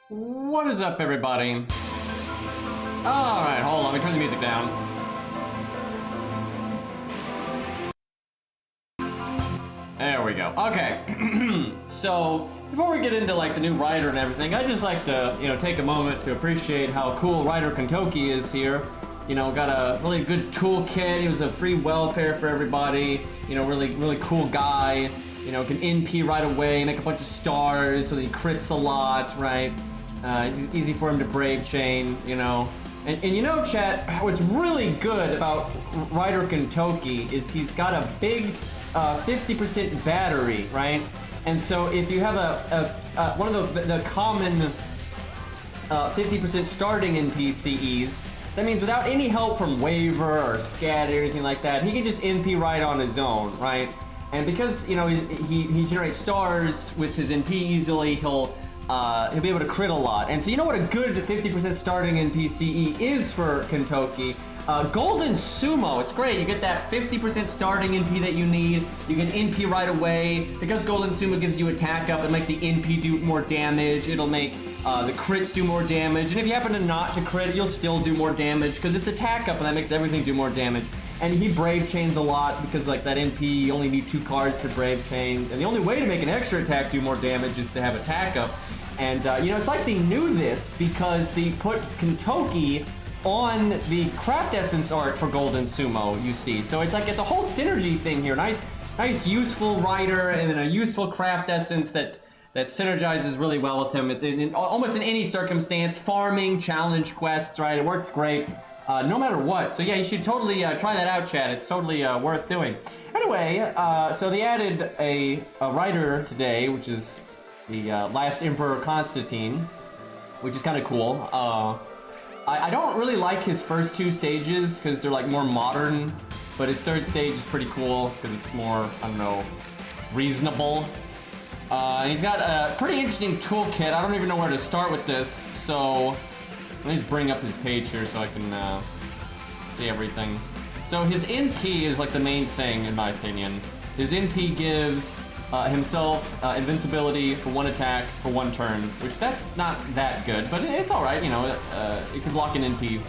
What is up, everybody? Alright, hold on, let me turn the music down. There we go. Okay. So, before we get into like the new rider and everything, I'd just like to, take a moment to appreciate how cool Rider Kintoki is here. Got a really good toolkit. He was a free welfare for everybody. Really cool guy. Can NP right away, make a bunch of stars so that he crits a lot, right? It's easy for him to brave chain, And chat, what's really good about Rider Kintoki is he's got a big 50% battery, right? And so if you have one of the common 50% starting in PCEs, that means without any help from Waver or Scat or anything like that, he can just NP right on his own, right? And because, he generates stars with his NP easily, he'll be able to crit a lot. And so what a good 50% starting in PCE is for Kintoki? Golden Sumo, it's great. You get that 50% starting NP that you need. You can NP right away. Because Golden Sumo gives you attack up, it'll make the NP do more damage. It'll make the crits do more damage. And if you happen to not to crit, you'll still do more damage because it's attack up and that makes everything do more damage. And he brave chains a lot because like that NP, you only need 2 cards to brave chain. And the only way to make an extra attack do more damage is to have attack up. And it's like they knew this because they put Kintoki on the craft essence art for Golden Sumo, you see. So it's a whole synergy thing here. Nice useful rider and then a useful craft essence that synergizes really well with him. It's almost in any circumstance, farming, challenge quests, right? It works great no matter what. So yeah, you should totally try that out, chat. It's totally worth doing. Anyway, so they added a rider today, which is the last Emperor Constantine, which is kind of cool. I don't really like his first 2 stages because they're like more modern, but his 3rd stage is pretty cool because it's more, I don't know, reasonable. And he's got a pretty interesting toolkit. I don't even know where to start with this, so let me just bring up his page here so I can see everything. So his NP is like the main thing in my opinion. His NP gives himself invincibility for 1 attack for 1 turn, which that's not that good, but it's all right. You can block an NP.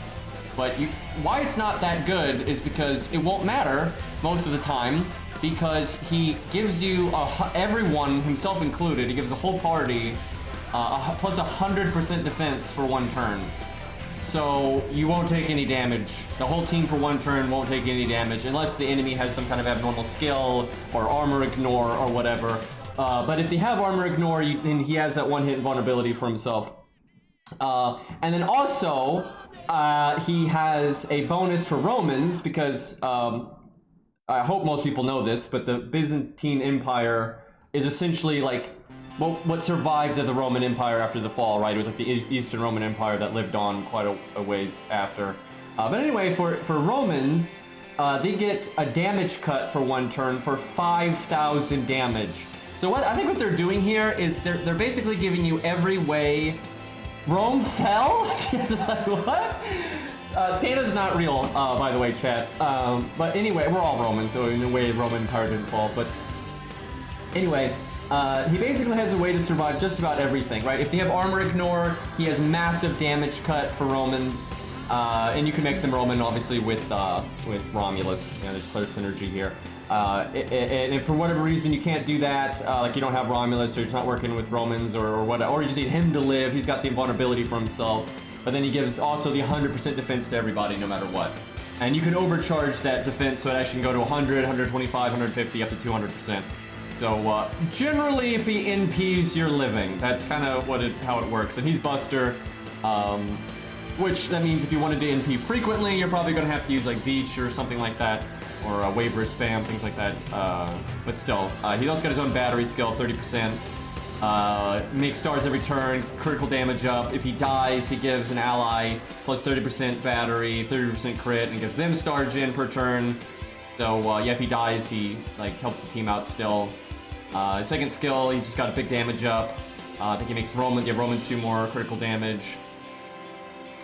But why it's not that good is because it won't matter most of the time, because he gives you everyone, himself included, he gives the whole party plus 100% defense for 1 turn. So you won't take any damage. The whole team for 1 turn won't take any damage unless the enemy has some kind of abnormal skill or armor ignore or whatever. But if they have armor ignore, then he has that 1-hit invulnerability for himself. And then also, he has a bonus for Romans because I hope most people know this, but the Byzantine Empire is essentially like what survived the Roman Empire after the fall, right? It was like the Eastern Roman Empire that lived on quite a ways after. But anyway, for Romans, they get a damage cut for 1 turn for 5,000 damage. So I think what they're doing here is they're basically giving you every way. Rome fell? It's like, what? Santa's not real, by the way, chat. But anyway, we're all Roman, so in a way, Roman Empire didn't fall. But anyway, he basically has a way to survive just about everything, right? If they have armor ignore, he has massive damage cut for Romans, and you can make them Roman, obviously, with Romulus. You know, there's clear synergy here. And if for whatever reason you can't do that, like you don't have Romulus, or you're not working with Romans, or whatever, or you just need him to live, he's got the invulnerability for himself. But then he gives also the 100% defense to everybody, no matter what. And you can overcharge that defense, so it actually can go to 100, 125, 150, up to 200%. So generally, if he NPs, you're living. That's kind of how it works. And he's Buster, which that means if you wanted to NP frequently, you're probably going to have to use like Beach or something like that, or waiver spam, things like that. But still, he's also got his own battery skill, 30%. Makes stars every turn, critical damage up. If he dies, he gives an ally plus 30% battery, 30% crit, and gives them star gen per turn. So yeah, if he dies, he like helps the team out still. His second skill, he just got a big damage up. I think he makes Romans 2 more critical damage.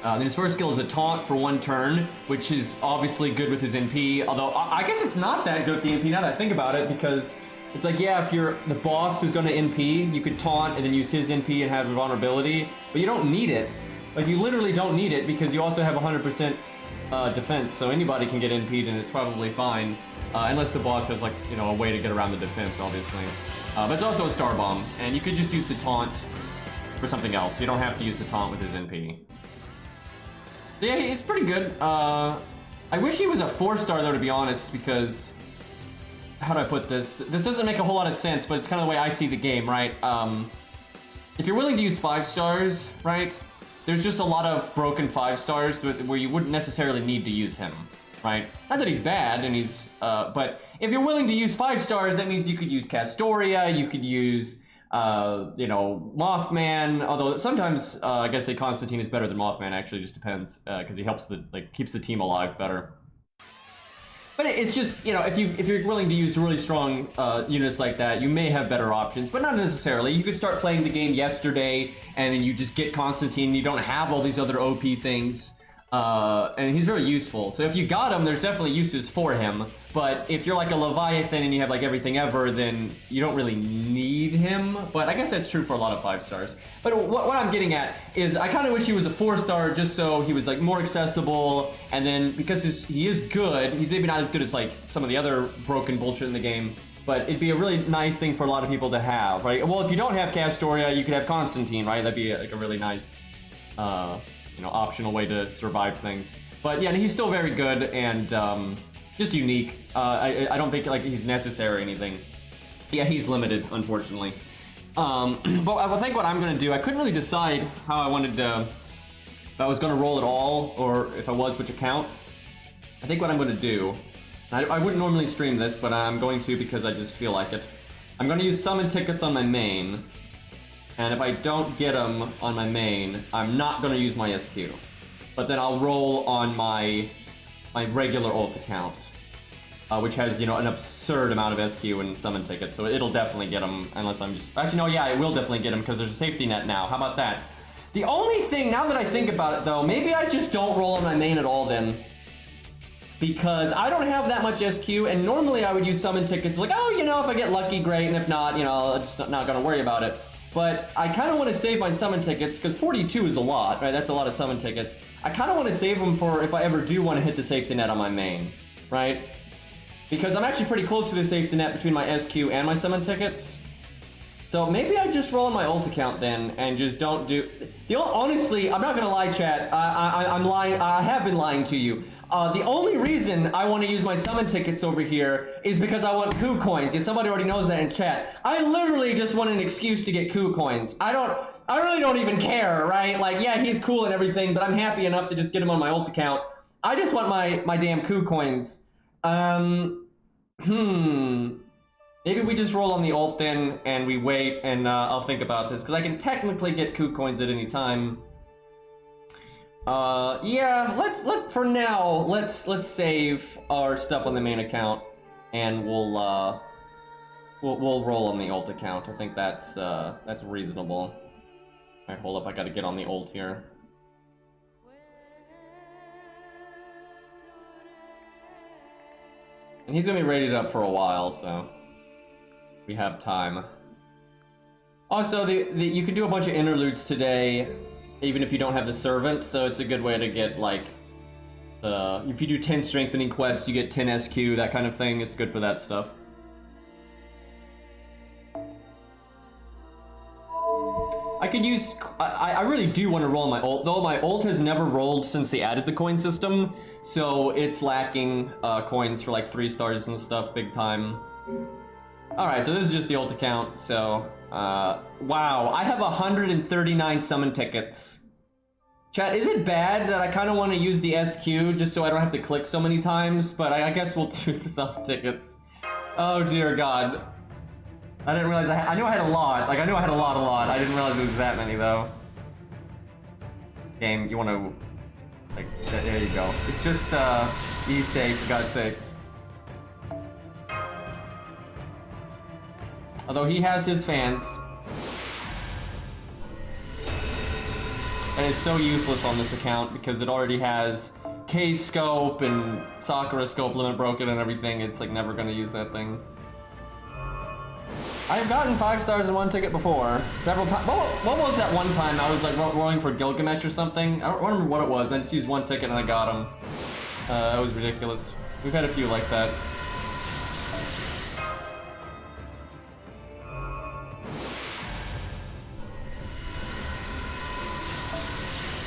Then his first skill is a taunt for 1 turn, which is obviously good with his NP. Although I guess it's not that good with the NP now that I think about it, because it's like, yeah, if the boss is going to NP, you could taunt and then use his NP and have vulnerability, but you don't need it. Like, you literally don't need it because you also have 100% defense, so anybody can get NP'd and it's probably fine, unless the boss has, like, you know, a way to get around the defense, obviously. But it's also a star bomb, and you could just use the taunt for something else. You don't have to use the taunt with his NP. So yeah, it's pretty good. I wish he was a 4-star though, to be honest, because how do I put this? This doesn't make a whole lot of sense, but it's kind of the way I see the game, right? If you're willing to use 5 stars, right? There's just a lot of broken 5 stars where you wouldn't necessarily need to use him, right? Not that he's bad, and he's, but if you're willing to use 5 stars, that means you could use Castoria, you could use, you know, Mothman, although sometimes, I guess say Constantine is better than Mothman, actually, just depends, because he helps keeps the team alive better. But it's just, you know, if you're willing to use really strong units like that, you may have better options, but not necessarily. You could start playing the game yesterday, and then you just get Constantine, you don't have all these other OP things, and he's very useful. So if you got him, there's definitely uses for him, but if you're like a Leviathan and you have like everything ever, then you don't really need him, but I guess that's true for a lot of 5 stars. But what I'm getting at is I kind of wish he was a 4-star just so he was like more accessible, and then because he is good, he's maybe not as good as like some of the other broken bullshit in the game, but it'd be a really nice thing for a lot of people to have, right? Well, if you don't have Castoria, you could have Constantine, right? That'd be like a really nice, you know, optional way to survive things. But yeah, he's still very good and just unique. I don't think like he's necessary or anything. Yeah, he's limited, unfortunately. But I think what I'm gonna do, I couldn't really decide how I wanted to, if I was gonna roll at all or if I was, which account. I think what I'm gonna do, I wouldn't normally stream this, but I'm going to because I just feel like it. I'm gonna use summon tickets on my main, and if I don't get them on my main, I'm not gonna use my SQ. But then I'll roll on my regular ult account, which has, you know, an absurd amount of SQ and summon tickets, so it'll definitely get them, unless I'm just... Actually, no, yeah, it will definitely get them, because there's a safety net now. How about that? The only thing, now that I think about it, though, maybe I just don't roll on my main at all, then. Because I don't have that much SQ, and normally I would use summon tickets, like, oh, you know, if I get lucky, great, and if not, you know, I'm just not gonna worry about it. but I kind of want to save my summon tickets, because 42 is a lot, right? That's a lot of summon tickets. I kind of want to save them for if I ever do want to hit the safety net on my main, right? Because I'm actually pretty close to the safety net between my SQ and my summon tickets. So maybe I just roll on my ult account then, and just don't do... honestly, I'm not gonna lie, chat. I'm lying. I have been lying to you. The only reason I want to use my summon tickets over here is because I want coup coins. Yeah, somebody already knows that in chat. I literally just want an excuse to get coup coins. I really don't even care, right? Like, yeah, he's cool and everything, but I'm happy enough to just get him on my ult account. I just want my damn coup coins. Maybe we just roll on the ult then, and we wait, and I'll think about this, because I can technically get coup coins at any time. Yeah, for now, let's save our stuff on the main account, and we'll roll on the ult account. I think that's reasonable. Alright, hold up, I gotta get on the ult here. And he's gonna be rated up for a while, so we have time. Also, you can do a bunch of interludes today, even if you don't have the servant, so it's a good way to get, like, if you do 10 strengthening quests, you get 10 SQ, that kind of thing. It's good for that stuff. I could use... I really do want to roll my ult, though my ult has never rolled since they added the coin system, so it's lacking coins for, like, 3 stars and stuff big time. Alright, so this is just the ult account, so... wow, I have 139 summon tickets. Chat, is it bad that I kind of want to use the SQ just so I don't have to click so many times? But I guess we'll do the summon tickets. Oh dear god. I didn't realize I knew I had a lot. Like, I knew I had a lot. I didn't realize it was that many, though. Game, you want to... Like, there you go. It's just, be safe, for God's sakes. Although he has his fans. And it's so useless on this account because it already has K-scope and Sakura scope limit broken and everything. It's like never gonna use that thing. I've gotten 5 stars in one ticket before, several times. What was that one time I was like rolling for Gilgamesh or something? I don't remember what it was. I just used one ticket and I got him. That was ridiculous. We've had a few like that.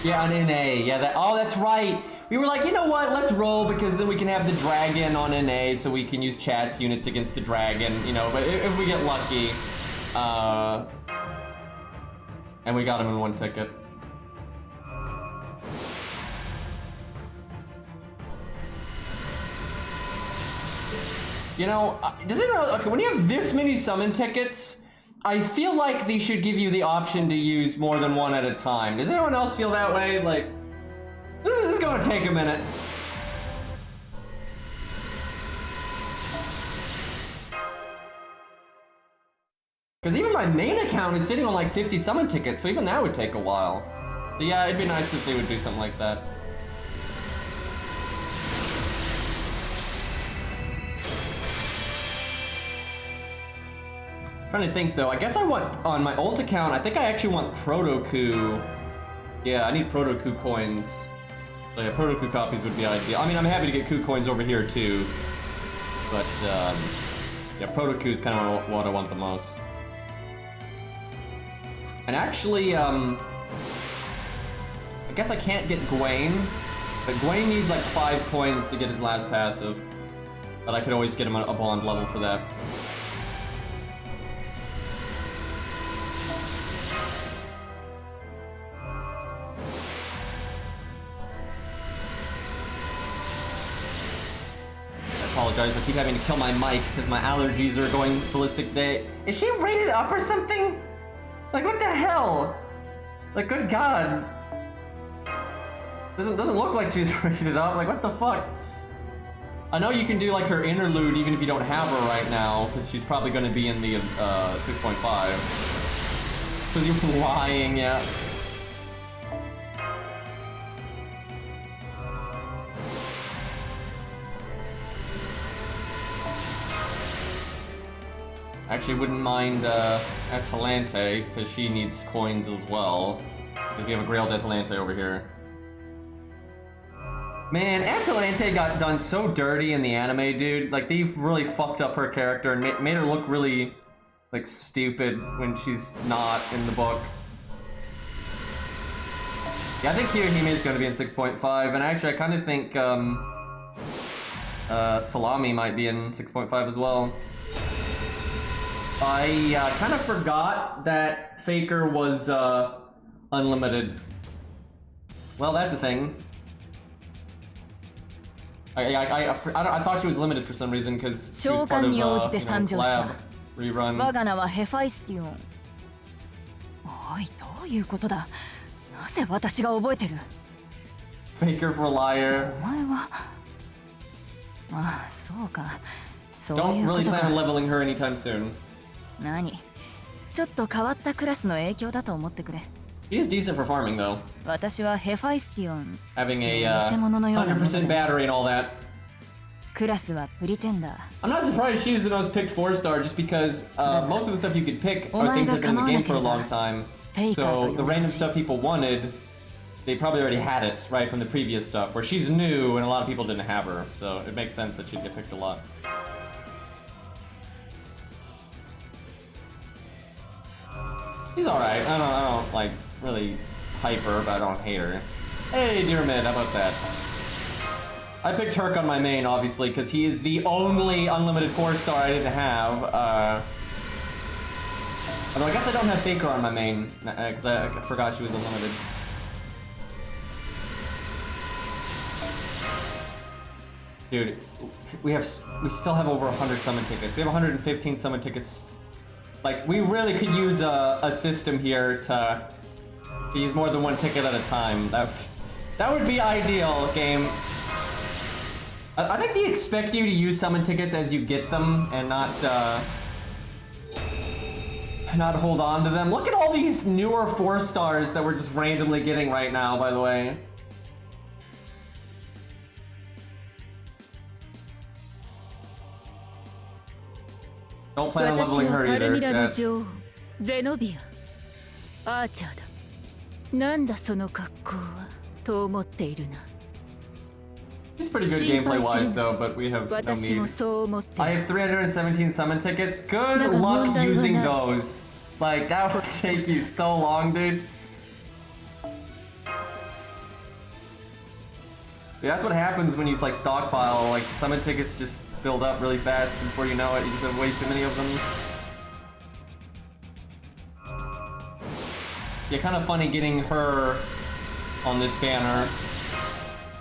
Yeah, on NA. Yeah, oh, that's right. We were like, you know what? Let's roll because then we can have the dragon on NA, so we can use chat's units against the dragon. You know, but if we get lucky, and we got him in one ticket. You know, does anyone? Okay, when you have this many summon tickets, I feel like they should give you the option to use more than one at a time. Does anyone else feel that way? Like, this is gonna take a minute. Because even my main account is sitting on like 50 summon tickets, so even that would take a while. So yeah, it'd be nice if they would do something like that. Trying to think though, I guess I want, on my ult account, I think I actually want Proto-Coup. Yeah, I need Proto-Coup coins. So yeah, Proto-Coup copies would be ideal. I mean, I'm happy to get Coup coins over here too. But, yeah, Proto-Coup is kind of what I want the most. And actually, I guess I can't get Gwaine. But Gwaine needs like 5 coins to get his last passive. But I could always get him a bond level for that. I apologize, I keep having to kill my mic because my allergies are going ballistic today. Is she rated up or something? Like, what the hell? Like, good god. Doesn't look like she's rated up. Like, what the fuck? I know you can do like her interlude even if you don't have her right now, because she's probably going to be in the 6.5. Because you're lying, yeah. Actually, wouldn't mind Atalante, because she needs coins as well. Because we have a Grailed Atalante over here. Man, Atalante got done so dirty in the anime, dude. Like, they've really fucked up her character and made her look really, like, stupid when she's not in the book. Yeah, I think Kiyohime is going to be in 6.5, and actually I kind of think Salami might be in 6.5 as well. I kind of forgot that Faker was unlimited. Well, that's a thing. I thought she was limited for some reason because she was part of lab rerun. Faker for liar. Don't really plan on leveling her anytime soon. He is decent for farming though. Having a 100% battery and all that. I'm not surprised she's the most picked 4-star just because most of the stuff you could pick are things that have been in the game for a long time. So the random stuff people wanted, they probably already had it, right, from the previous stuff, where she's new and a lot of people didn't have her. So it makes sense that she'd get picked a lot. He's alright. I don't like really hype her, but I don't hate her. Hey, dear mid, how about that? I picked Turk on my main, obviously, because he is the only unlimited 4-star I didn't have. Although I guess I don't have Faker on my main, because I forgot she was unlimited. Dude, we still have over 100 summon tickets. We have 115 summon tickets. Like, we really could use a system here to use more than one ticket at a time. That would be ideal, game. I think they expect you to use summon tickets as you get them and not hold on to them. Look at all these newer 4-stars that we're just randomly getting right now, by the way. Don't plan on leveling her either. She's pretty good gameplay-wise though, but we have no need. I have 317 summon tickets. Good luck using those. Like, that would take you so long, dude. Yeah, that's what happens when you like stockpile. Like, summon tickets just build up really fast before you know it. You just have way too many of them. Yeah, kind of funny getting her on this banner.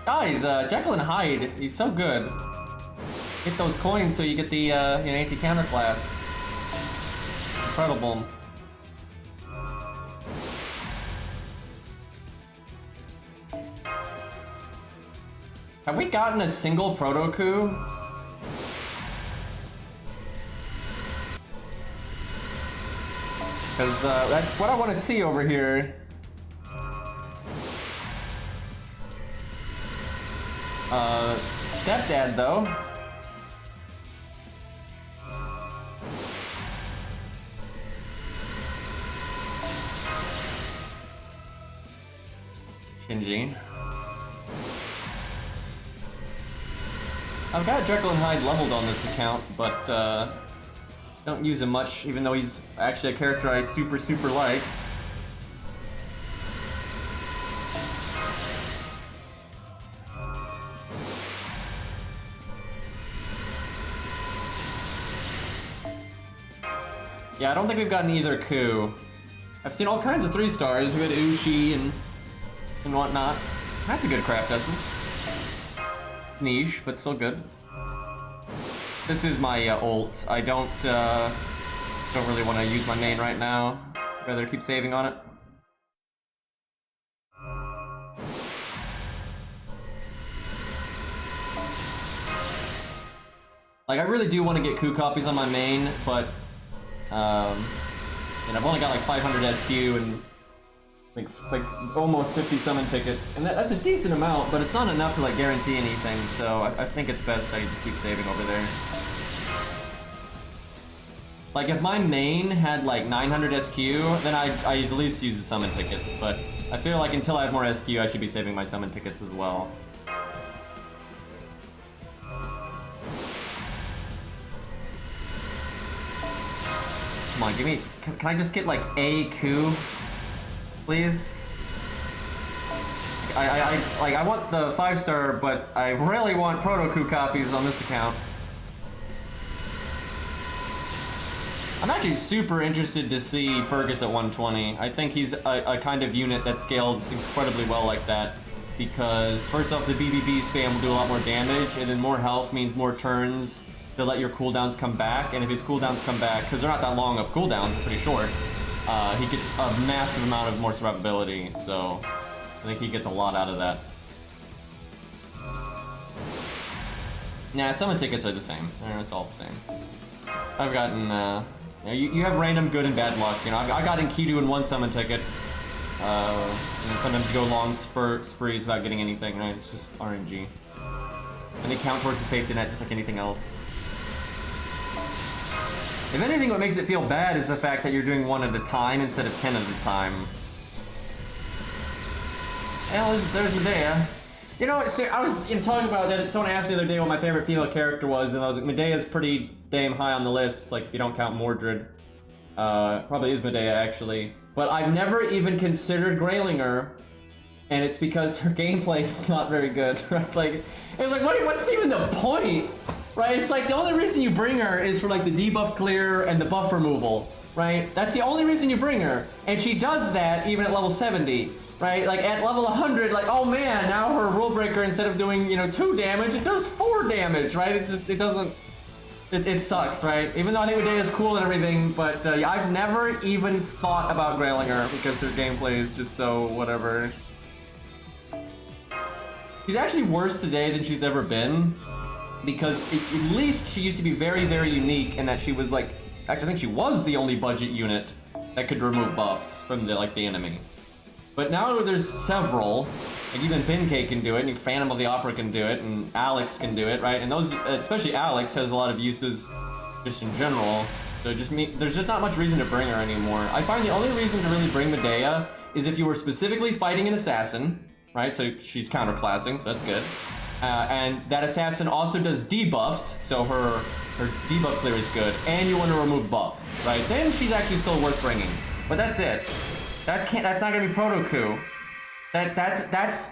Guys, Jekyll and Hyde, he's so good. Get those coins so you get the anti-counter class. Incredible. Have we gotten a single proto coup? Because that's what I want to see over here. Stepdad though. Shinji. I've got Jekyll and Hyde leveled on this account, but don't use him much, even though he's actually a character I super like. Yeah, I don't think we've gotten either coup. I've seen all kinds of 3-stars. We've had Ushi and whatnot. That's a good craft essence. Niche, but still good. This is my ult. I don't really want to use my main right now. I'd rather keep saving on it. Like, I really do want to get coup copies on my main, but and I've only got like 500 SQ and like almost 50 summon tickets, and that's a decent amount, but it's not enough to like guarantee anything. So I think it's best I just keep saving over there. Like, if my main had like 900 SQ, then I'd at least use the summon tickets. But I feel like until I have more SQ, I should be saving my summon tickets as well. Come on, give me... Can I just get, like, a coup? Please? I want the 5-star, but I really want Proto Coup copies on this account. I'm actually super interested to see Fergus at 120. I think he's a kind of unit that scales incredibly well like that. Because, first off, the BBB spam will do a lot more damage, and then more health means more turns to let your cooldowns come back, and if his cooldowns come back, because they're not that long of cooldowns, they're pretty short, he gets a massive amount of more survivability, so I think he gets a lot out of that. Nah, summon tickets are the same. It's all the same. I've gotten, you have random good and bad luck, you know, I got Enkidu in one summon ticket, and then sometimes you go long sprees without getting anything, right? It's just RNG. And they count towards the safety net just like anything else. If anything, what makes it feel bad is the fact that you're doing 1 at a time instead of 10 at a time. Well, there's Medea. You know, I was talking about that. Someone asked me the other day what my favorite female character was, and I was like, Medea's pretty damn high on the list. Like, if you don't count Mordred, probably is Medea actually. But I've never even considered Graylinger, and it's because her gameplay is not very good. Right? Like, it's like, what's even the point? Right? It's like the only reason you bring her is for like the debuff clear and the buff removal, right? That's the only reason you bring her. And she does that even at level 70, right? Like at level 100, like, oh man, now her rule breaker, instead of doing, you know, 2 damage, it does 4 damage, right? It's just, it doesn't, it sucks, right? Even though I think Medea is cool and everything, but I've never even thought about Graylinger because her gameplay is just so whatever. She's actually worse today than she's ever been. Because at least she used to be very, very unique in that she was like, actually I think she was the only budget unit that could remove buffs from the enemy. But now there's several, like even Benkei can do it, and Phantom of the Opera can do it, and Alex can do it, right? And those, especially Alex, has a lot of uses just in general. So there's just not much reason to bring her anymore. I find the only reason to really bring Medea is if you were specifically fighting an assassin, right? So she's counterclassing, so that's good. And that assassin also does debuffs, so her debuff clear is good, and you want to remove buffs, right? Then she's actually still worth bringing. But that's it. That's not gonna be Proto Coup. That's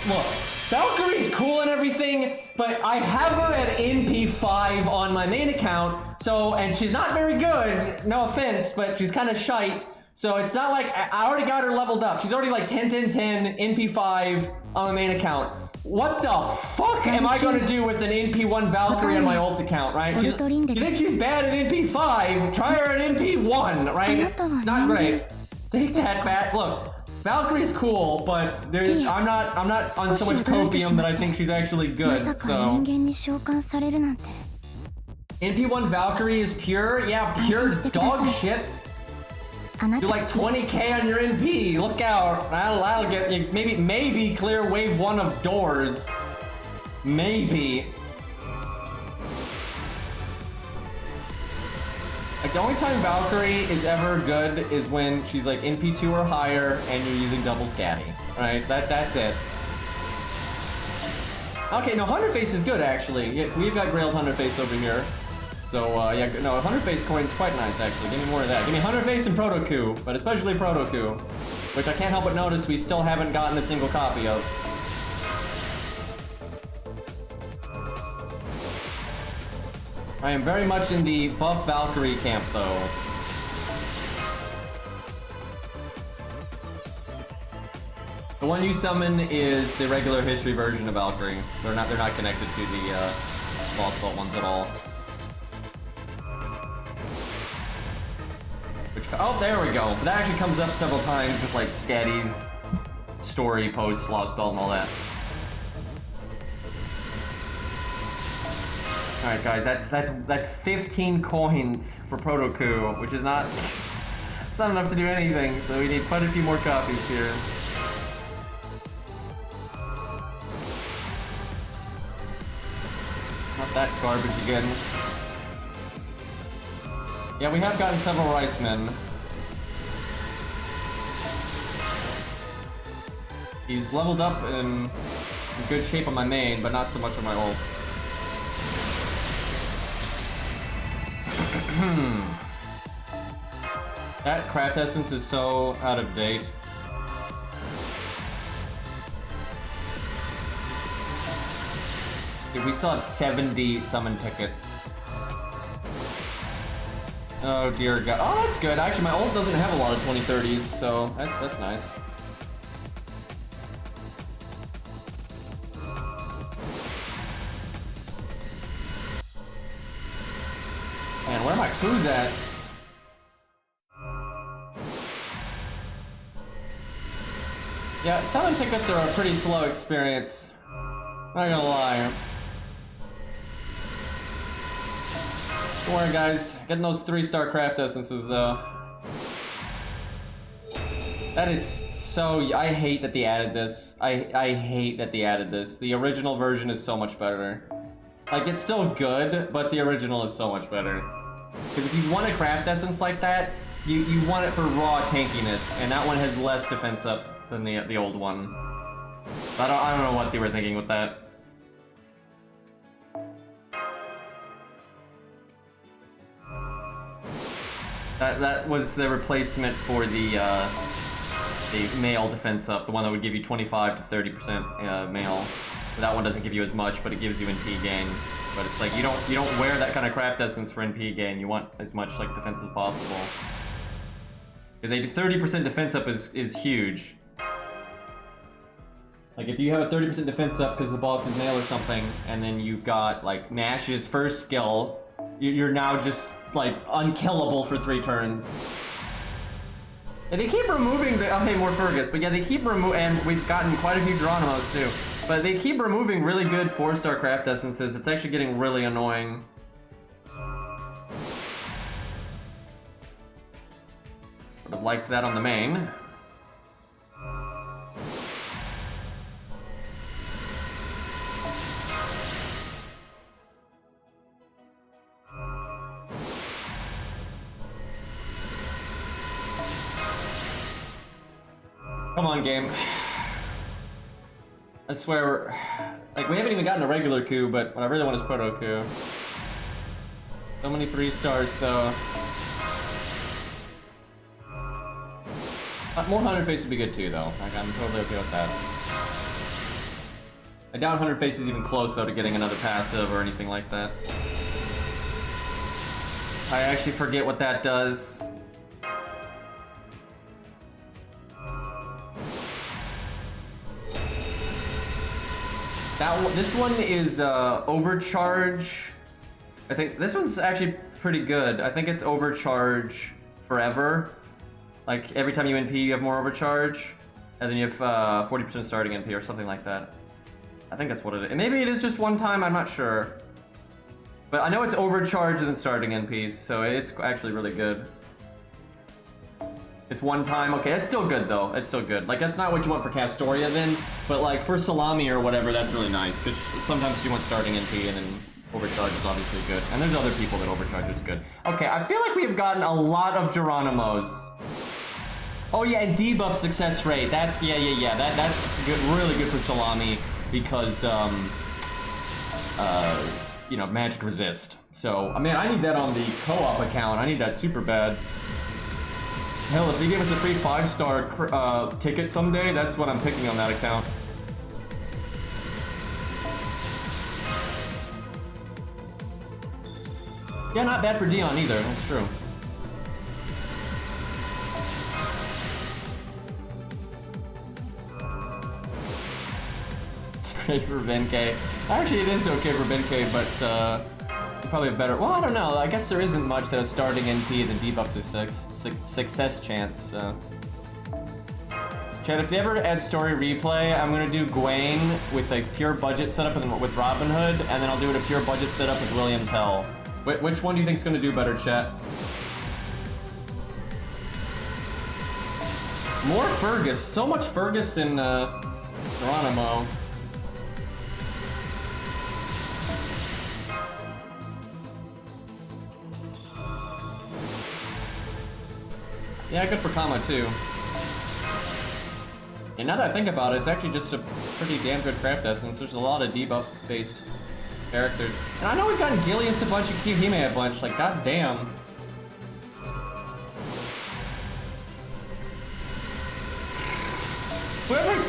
look. Valkyrie's cool and everything, but I have her at NP5 on my main account, so, and she's not very good, no offense, but she's kind of shite. So it's not like I already got her leveled up. She's already like 10, 10, 10, NP5 on my main account. What the fuck am I gonna do with an NP1 Valkyrie on my ult account, right? You think she's bad at NP5? Try her at NP1, right? It's not great. Take that back. Look, Valkyrie's cool, but I'm not on so much copium that I think she's actually good. So NP1 Valkyrie is pure, yeah, pure dog shit. Do like 20k on your NP. Look out. That'll get you. Maybe clear wave 1 of doors. Maybe. Like the only time Valkyrie is ever good is when she's like NP2 or higher and you're using double scatty. Right? That's it. Okay, no, Hunterface is good actually. Yeah, we've got Grailed Hunterface over here. So, yeah, no, Hunterface coin's quite nice, actually. Give me more of that. Give me Hunterface and Proto Coup, but especially Proto Coup, which I can't help but notice we still haven't gotten a single copy of. I am very much in the buff Valkyrie camp, though. The one you summon is the regular history version of Valkyrie. They're not connected to the Lost Vault ones at all. Oh, there we go. That actually comes up several times with like Scatty's story post Lost Belt and all that. All right, guys, that's 15 coins for Proto Coup, which is not it's not enough to do anything. So we need quite a few more copies here. Not that garbage again. Yeah, we have gotten several Ricemen. He's leveled up in good shape on my main, but not so much on my ult. That craft essence is so out of date. Dude, we still have 70 summon tickets. Oh dear god. Oh, that's good. Actually, my ult doesn't have a lot of 2030s, so that's nice. Man, where are my crews at? Yeah, summon tickets are a pretty slow experience. Not gonna lie. Don't worry, guys. Getting those 3-star craft essences, though. That is so... I hate that they added this. I hate that they added this. The original version is so much better. Like, it's still good, but the original is so much better. Because if you want a craft essence like that, you want it for raw tankiness, and that one has less defense up than the old one. I don't know what they were thinking with that. That was the replacement for the male defense up, the one that would give you 25 to 30% male. But that one doesn't give you as much, but it gives you NP gain. But it's like you don't wear that kind of craft essence for NP gain. You want as much like defense as possible. Because a 30% defense up is huge. Like if you have a 30% defense up because the boss is male or something, and then you've got like Nash's first skill, you're now just like unkillable for 3 turns. And they keep removing the okay, more Fergus, but yeah, they keep removing, and we've gotten quite a few Geronimos too. But they keep removing really good 4-star craft essences. It's actually getting really annoying. Would have liked that on the main. Come on, game. I swear, like, we haven't even gotten a regular coup, but what I really want is proto coup. So many 3-stars, though. More 100 face would be good too, though. Like, I'm totally okay with that. I doubt 100 face is even close, though, to getting another passive or anything like that. I actually forget what that does. This one is overcharge. I think this one's actually pretty good. I think it's overcharge forever. Like every time you NP, you have more overcharge, and then you have 40% starting NP or something like that. I think that's what it is. And maybe it is just one time. I'm not sure. But I know it's overcharge and then starting NPs, so it's actually really good. It's one time. Okay, it's still good though. It's still good. Like that's not what you want for Castoria then, but like for Salami or whatever, that's really nice because sometimes you want starting NP and then overcharge is obviously good. And there's other people that overcharge is good. Okay, I feel like we've gotten a lot of Geronimos. Oh yeah, and debuff success rate. That's yeah. That's good, really good for Salami because you know, magic resist. So I mean, I need that on the co-op account. I need that super bad. Hell, if they give us a free 5-star ticket someday, that's what I'm picking on that account. Yeah, not bad for Dion either, that's true. It's great for Benkei. Actually, it is okay for Benkei, but probably a better. Well, I don't know. I guess there isn't much that is starting NP and debuff success chance. So. Chad, if they ever add story replay, I'm gonna do Gwaine with a pure budget setup with Robin Hood, and then I'll do it a pure budget setup with William Tell. Which one do you think is gonna do better, chat? More Fergus. So much Fergus in Geronimo. Yeah, good for Kama too. And now that I think about it, it's actually just a pretty damn good craft essence. There's a lot of debuff-based characters. And I know we've gotten Gillians a bunch and Kiyohime a bunch, like goddamn.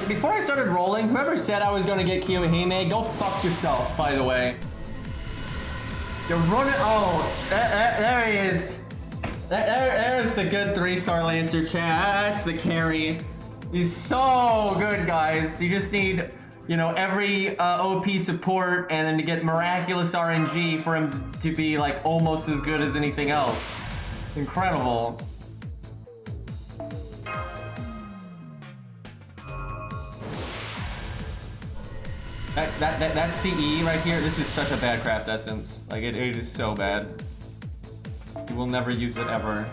Before I started rolling, whoever said I was gonna get Kiyohime, go fuck yourself, by the way. You're running, oh, there he is. There's the good 3-star Lancer chat. That's the carry. He's so good, guys. You just need, you know, every OP support and then to get miraculous RNG for him to be like almost as good as anything else. It's incredible. That CE right here, this is such a bad craft essence. Like it is so bad. You will never use it ever.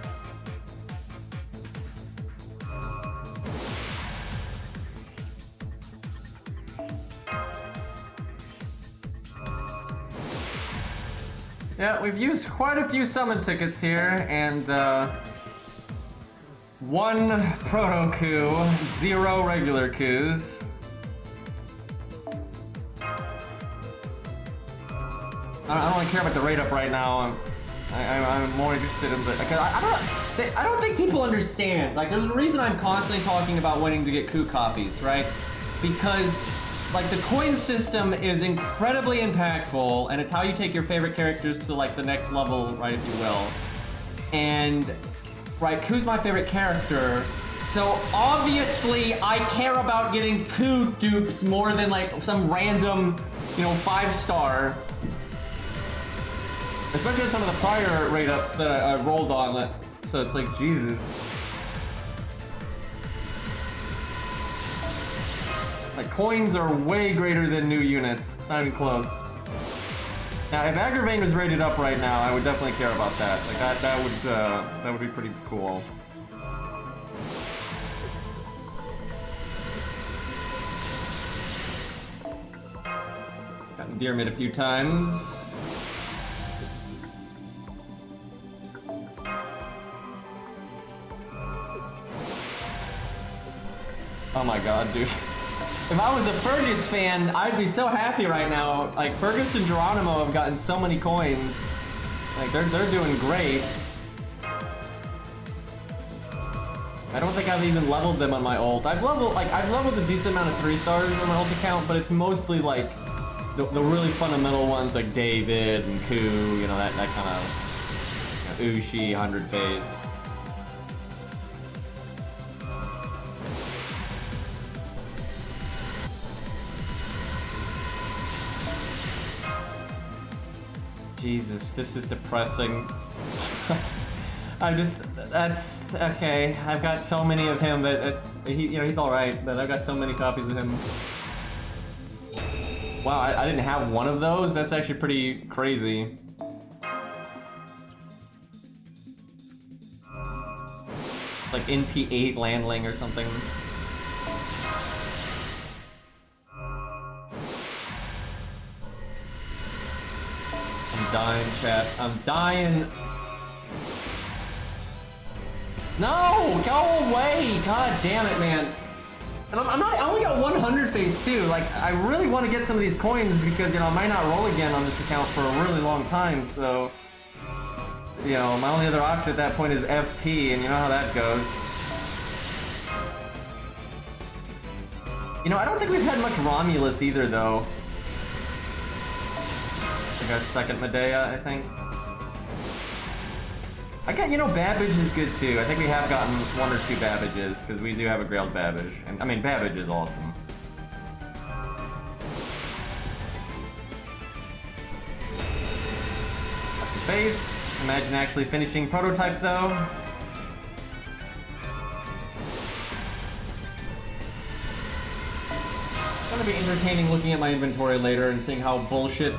Yeah, we've used quite a few summon tickets here, and 1 proto coup, 0 regular coups. I don't really care about the rate up right now. I'm more interested in the, because I don't think people understand. Like, there's a reason I'm constantly talking about wanting to get coup copies, right? Because like the coin system is incredibly impactful, and it's how you take your favorite characters to like the next level, right, if you will. And right, Ku's my favorite character, so obviously I care about getting Ku dupes more than like some random, you know, 5-star. Especially some of the prior rate ups that I rolled on, so it's like, Jesus. Like, coins are way greater than new units. It's not even close. Now, if Agravain was rated up right now, I would definitely care about that. Like, that would be pretty cool. Gotten Deermid a few times. Oh my god, dude. If I was a Fergus fan, I'd be so happy right now. Like, Fergus and Geronimo have gotten so many coins. Like, they're doing great. I don't think I've even leveled them on my ult. I've leveled a decent amount of 3-stars on my ult account, but it's mostly like the really fundamental ones like David and Ku, you know, that kind of, you know, Ushi, 100 phase. Jesus, this is depressing. That's okay. I've got so many of him that he's all right, but I've got so many copies of him. Wow, I didn't have one of those. That's actually pretty crazy. Like NP8 Landling or something. I'm dying, chat. I'm dying. No, go away! God damn it, man. And I only got 100 phase too. Like, I really want to get some of these coins because, you know, I might not roll again on this account for a really long time. So, you know, my only other option at that point is FP, and you know how that goes. You know, I don't think we've had much Romulus either, though. I got second Medea, I think. I got, you know, Babbage is good too. I think we have gotten 1 or 2 Babbages, because we do have a Grailed Babbage. And I mean, Babbage is awesome. That's the face. Imagine actually finishing Prototype though. It's gonna be entertaining looking at my inventory later and seeing how bullshit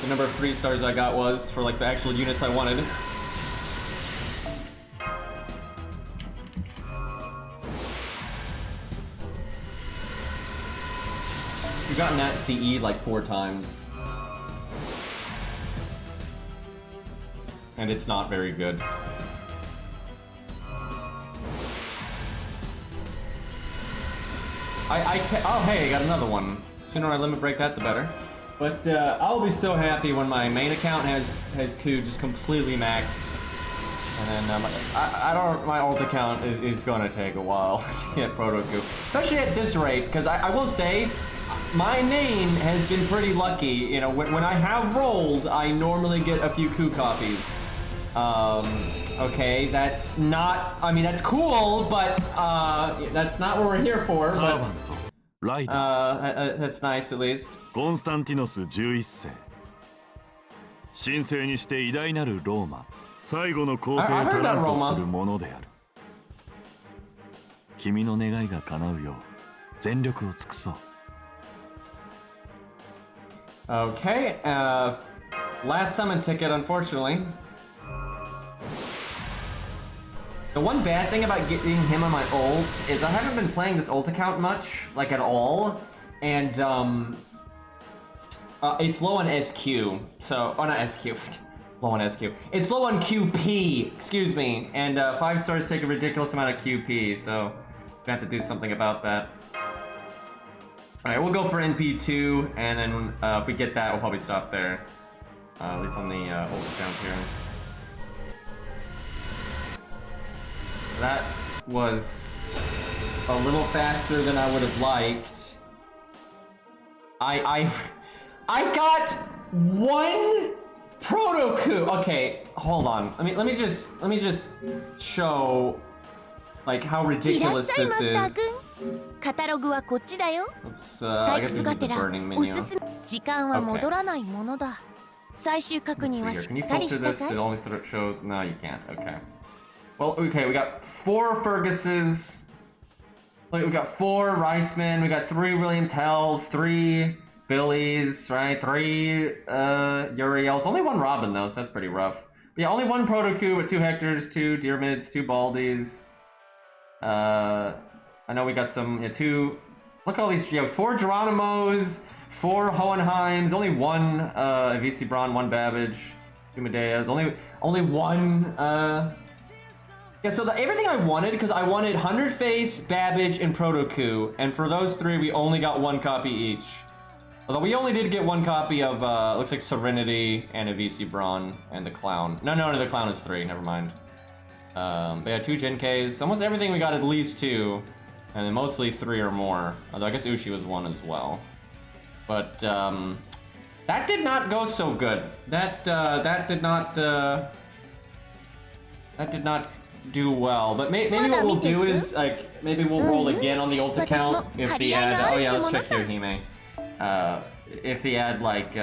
the number of 3-stars I got was for like the actual units I wanted. We've gotten that CE like 4 times. And it's not very good. Oh, hey, I got another one. The sooner I limit break that, the better. But I'll be so happy when my main account has Q just completely maxed. And then my alt account is gonna take a while to get Proto Q. Especially at this rate, because I will say, my main has been pretty lucky. You know, when I have rolled, I normally get a few Q copies. Okay, that's not, I mean, that's cool, but that's not what we're here for, but that's nice at least. Constantine XI 世神聖にして偉大なるローマ最後の皇帝タランとするものである君の願いが叶うよう全力を尽くそう Okay, last summon ticket, unfortunately. The one bad thing about getting him on my ult is I haven't been playing this ult account much, like at all, and it's low on SQ, so, oh not SQ, low on SQ. It's low on QP, excuse me, and 5 stars take a ridiculous amount of QP, so we have to do something about that. Alright, we'll go for NP2, and then if we get that, we'll probably stop there. At least on the ult account here. That was a little faster than I would have liked. I got one Proto Coup. Okay, hold on. Let me just show like how ridiculous this is. Let's I guess we use the burning menu. Okay. Let's see here. Can you filter this? It only shows. No, you can't. Okay. Well, okay, we got 4 Ferguses. Like, we got 4 Ricemen. We got 3 William Tells, 3 Billies, right? 3 Uriels. Only 1 Robin though, so that's pretty rough. But yeah, only 1 Proto Coup with 2 Hectors, 2 Deermids, 2 Baldies. I know we got some 2. Look at all these. You have 4 Geronimos, 4 Hohenheims, only 1 VC Braun, 1 Babbage, 2 Medeas. Only 1 yeah, so everything I wanted, because I wanted 100 Face, Babbage, and Proto Coup, and for those 3 we only got 1 copy each. Although we only did get 1 copy of, looks like Serenity and a VC Braun and the Clown. No, the Clown is 3, never mind. They had 2 Genkeis, almost everything we got at least 2, and then mostly 3 or more. Although I guess Ushi was 1 as well. But, that did not go so good. That did not do well, but maybe what we'll do is like maybe we'll roll again on the ult account if the ad. Oh yeah, let's check here, Hime. If the ad like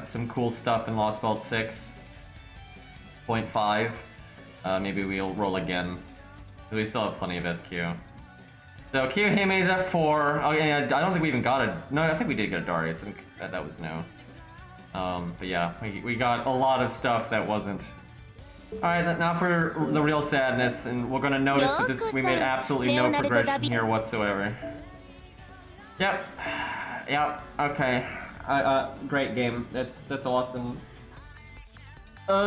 some cool stuff in Lost Belt 6.5, maybe we'll roll again. We still have plenty of SQ. So Q Hime's at 4. Oh yeah, I don't think we even got a. No, I think we did get a Darius. I think that was no. But yeah, we got a lot of stuff that wasn't. Alright, now for the real sadness, and we're gonna notice that we made absolutely no progression here whatsoever. Yep, okay. Great game. That's awesome. Look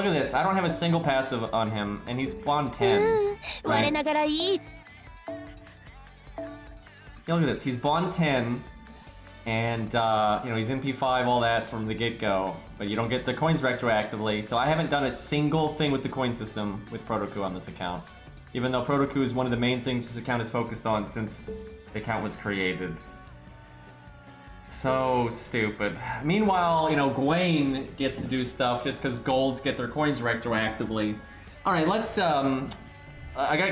at this. I don't have a single passive on him, and he's spawned 10. Right? Yeah, look at this. He's spawned 10. And, you know, he's MP5, all that from the get-go, but you don't get the coins retroactively, so I haven't done a single thing with the coin system with Proto Coup on this account. Even though Proto Coup is one of the main things this account is focused on since the account was created. So stupid. Meanwhile, you know, Gwen gets to do stuff just because golds get their coins retroactively. Alright, let's, I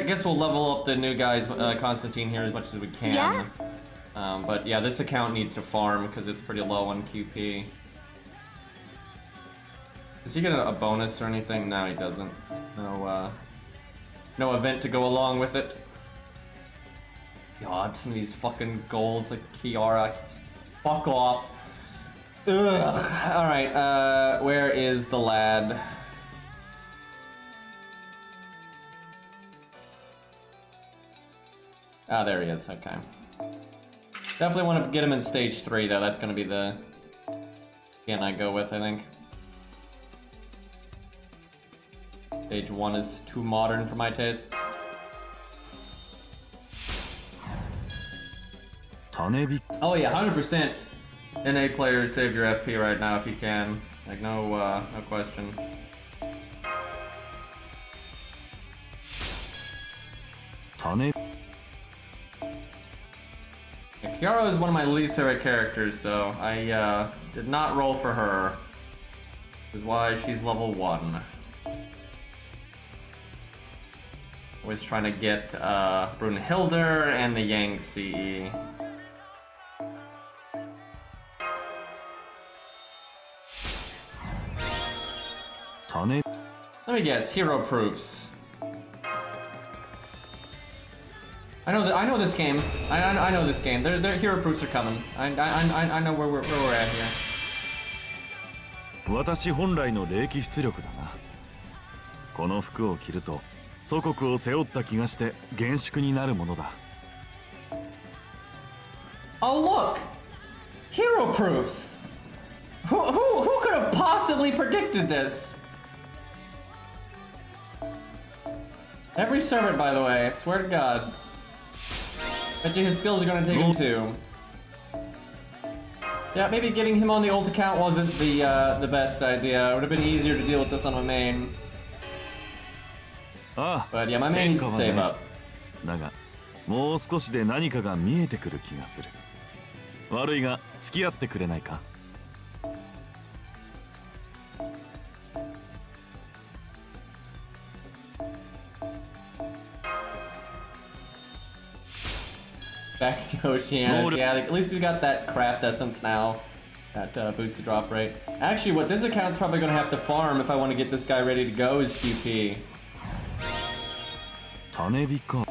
guess we'll level up the new guys, Constantine here as much as we can. Yeah. But yeah, this account needs to farm because it's pretty low on QP. Does he get a bonus or anything? No, he doesn't. No event to go along with it. God, some of these fucking golds like Kiara, fuck off. Ugh. All right, where is the lad? Ah, there he is. Okay. Definitely want to get him in stage 3 though. That's going to be the skin I go with, I think. Stage 1 is too modern for my tastes. 種火 Oh yeah, 100% NA players save your FP right now if you can. Like no question. Kiara is one of my least favorite characters, so I did not roll for her. Which is why she's level 1. Always trying to get Brunhilde and the Yang CE. Let me guess, hero proofs. I know this game. I know this game. Their hero proofs are coming. I know where we're at here. 私本来の霊気出力だな。この服を着ると祖国を背負った気がして厳粛になるものだ。Oh look! Hero proofs! Who could have possibly predicted this? Every servant, by the way, I swear to God. Bet you his skills are gonna take him too. Yeah, maybe getting him on the ult account wasn't the best idea. It would have been easier to deal with this on my main. But yeah, my main needs to save up. だが、もう少しで何かが見えてくる気がする。悪いが付き合ってくれないか? Back to Oceania. Yeah, at least we got that craft essence now. That boosts the drop rate. Actually, what this account's probably gonna have to farm if I want to get this guy ready to go is QP. 種火か。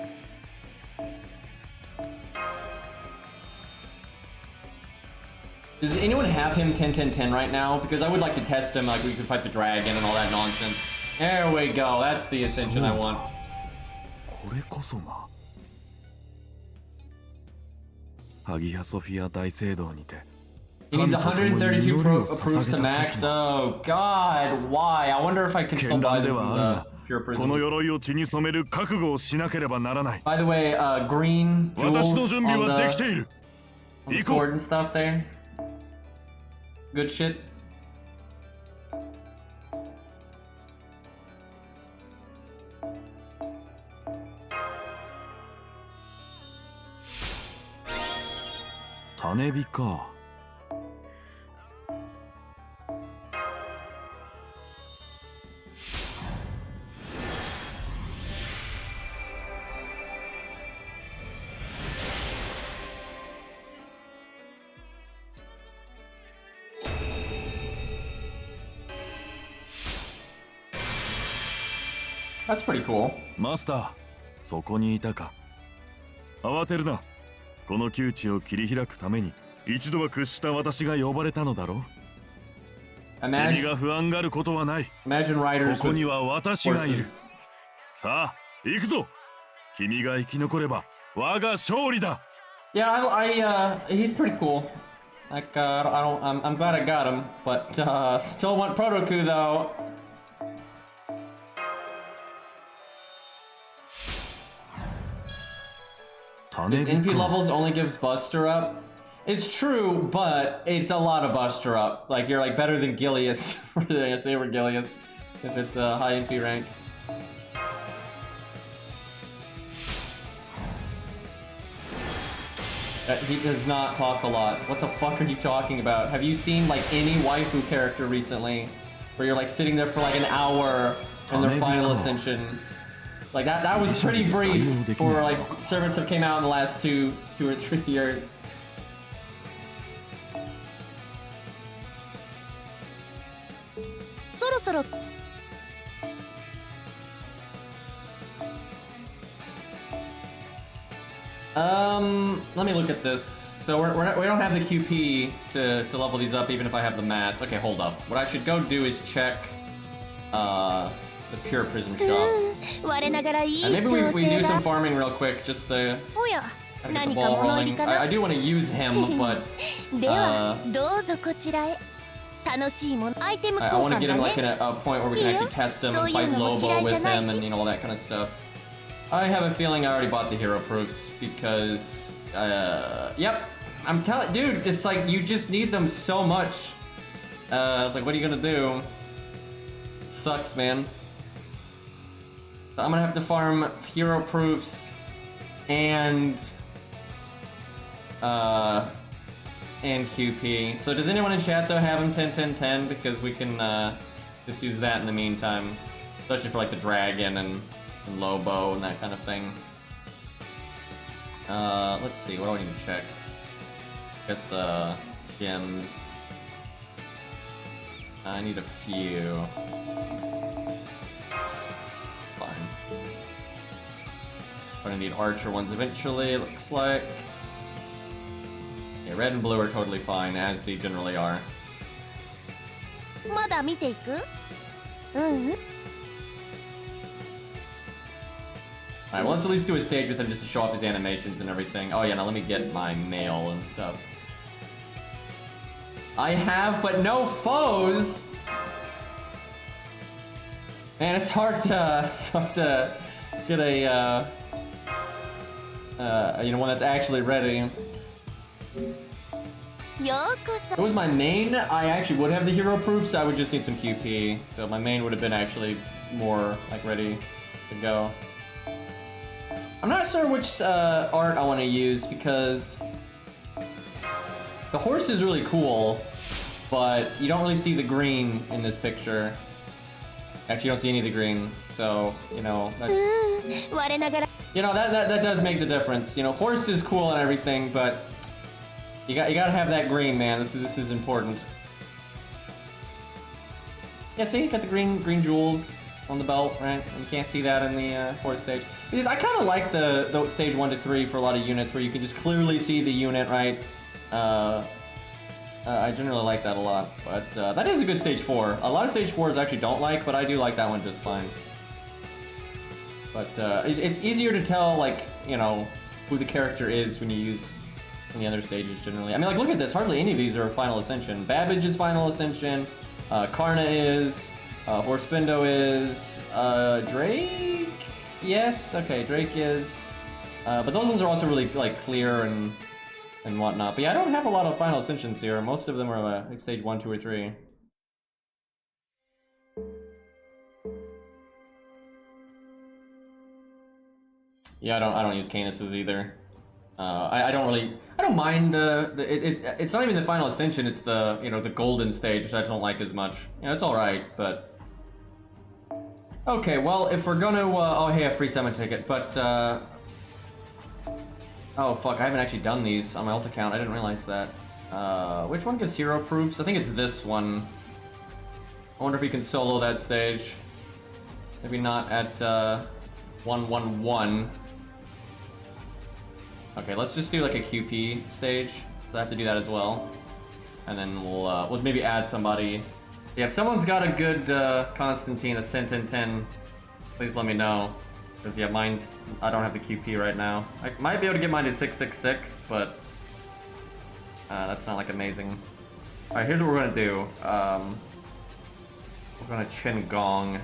Does anyone have him 10-10-10 right now? Because I would like to test him, like we could fight the dragon and all that nonsense. There we go. That's the ascension I want. これこそが。ハギアソフィア大聖堂にて。He needs 132 proofs to max. Oh God, why? I wonder if I can still buy the pure prisms. この鎧を血に染める覚悟をしなければならない。By the way, green jewels 私の準備はできている。on the sword and stuff there. Good shit. Tanebiか. That's pretty cool. マスター、そこにいたか。慌てるな。この窮地を切り開くために一度は屈した私が呼ばれたのだろう。君が不安がることはない。ここには私がいる。さあ、行くぞ。君が生き残れば我が勝利だ。Yeah, he's pretty cool. Like, I'm glad I got him, but still want Protoku though. His NP levels only gives Buster up. It's true, but it's a lot of Buster up. Like, you're like better than Gilius. I say we're Gilius if it's a high NP rank. He does not talk a lot. What the fuck are you talking about? Have you seen like any waifu character recently where you're like sitting there for like an hour in their final ascension? Like that was pretty brief for like servants that came out in the last two or 3 years. Let me look at this. So we don't have the QP to level these up even if I have the mats. Okay, hold up. What I should go do is check the pure prism shop. And maybe we do some farming real quick just to get the ball rolling. I do want to use him, but I want to get him like at a point where we can actually test him and fight Lobo with him and all that kind of stuff. I have a feeling I already bought the hero proofs because Yep. I'm telling, dude, it's like you just need them so much. It's like, what are you gonna do? It sucks, man. So I'm gonna have to farm hero proofs and QP. So does anyone in chat though have them 10, 10, 10? Because we can just use that in the meantime, especially for like the dragon and Lobo and that kind of thing. Let's see, what do I need to check? I guess, gems. I need a few. Fine. I'm gonna need archer ones eventually, it looks like. Yeah, red and blue are totally fine, as they generally are. Alright, well, let's at least do a stage with him just to show off his animations and everything. Oh yeah, now let me get my mail and stuff. I have, but no foes! Man, it's hard to get a, you know, one that's actually ready. If it was my main, I actually would have the hero proofs, so I would just need some QP. So my main would have been actually more, like, ready to go. I'm not sure which art I want to use, because the horse is really cool, but you don't really see the green in this picture. Actually, you don't see any of the green, so, you know, that's... You know, that does make the difference. You know, horse is cool and everything, but you gotta have that green, man. This is important. Yeah, see, you got the green jewels on the belt, right? You can't see that in the fourth stage. Because I kind of like the stage 1 to 3 for a lot of units where you can just clearly see the unit, right? I generally like that a lot, but that is a good stage 4. A lot of stage 4s I actually don't like, but I do like that one just fine. But it's easier to tell, like, you know, who the character is when you use in the other stages generally. I mean, like, look at this. Hardly any of these are Final Ascension. Babbage is Final Ascension. Karna is. Horsebindo is. Drake? Yes. Okay, Drake is. But those ones are also really, like, clear and whatnot. But yeah, I don't have a lot of Final Ascensions here. Most of them are like stage 1, 2, or 3. Yeah, I don't use Canuses either. I don't mind it's not even the Final Ascension, it's the, you know, the golden stage, which I don't like as much. You know, it's alright, but... Okay, well, if we're gonna, oh hey, a free summon ticket, but, oh fuck, I haven't actually done these on my ult account, I didn't realize that. Which one gives hero proofs? I think it's this one. I wonder if we can solo that stage. Maybe not at, 111. Okay, let's just do like a QP stage. So I have to do that as well. And then we'll maybe add somebody. Yeah, if someone's got a good Constantine that's 10, 10, 10, please let me know. Because yeah, mine's, I don't have the QP right now. I might be able to get mine to 666, but that's not like amazing. Alright, here's what we're gonna do. We're gonna Chin Gong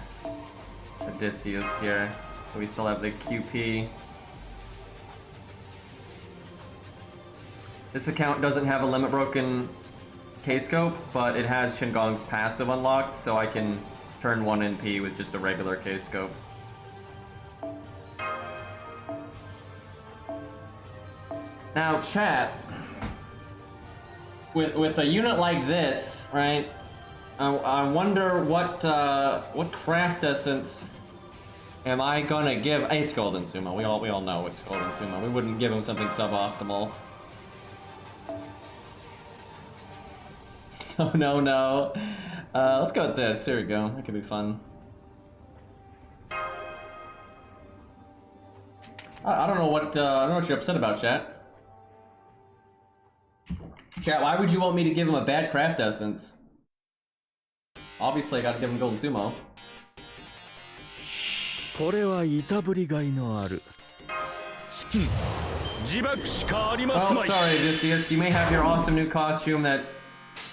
Odysseus here. So we still have the QP. This account doesn't have a limit broken K-scope, but it has Chin Gong's passive unlocked, so I can turn 1 NP with just a regular K-scope. Now, chat, with a unit like this, right? I wonder what craft essence am I gonna give? Hey, it's Golden Sumo. We all know it's Golden Sumo. We wouldn't give him something suboptimal. Oh no. Let's go with this. Here we go. That could be fun. I don't know what you're upset about, chat. Chat, why would you want me to give him a bad craft essence? Obviously, I gotta give him Golden Sumo. Oh, sorry, Odysseus. You may have your awesome new costume that,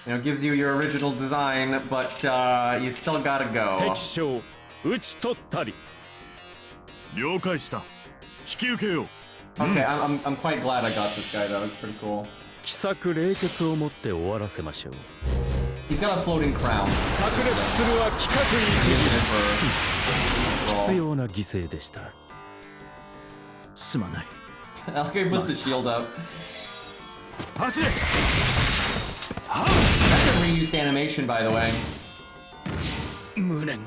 you know, gives you your original design, but you still gotta go. Okay, I'm quite glad I got this guy though. It's pretty cool. 奇策冷血をもって終わらせましょう。 He's got a floating crown. 炸裂するは規格に必要な犠牲でした。すまない。Okay, he puts the shield up. 走れ。 That's a reused animation, by the way. 無念。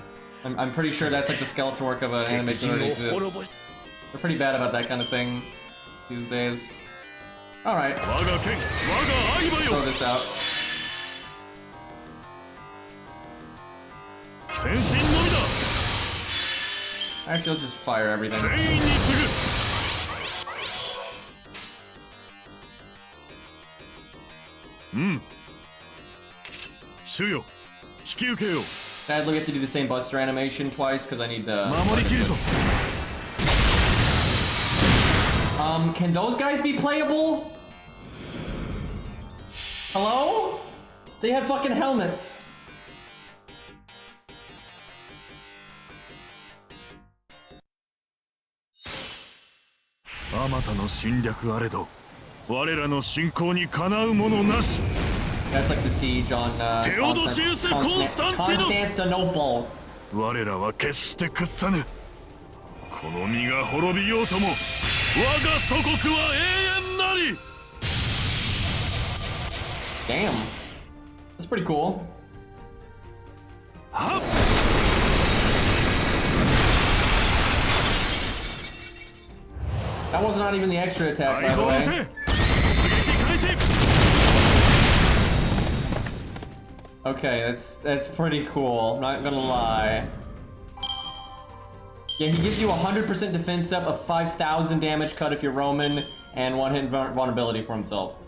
I'm pretty sure that's like the skeleton work of an animation that already exists. They're pretty bad about that kind of thing these days. Alright. Throw this out. Actually, let's just fire everything. Sadly, we have to do the same Buster animation twice because I need the. Can those guys be playable? Hello? They have fucking helmets. That's like the siege on Constantinople. 我らは決して屈さぬ。この身が滅びようとも、我が祖国は永遠なり。Damn, that's pretty cool. That was not even the extra attack, by the way. Okay, that's pretty cool, not gonna lie. Yeah, he gives you 100% defense up, a 5,000 damage cut if you're Roman, and 1 hit vulnerability for himself.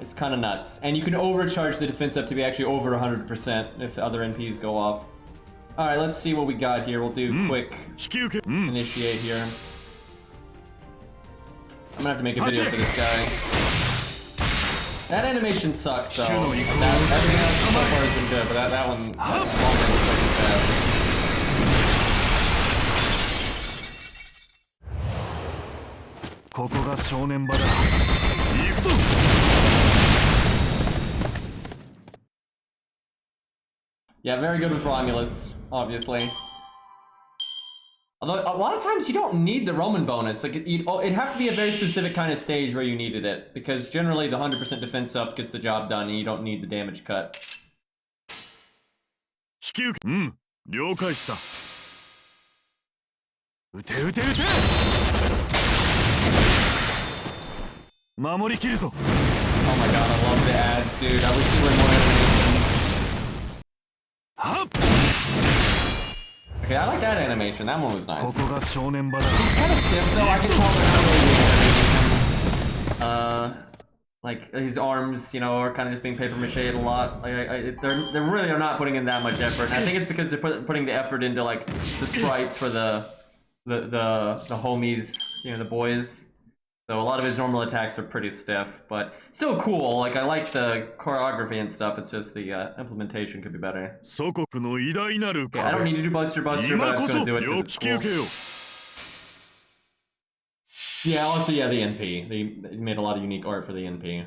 It's kind of nuts. And you can overcharge the defense up to be actually over 100% if other NPs go off. Alright, let's see what we got here. We'll do quick initiate here. I'm gonna have to make a video for this guy. That animation sucks though. Everything else so far has been good, but that one bad. Yeah, very good with Romulus, obviously. Although a lot of times you don't need the Roman bonus. Like it'd have to be a very specific kind of stage where you needed it, because generally the 100% defense up gets the job done, and you don't need the damage cut. 了解した。撃て撃て撃て。守りきるぞ。 Oh my god, I love the ads, dude. I wish there were more animations. Okay, I like that animation. That one was nice. He's kind of stiff though. I can tell they're not really like his arms, you know, are kind of just being paper mache a lot. Like they really are not putting in that much effort. And I think it's because they're putting the effort into like the sprites for the homies, you know, the boys. So a lot of his normal attacks are pretty stiff, but still cool. Like I like the choreography and stuff. It's just the implementation could be better. Okay, I don't need to do Buster, but I'm gonna do it 'cause it's cool. Yeah, also yeah, the NP. They made a lot of unique art for the NP.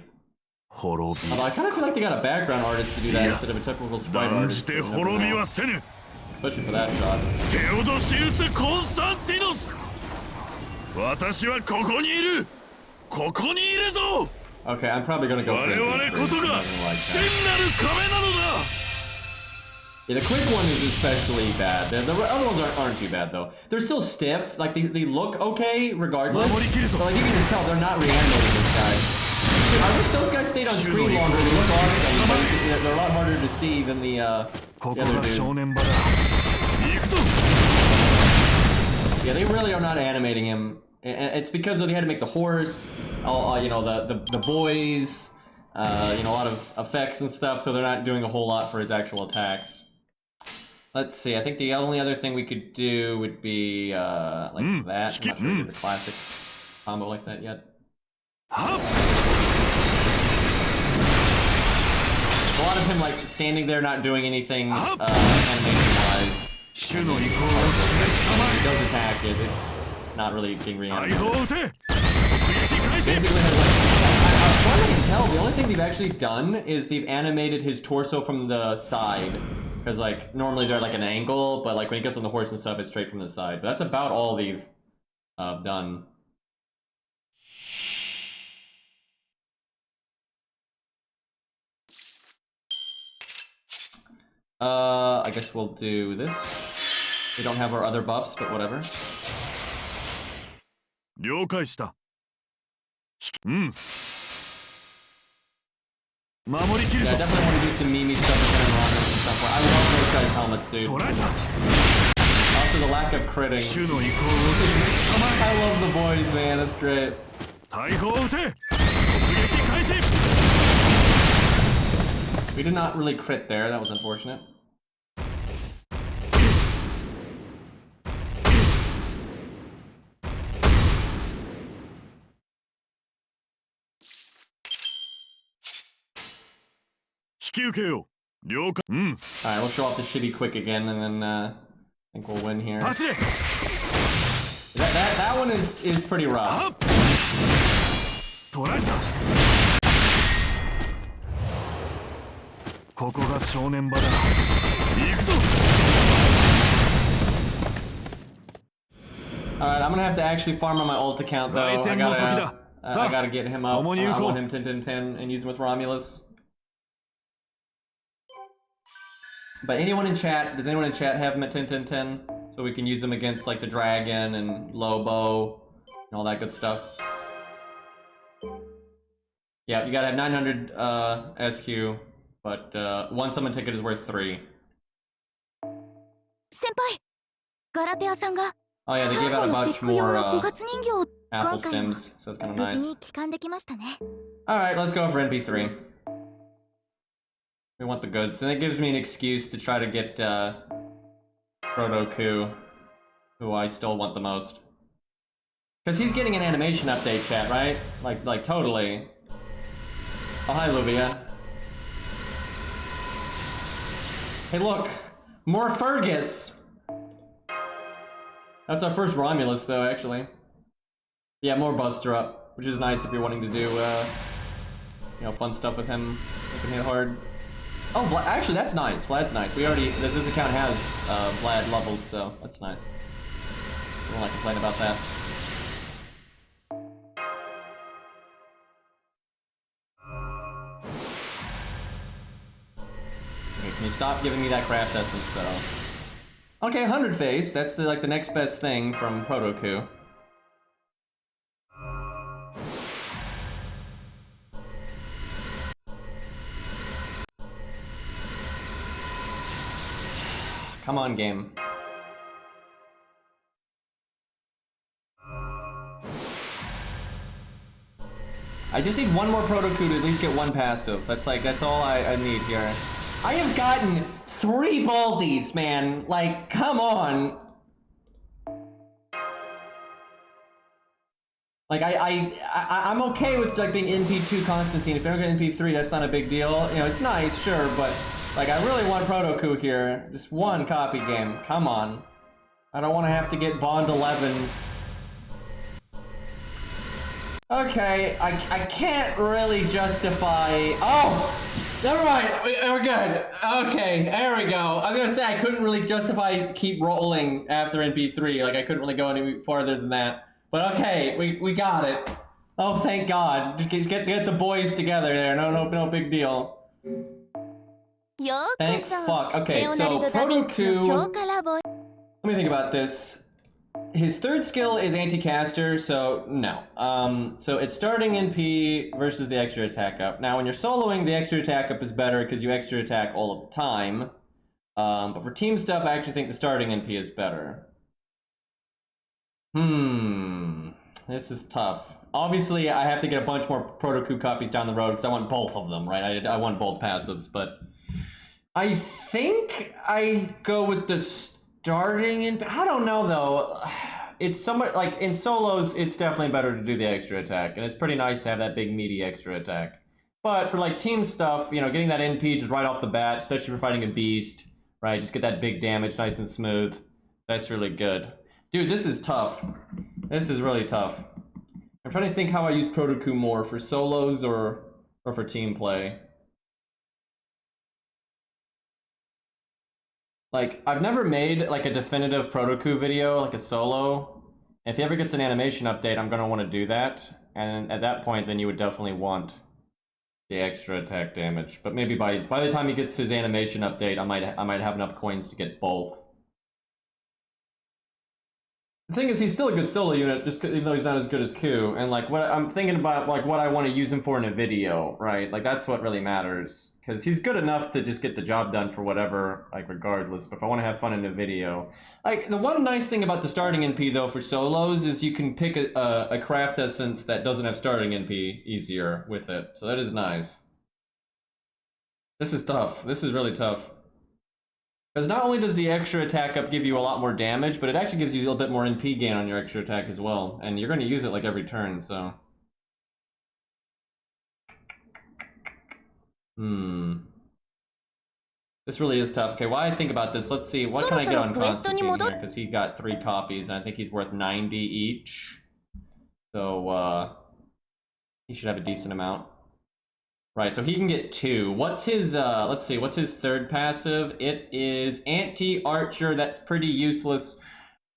Although I kind of feel like they got a background artist to do that instead of a typical sprite artist. Especially for that shot. 私はここにいる。ここにいるぞ。 Okay, I'm probably gonna go for it. 我々こそが真なる壁なのだ。 Yeah, the quick one is especially bad. The other ones aren't too bad though. They're still stiff. Like they look okay regardless. But like you can just tell they're not reanimating this guy. Dude, I wish those guys stayed on screen longer. They look awesome, but they're a lot harder to see than the other dudes. Yeah, they really are not animating him. And it's because they had to make the horse, you know, the boys, you know, a lot of effects and stuff, so they're not doing a whole lot for his actual attacks. Let's see, I think the only other thing we could do would be, like that. I'm not sure we did the classic combo like that yet. A lot of him, like, standing there not doing anything, animation-wise. He does attack it. not really being reanimated. 大砲撃て撃開始 Basically, as far as I can tell, the only thing they've actually done is they've animated his torso from the side. Because, like, normally they're like an angle, but like when he gets on the horse and stuff, it's straight from the side. But that's about all they've done. I guess we'll do this. We don't have our other buffs, but whatever. 了解したうん守りきる Yeah, ぞ I definitely want to do some Mimi stuff with him and stuff. I love those guys' helmets, dude. 捉えた Also, the lack of critting. 主の意向を I love the boys, man. That's great. 大砲撃て突撃開始 We did not really crit there. That was unfortunate. Alright, we'll show off the shitty quick again, and then I think we'll win here. That one is pretty rough. 捉えたここが正念場だ行くぞ Alright, I'm gonna have to actually farm on my ult account though. I gotta get him up. I want him 10-10-10 and use him with Romulus. But anyone in chat, does anyone in chat have him at 10-10-10? So we can use him against like the dragon and Lobo and all that good stuff. Yeah, you gotta have 900 SQ, but one summon ticket is worth 3. Oh yeah, they gave out a bunch more apple stems, so it's kind of nice. Alright, let's go for NP3. We want the goods, and it gives me an excuse to try to get Proto-Ku, who I still want the most. Because he's getting an animation update, chat, right? Like totally. Oh, hi, Luvia. Hey, look! More Fergus! That's our first Romulus, though, actually. Yeah, more Buster Up, which is nice if you're wanting to do, you know, fun stuff with him. He can hit hard. Oh, actually, that's nice. Vlad's nice. We already, this account has Vlad leveled, so that's nice. I don't like to complain about that. Okay, can you stop giving me that craft essence, though? Okay, 100 face. That's the like the next best thing from Proto-Ku. Come on, game. I just need one more Proto-Ku to at least get one passive. That's all I need here. I have gotten 3 Baldies, man. Like, come on. Like, I'm okay with like being NP2 Constantine. If you don't get NP3, that's not a big deal. You know, it's nice, sure, but like, I really want Proto-Ku here. Just one copy game. Come on. I don't want to have to get Bond 11. Okay, I can't really justify... Oh! Never mind, we're good. Okay, there we go. I was gonna say, I couldn't really justify keep rolling after NP3. Like, I couldn't really go any farther than that. But okay, we got it. Oh, thank God. Just get the boys together there. No big deal. Thank fuck. Okay, so Proto-Ku... Let me think about this. His third skill is anti-caster, so no. So it's starting NP versus the extra attack up. Now, when you're soloing, the extra attack up is better because you extra attack all of the time. But for team stuff, I actually think the starting NP is better. This is tough. Obviously, I have to get a bunch more Proto-Ku copies down the road because I want both of them, right? I want both passives, but I think I go with the starting in. I don't know though. It's somewhat like in solos, it's definitely better to do the extra attack, and it's pretty nice to have that big meaty extra attack. But for like team stuff, you know, getting that NP just right off the bat, especially for fighting a beast, right? Just get that big damage nice and smooth. That's really good. Dude, this is tough. This is really tough. I'm trying to think how I use Protoku more, for solos or for team play. Like, I've never made like a definitive Protoku video, like a solo. If he ever gets an animation update, I'm gonna want to do that. And at that point, then you would definitely want the extra attack damage. But maybe by the time he gets his animation update, I might have enough coins to get both. The thing is, he's still a good solo unit, just even though he's not as good as Q. And like, what I'm thinking about, like what I want to use him for in a video, right? Like that's what really matters, because he's good enough to just get the job done for whatever, like regardless. But if I want to have fun in a video, like the one nice thing about the starting NP though for solos is you can pick a craft essence that doesn't have starting NP easier with it, so that is nice. This is tough. This is really tough. Because not only does the extra attack up give you a lot more damage, but it actually gives you a little bit more NP gain on your extra attack as well. And you're going to use it like every turn, so... This really is tough. Okay, while I think about this, let's see. What can I get on Constantine here? Because he got 3 copies, and I think he's worth 90 each. So, he should have a decent amount. Right, so he can get 2. What's his, let's see, what's his third passive? It is Anti-Archer. That's pretty useless.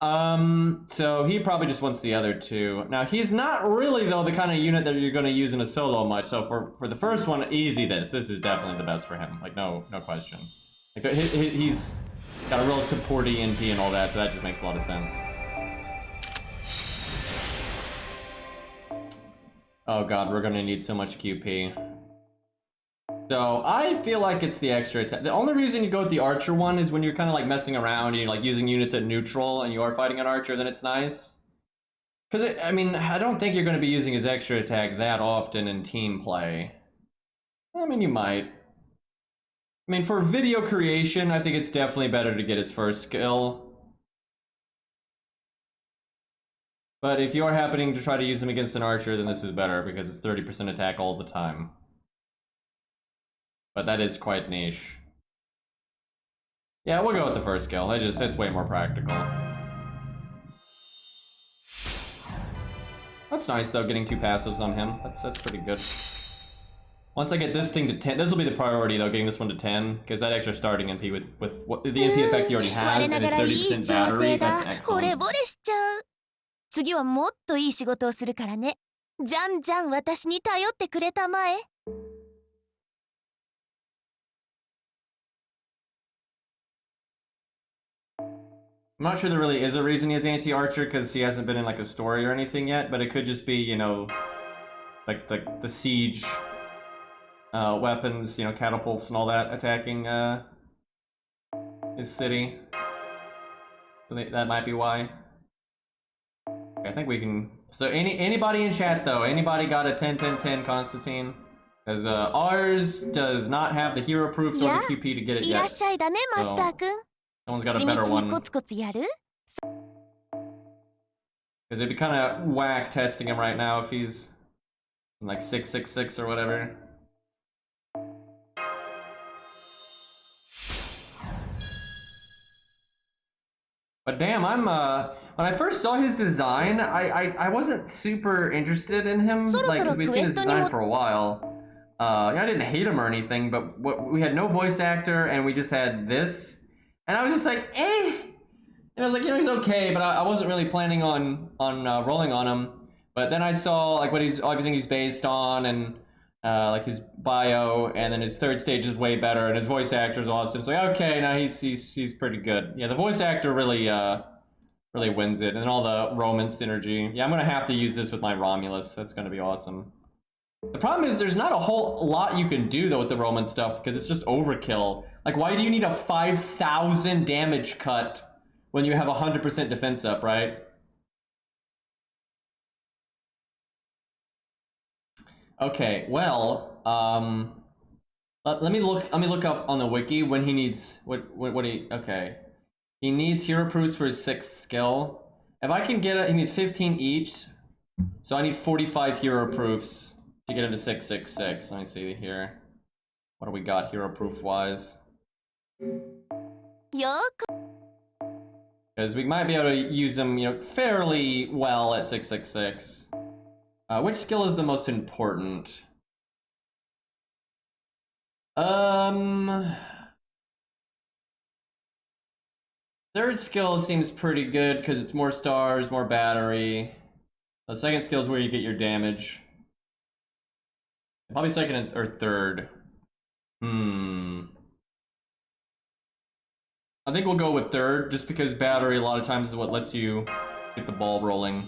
So he probably just wants the other 2. Now, he's not really, though, the kind of unit that you're going to use in a solo much. So for the first one, easy this. This is definitely the best for him. Like, no question. Like, he's got a real supporty NP and all that, so that just makes a lot of sense. Oh god, we're going to need so much QP. So, I feel like it's the extra attack. The only reason you go with the Archer one is when you're kind of like messing around and you're like using units at neutral and you are fighting an Archer, then it's nice. Because, I mean, I don't think you're going to be using his extra attack that often in team play. I mean, you might. I mean, for video creation, I think it's definitely better to get his first skill. But if you're happening to try to use him against an Archer, then this is better because it's 30% attack all the time. But that is quite niche. Yeah, we'll go with the first skill. It's way more practical. That's nice though, getting 2 passives on him. That's pretty good. Once I get this thing to 10, this will be the priority though, getting this one to 10, because that extra starting NP with what, the NP effect he already has and his 30% battery, that's excellent. 次はもっといい仕事をするからね。じゃんじゃん私に頼ってくれたまえ。I'm not sure there really is a reason he has anti-archer because he hasn't been in like a story or anything yet, but it could just be, you know, like the siege weapons, you know, catapults and all that attacking his city. So that might be why. Okay, I think we can. So anybody in chat though, anybody got a 10-10-10 Constantine? Because ours does not have the hero proofs or the QP to get it yet. So, someone's got a better one. Because it'd be kind of whack testing him right now if he's like 666 or whatever. But damn, I'm when I first saw his design, I wasn't super interested in him. Like we'd seen his design for a while. I didn't hate him or anything, but we had no voice actor and we just had this. And I was just like, eh. And I was like, you know, he's okay, but I wasn't really planning on rolling on him. But then I saw like everything he's based on and like his bio, and then his third stage is way better, and his voice actor is awesome. So like, okay, now he's pretty good. Yeah, the voice actor really really wins it, and all the Roman synergy. Yeah, I'm gonna have to use this with my Romulus. That's gonna be awesome. The problem is there's not a whole lot you can do though with the Roman stuff because it's just overkill. Like, why do you need a 5,000 damage cut when you have 100% defense up, right? Okay, well, let me look up on the wiki when he needs okay. He needs hero proofs for his 6th skill. If I can get it, he needs 15 each. So I need 45 hero proofs to get him to 666. Let me see here. What do we got hero proof wise? Okay, Because we might be able to use him, you know, fairly well at 666. Which skill is the most important? Third skill seems pretty good because it's more stars, more battery. The second skill is where you get your damage. Probably second or third. I think we'll go with third, just because battery a lot of times is what lets you get the ball rolling.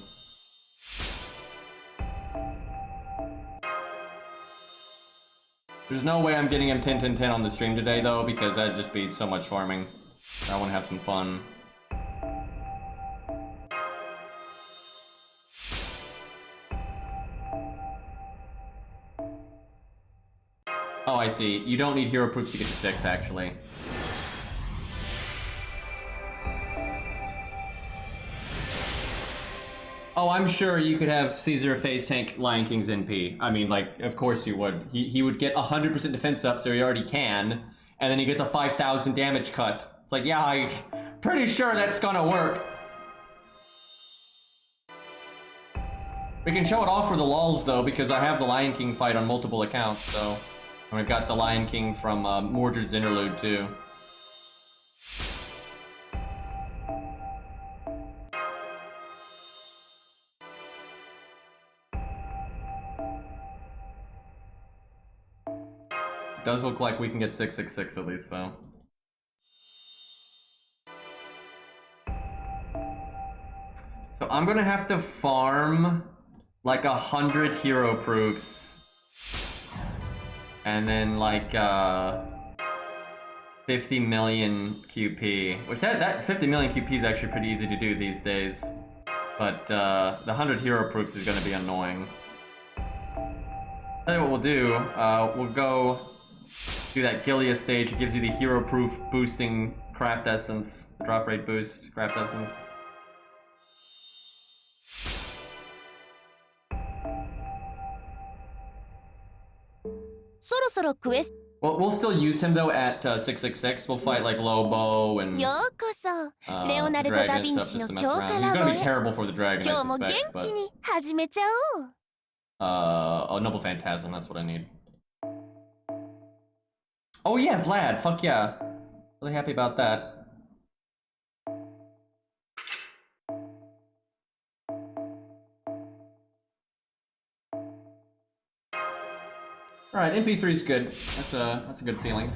There's no way I'm getting him 10-10-10 on the stream today, though, because that'd just be so much farming. I want to have some fun. Oh, I see. You don't need hero proofs to get to 6, actually. Oh, I'm sure you could have Caesar face tank Lion King's NP. I mean, like, of course you would. He would get 100% defense up, so he already can, and then he gets a 5,000 damage cut. It's like, yeah, I'm pretty sure that's gonna work. We can show it off for the lulz, though, because I have the Lion King fight on multiple accounts, so... And we've got the Lion King from Mordred's Interlude, too. It does look like we can get 666 at least, though. So I'm gonna have to farm like 100 hero proofs. And then like 50 million QP, which that 50 million QP is actually pretty easy to do these days. But the 100 hero proofs is going to be annoying. Tell you what we'll do. We'll go do that Gilia stage. It gives you the hero proof boosting craft essence, drop rate boost craft essence. Well, we'll still use him though at 666. We'll fight like Lobo and dragon and stuff just to mess around. He's gonna be terrible for the dragon, I suspect, but... oh, Noble Phantasm, that's what I need. Oh yeah, Vlad, fuck yeah. Really happy about that. Alright, MP3 is good. That's a good feeling.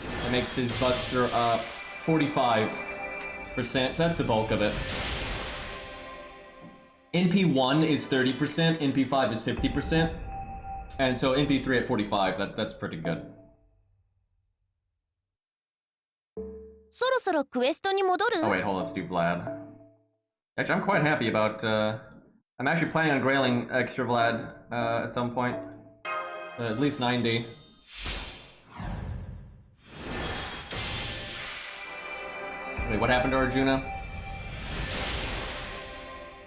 That makes his buster 45%, so that's the bulk of it. NP1 is 30%, NP5 is 50%, and so NP3 at 45, that's pretty good. Oh wait, hold on, let's do Vlad. Actually, I'm quite happy about, I'm actually planning on grailing extra Vlad at some point. At least 90. Wait, what happened to Arjuna?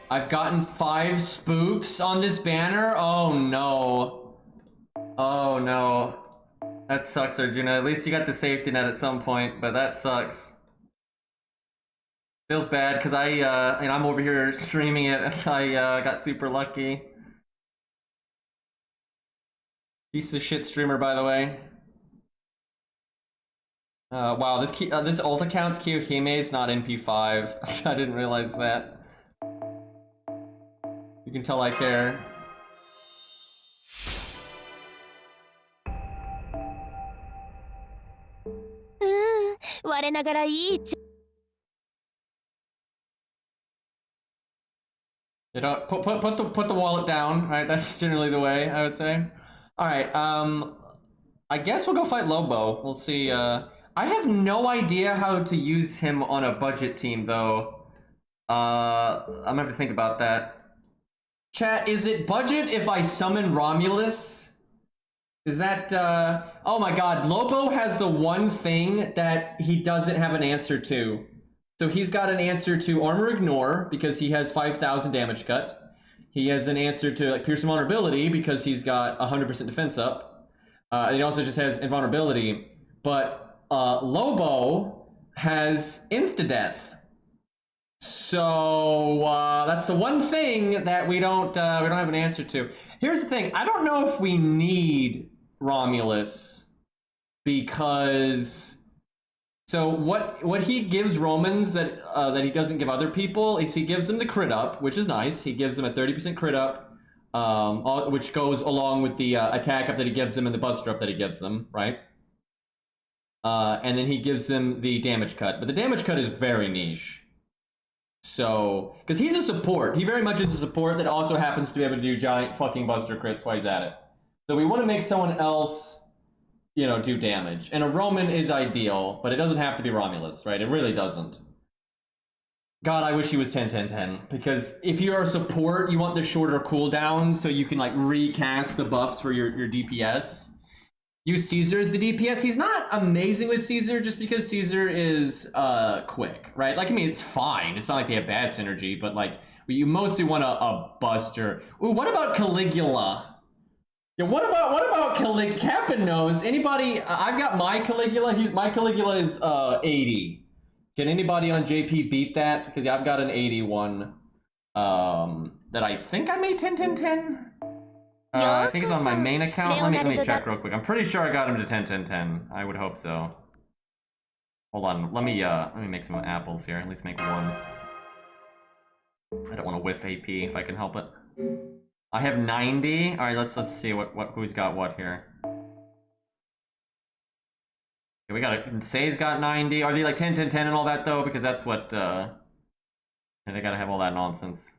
I've gotten 5 spooks on this banner? Oh no. Oh no. That sucks, Arjuna. At least you got the safety net at some point, but that sucks. Feels bad, because I'm over here streaming it and I got super lucky. Piece of shit streamer, by the way. Wow, this ult account's Kiyohime's not NP5. I didn't realize that. You can tell I care. You know, put the wallet down, right? That's generally the way, I would say. Alright, I guess we'll go fight Lobo. We'll see, I have no idea how to use him on a budget team, though. I'm gonna have to think about that. Chat, is it budget if I summon Romulus? Is that, oh my god, Lobo has the one thing that he doesn't have an answer to. So he's got an answer to Armor Ignore, because he has 5,000 damage cut. He has an answer to like Pierce Invulnerability because he's got 100% defense up. And he also just has Invulnerability. But Lobo has Insta-Death. So that's the one thing that we don't have an answer to. Here's the thing: I don't know if we need Romulus, because so what he gives Romans that he doesn't give other people is he gives them the crit up, which is nice. He gives them a 30% crit up, which goes along with the attack up that he gives them and the buster up that he gives them, right? And then he gives them the damage cut, but the damage cut is very niche. So, because he's a support, he very much is a support that also happens to be able to do giant fucking buster crits while he's at it. So we want to make someone else, you know, do damage. And a Roman is ideal, but it doesn't have to be Romulus, right? It really doesn't. God, I wish he was 10-10-10, because if you're a support, you want the shorter cooldown so you can like recast the buffs for your DPS. Use Caesar as the DPS. He's not amazing with Caesar just because Caesar is quick, right? Like, I mean, it's fine. It's not like they have bad synergy, but like, you mostly want a buster. Ooh, what about Caligula? Yeah, what about Caligula? Captain knows. Anybody? I've got my Caligula. My Caligula is 80. Can anybody on JP beat that? Because yeah, I've got an 81 that I think I made 10-10-10. I think it's on my main account. Let me check real quick. I'm pretty sure I got him to 10-10-10. I would hope so. Hold on. Let me make some apples here. At least make one. I don't want to whiff AP if I can help it. I have 90. All right, let's see who's got what here. Okay, we got Say's got 90. Are they like 10-10-10 and all that though? Because that's what and they gotta have all that nonsense.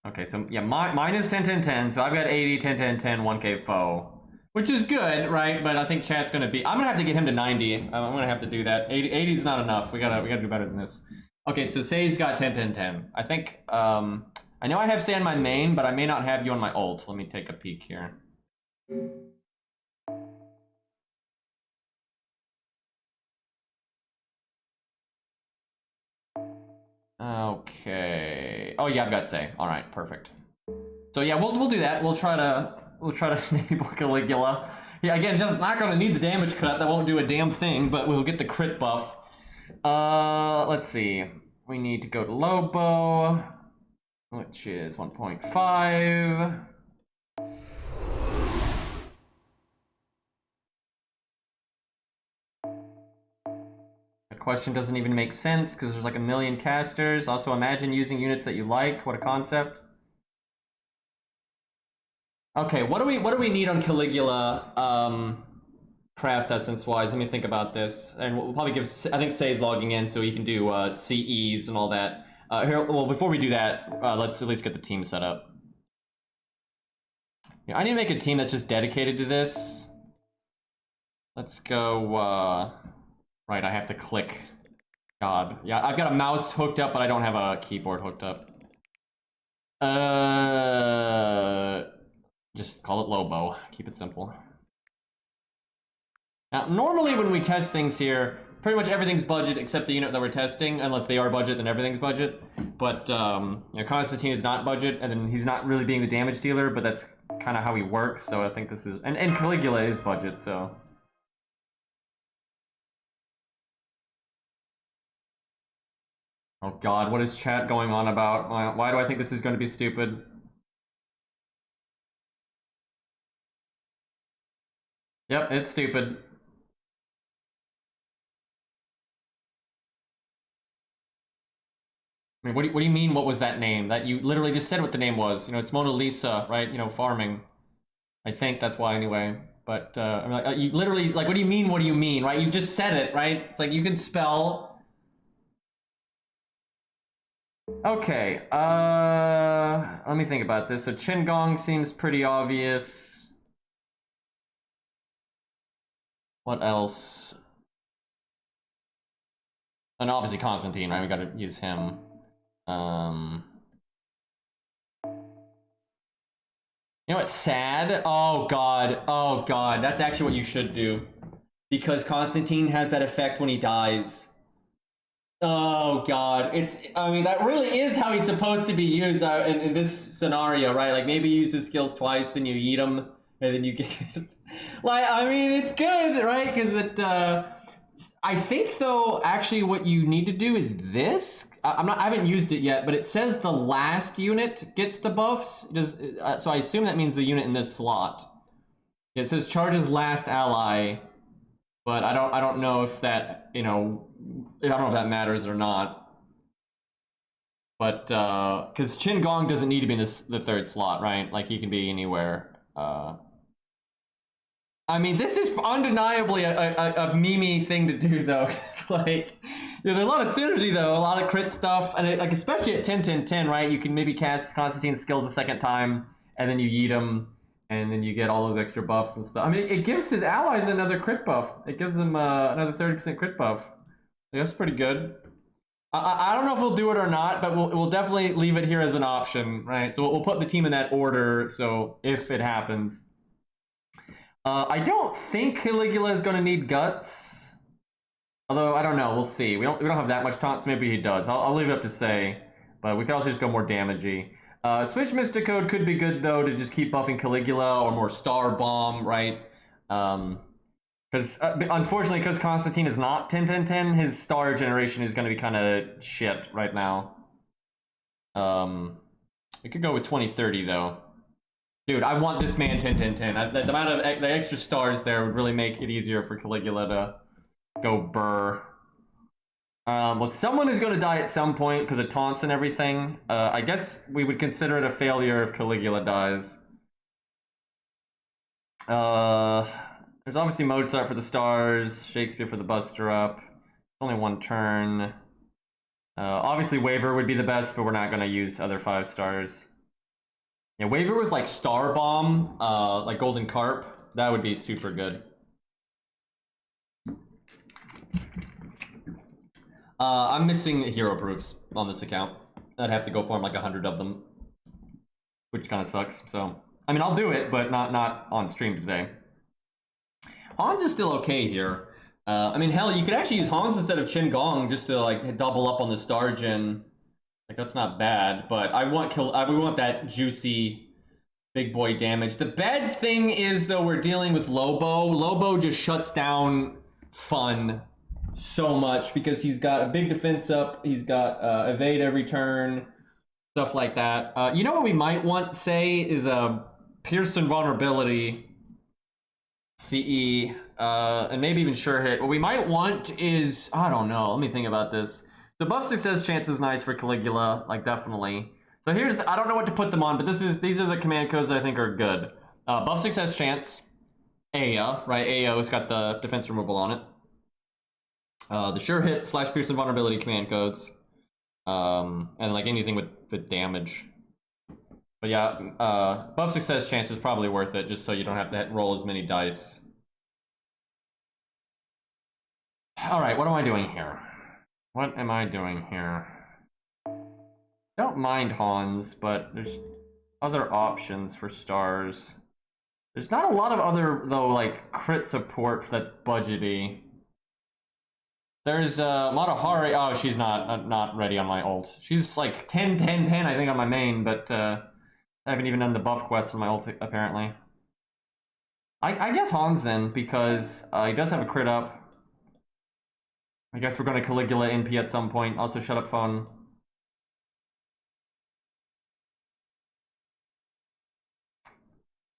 Okay, so yeah, mine is 10-10-10, so I've got 80, 10-10-10, 1k foe. Which is good, right? But I think chat's gonna be... I'm gonna have to get him to 90. I'm gonna have to do that. 80 is not enough. We gotta do better than this. Okay, so Say's got 10-10-10. I think, I know I have Say on my main, but I may not have you on my ult. Let me take a peek here. Okay. Oh yeah, I've got Say. All right, perfect. So yeah, we'll do that. We'll try to enable Caligula. Yeah, again, it's not going to need the damage cut. That won't do a damn thing, but we'll get the crit buff. Let's see. We need to go to Lobo, which is 1.5. Question doesn't even make sense because there's like a million casters. Also, imagine using units that you like. What a concept. Okay, what do we need on Caligula craft essence wise? Let me think about this. And we'll probably give, I think Say's logging in so he can do CEs and all that. Here, well, before we do that, let's at least get the team set up. Yeah, I need to make a team that's just dedicated to this. Let's go, right, I have to click. God. Yeah, I've got a mouse hooked up, but I don't have a keyboard hooked up. Just call it Lobo. Keep it simple. Now, normally when we test things here, pretty much everything's budget except the unit that we're testing. Unless they are budget, then everything's budget. But, you know, Constantine is not budget, and then he's not really being the damage dealer, but that's kind of how he works, so I think this is... And Caligula is budget, so... Oh god, what is chat going on about? Why do I think this is going to be stupid? Yep, it's stupid. I mean, what do you mean, what was that name? That you literally just said what the name was. You know, it's Mona Lisa, right? You know, farming. I think that's why anyway. But, I mean, like, you literally, like, what do you mean, right? You just said it, right? It's like, you can spell... Okay, let me think about this. So Qingong seems pretty obvious. What else? And obviously Constantine, right? We gotta use him. You know what's sad? Oh god, that's actually what you should do. Because Constantine has that effect when he dies. Oh god, I mean, that really is how he's supposed to be used in this scenario, right? Like, maybe you use his skills twice, then you eat him, and then you get... like, I mean, it's good, right? Because it, I think, though, actually what you need to do is this. I haven't used it yet, but it says the last unit gets the buffs. So I assume that means the unit in this slot. It says charges last ally, but I don't know if that, I don't know if that matters or not. But because Qin Gong doesn't need to be in the third slot, right? Like he can be anywhere. I mean, this is undeniably a meme thing to do, though. It's like, there's a lot of synergy, though, a lot of crit stuff, and like especially at 10-10-10, right? You can maybe cast Constantine's skills a second time, and then you yeet him, and then you get all those extra buffs and stuff. I mean, it gives his allies another crit buff. It gives them another 30% crit buff. That's pretty good. I don't know if we'll do it or not, but we'll definitely leave it here as an option, right? So we'll put the team in that order, so if it happens. I don't think Caligula is going to need guts. Although, I don't know. We'll see. We don't have that much taunts. Maybe he does. I'll leave it up to say. But we could also just go more damagey. Switch Mystic Code could be good, though, to just keep buffing Caligula or more Star Bomb, right? Because, unfortunately, because Constantine is not 10-10-10, his star generation is going to be kind of shit right now. We could go with 20-30, though. Dude, I want this man 10-10-10. The amount of the extra stars there would really make it easier for Caligula to go burr. Well, someone is going to die at some point because of taunts and everything. I guess we would consider it a failure if Caligula dies. There's obviously Mozart for the stars, Shakespeare for the Buster Up. Only one turn. Obviously Waver would be the best, but we're not going to use other 5 stars. Yeah, Waver with like Star Bomb, like Golden Carp, that would be super good. I'm missing hero proofs on this account. I'd have to go farm like 100 of them, which kind of sucks. So, I mean, I'll do it, but not on stream today. Hans is still okay here. I mean, hell, you could actually use Hans instead of Qin Gong just to like double up on the star gen. Like, that's not bad, but we want that juicy big boy damage. The bad thing is, though, we're dealing with Lobo. Lobo just shuts down fun so much because he's got a big defense up. He's got evade every turn, stuff like that. You know what we might want, say, is a Pearson vulnerability CE, and maybe even sure hit. What we might want is, I don't know, let me think about this. The buff success chance is nice for Caligula, like definitely. So here's I don't know what to put them on, but these are the command codes I think are good. Buff success chance, Aya, right? Aya's got the defense removal on it. The sure hit / Pearson vulnerability command codes, and like anything with damage. But yeah, buff success chance is probably worth it, just so you don't have to roll as many dice. All right, what am I doing here? What am I doing here? Don't mind Hans, but there's other options for stars. There's not a lot of other, though, like, crit support that's budgety. There's Matahari. Oh, she's not ready on my ult. She's like 10-10-10, I think, on my main, but I haven't even done the buff quest on my ult, apparently. I guess Hans, then, because he does have a crit up. I guess we're going to Caligula NP at some point. Also, shut up phone.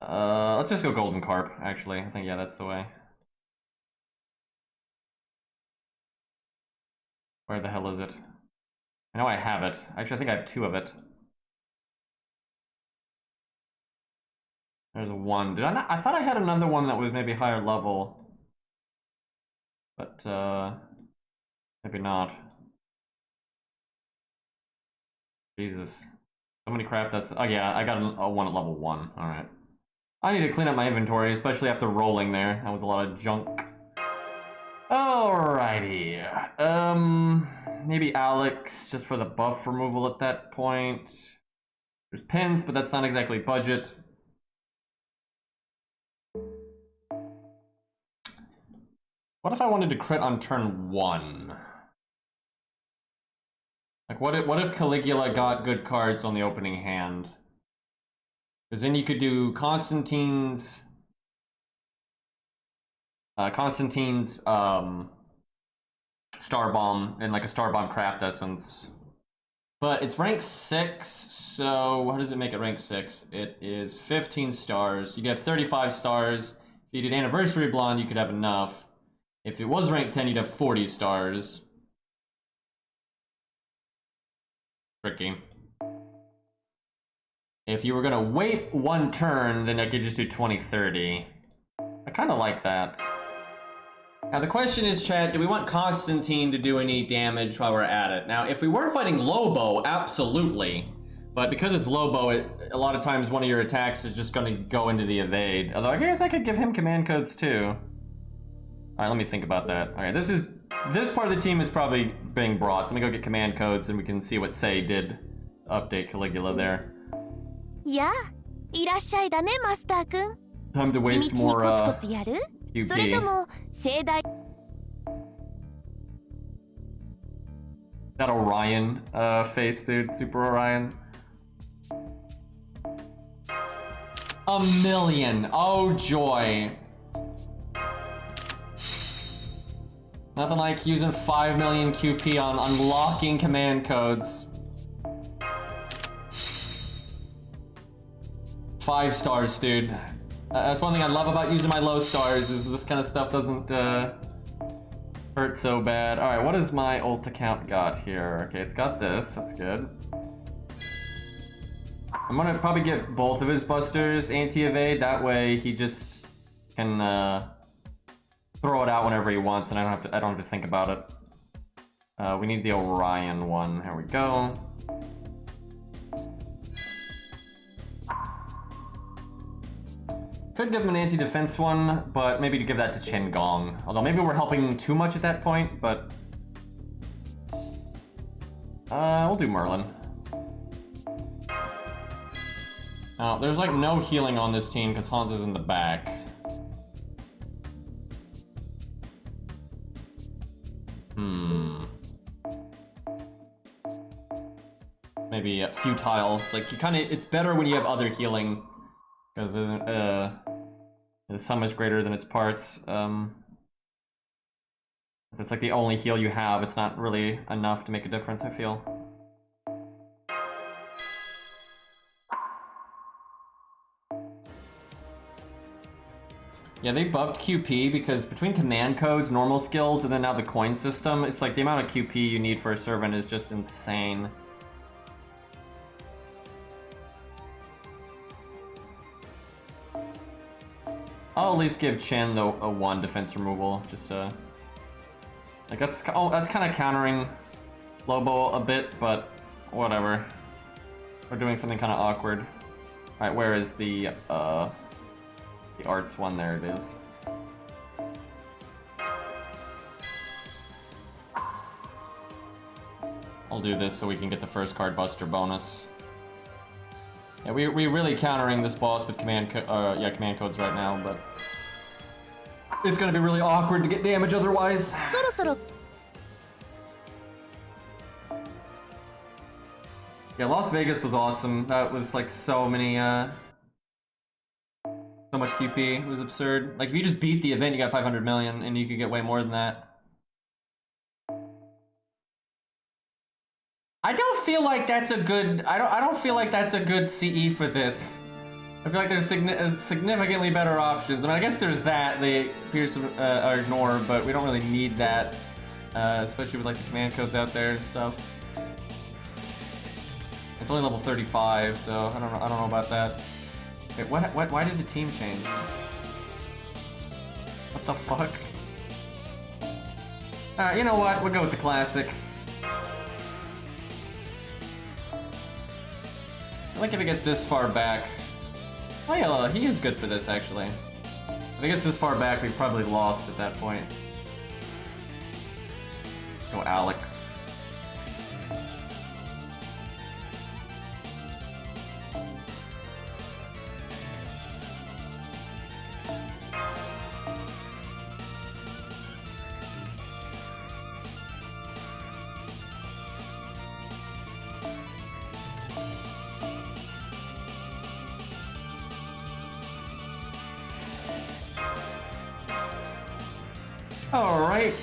Let's just go Golden Carp, actually. I think, yeah, that's the way. Where the hell is it? I know I have it. Actually, I think I have 2 of it. There's 1. Did I not? I thought I had another one that was maybe higher level. But, maybe not. Jesus. So many craft that's... Oh yeah, I got a 1 at level 1. Alright. I need to clean up my inventory, especially after rolling there. That was a lot of junk. Alrighty. Maybe Alex, just for the buff removal at that point. There's Pins, but that's not exactly budget. What if I wanted to crit on turn 1? Like, what if Caligula got good cards on the opening hand? Because then you could do Constantine's Star Bomb and like a Star Bomb Craft Essence. But it's rank 6, so what does it make it rank 6? It is 15 stars. You get 35 stars. If you did Anniversary Blonde, you could have enough. If it was rank 10, you'd have 40 stars. Tricky. If you were gonna wait one turn, then I could just do 20-30. I kind of like that. Now the question is, chat, do we want Constantine to do any damage while we're at it? Now, if we were fighting Lobo, absolutely. But because it's Lobo, a lot of times one of your attacks is just going to go into the evade. Although I guess I could give him command codes too. Alright, let me think about that. Alright, this part of the team is probably being brought. So let me go get command codes and we can see what Sei did to update Caligula there. Yeah, いらっしゃいだね、マスター君。 Time to 地 waste 道に more コツコツやる？ それと QP. も盛大 That Orion face, dude. Super Orion. A million. Oh, joy. Nothing like using 5 million QP on unlocking command codes. 5 stars, dude. That's one thing I love about using my low stars, is this kind of stuff doesn't hurt so bad. Alright, what does my ult account got here? Okay, it's got this. That's good. I'm gonna probably get both of his busters anti-evade. That way he just can throw it out whenever he wants, and I don't have to think about it. We need the Orion one. There we go. Could give him an anti-defense one, but maybe to give that to Chen Gong. Although maybe we're helping too much at that point, but we'll do Merlin. Now, there's like no healing on this team because Hans is in the back. Maybe futile. Like, it's better when you have other healing, because the sum is greater than its parts. If it's like the only heal you have, it's not really enough to make a difference, I feel. Yeah, they buffed QP because between command codes, normal skills, and then now the coin system, it's like the amount of QP you need for a servant is just insane. I'll at least give Chen a 1 defense removal, just like that's kind of countering Lobo a bit, but whatever. We're doing something kind of awkward. All right, where is the arts one? There it is. I'll do this so we can get the first card buster bonus. Yeah, we're really countering this boss with command codes right now, but it's gonna be really awkward to get damage otherwise. そろそろ Yeah, Las Vegas was awesome. That was like so many, so much QP. It was absurd. Like if you just beat the event, you got 500 million, and you could get way more than that. I don't feel like that's a good. I don't feel like that's a good CE for this. I feel like there's significantly better options. I mean, I guess there's that. They pierce or ignore, but we don't really need that, especially with like the command codes out there and stuff. It's only level 35, so I don't know about that. Wait, why did the team change? What the fuck? Alright, you know what? We'll go with the classic. I like if it gets this far back. Oh yeah, he is good for this actually. If it gets this far back, we've probably lost at that point. Go Alex. Alright,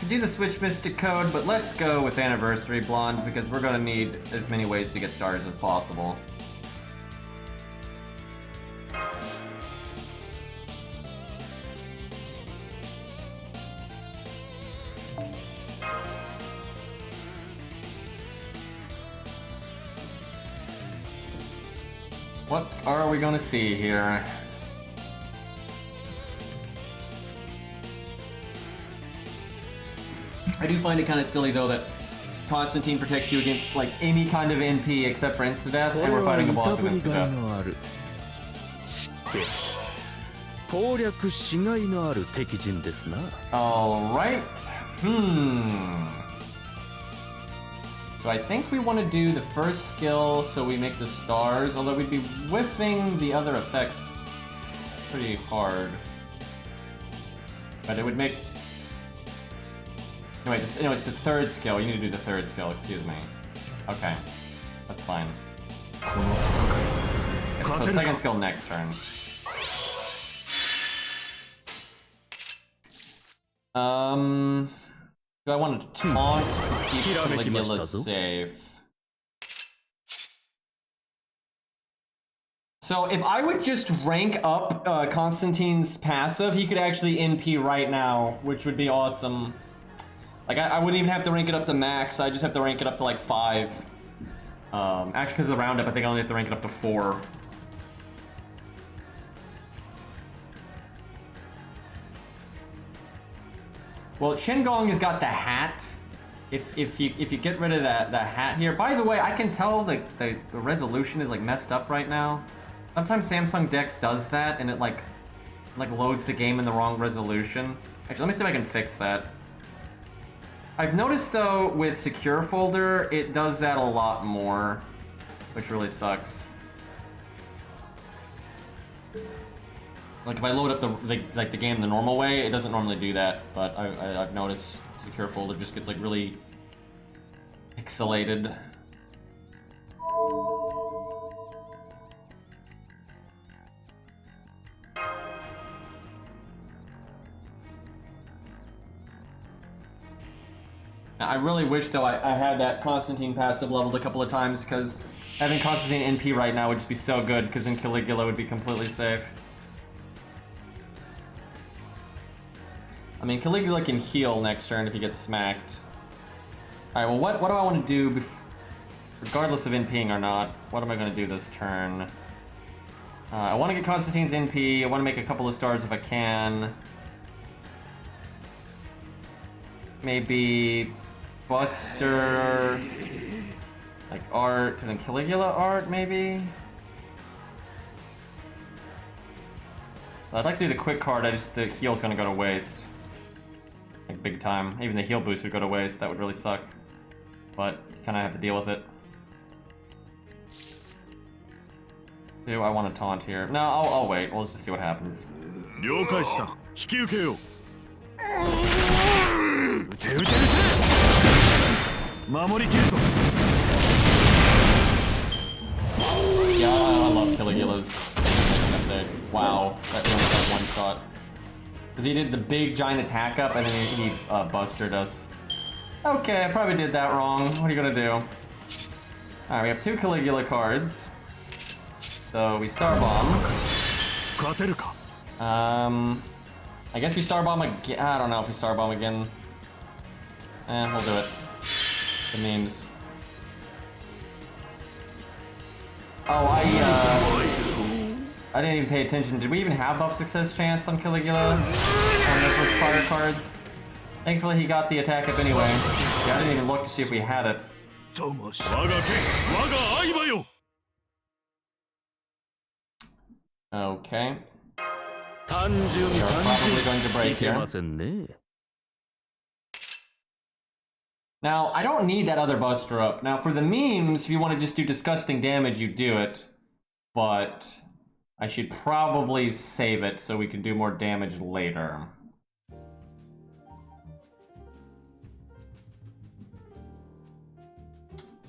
could do the Switch Mystic code, but let's go with Anniversary Blonde because we're gonna need as many ways to get stars as possible. What are we gonna see here? I do find it kind of silly though that Constantine protects you against like any kind of NP except for insta-death, and we're fighting a boss with insta-death. Alright. So I think we want to do the first skill so we make the stars, although we'd be whiffing the other effects pretty hard. But it would make... No, it's the third skill. You need to do the third skill, excuse me. Okay, that's fine. So second skill next turn. Do I want to taunt to keep Caligula safe? So if I would just rank up Constantine's passive, he could actually NP right now, which would be awesome. Like, I wouldn't even have to rank it up to max, I just have to rank it up to like 5. Actually, because of the roundup, I think I only have to rank it up to 4. Well, Shin-Gong has got the hat. If you get rid of the hat here. By the way, I can tell the resolution is like messed up right now. Sometimes Samsung Dex does that, and it like loads the game in the wrong resolution. Actually, let me see if I can fix that. I've noticed though with Secure Folder, it does that a lot more, which really sucks. Like if I load up the game the normal way, it doesn't normally do that, but I've noticed Secure Folder just gets like really pixelated. I really wish though I had that Constantine passive leveled a couple of times, because having Constantine NP right now would just be so good, because then Caligula would be completely safe. I mean, Caligula can heal next turn if he gets smacked. Alright, well what do I want to do, regardless of NPing or not? What am I going to do this turn? I want to get Constantine's NP, I want to make a couple of stars if I can. Maybe Buster, like Art, and then Caligula Art, maybe? I'd like to do the quick card, the heal's gonna go to waste. Like, big time. Even the heal boost would go to waste, that would really suck. But, kinda have to deal with it. Do I want to taunt here? No, I'll wait, we'll just see what happens. Yeah, I love Caligula's mistake. Wow, that really got one shot. Because he did the big giant attack up and then he bustered us. Okay, I probably did that wrong. What are you gonna do? Alright, we have 2 Caligula cards. So we Star Bomb. I guess we Star Bomb again. I don't know if we Star Bomb again. We'll do it. The memes. Oh, I didn't even pay attention. Did we even have buff success chance on Caligula? On the first fire cards? Thankfully he got the attack up anyway. Yeah, I didn't even look to see if we had it. Okay. We are probably going to break here. Now, I don't need that other Buster up. Now, for the memes, if you want to just do disgusting damage, you do it. But I should probably save it so we can do more damage later.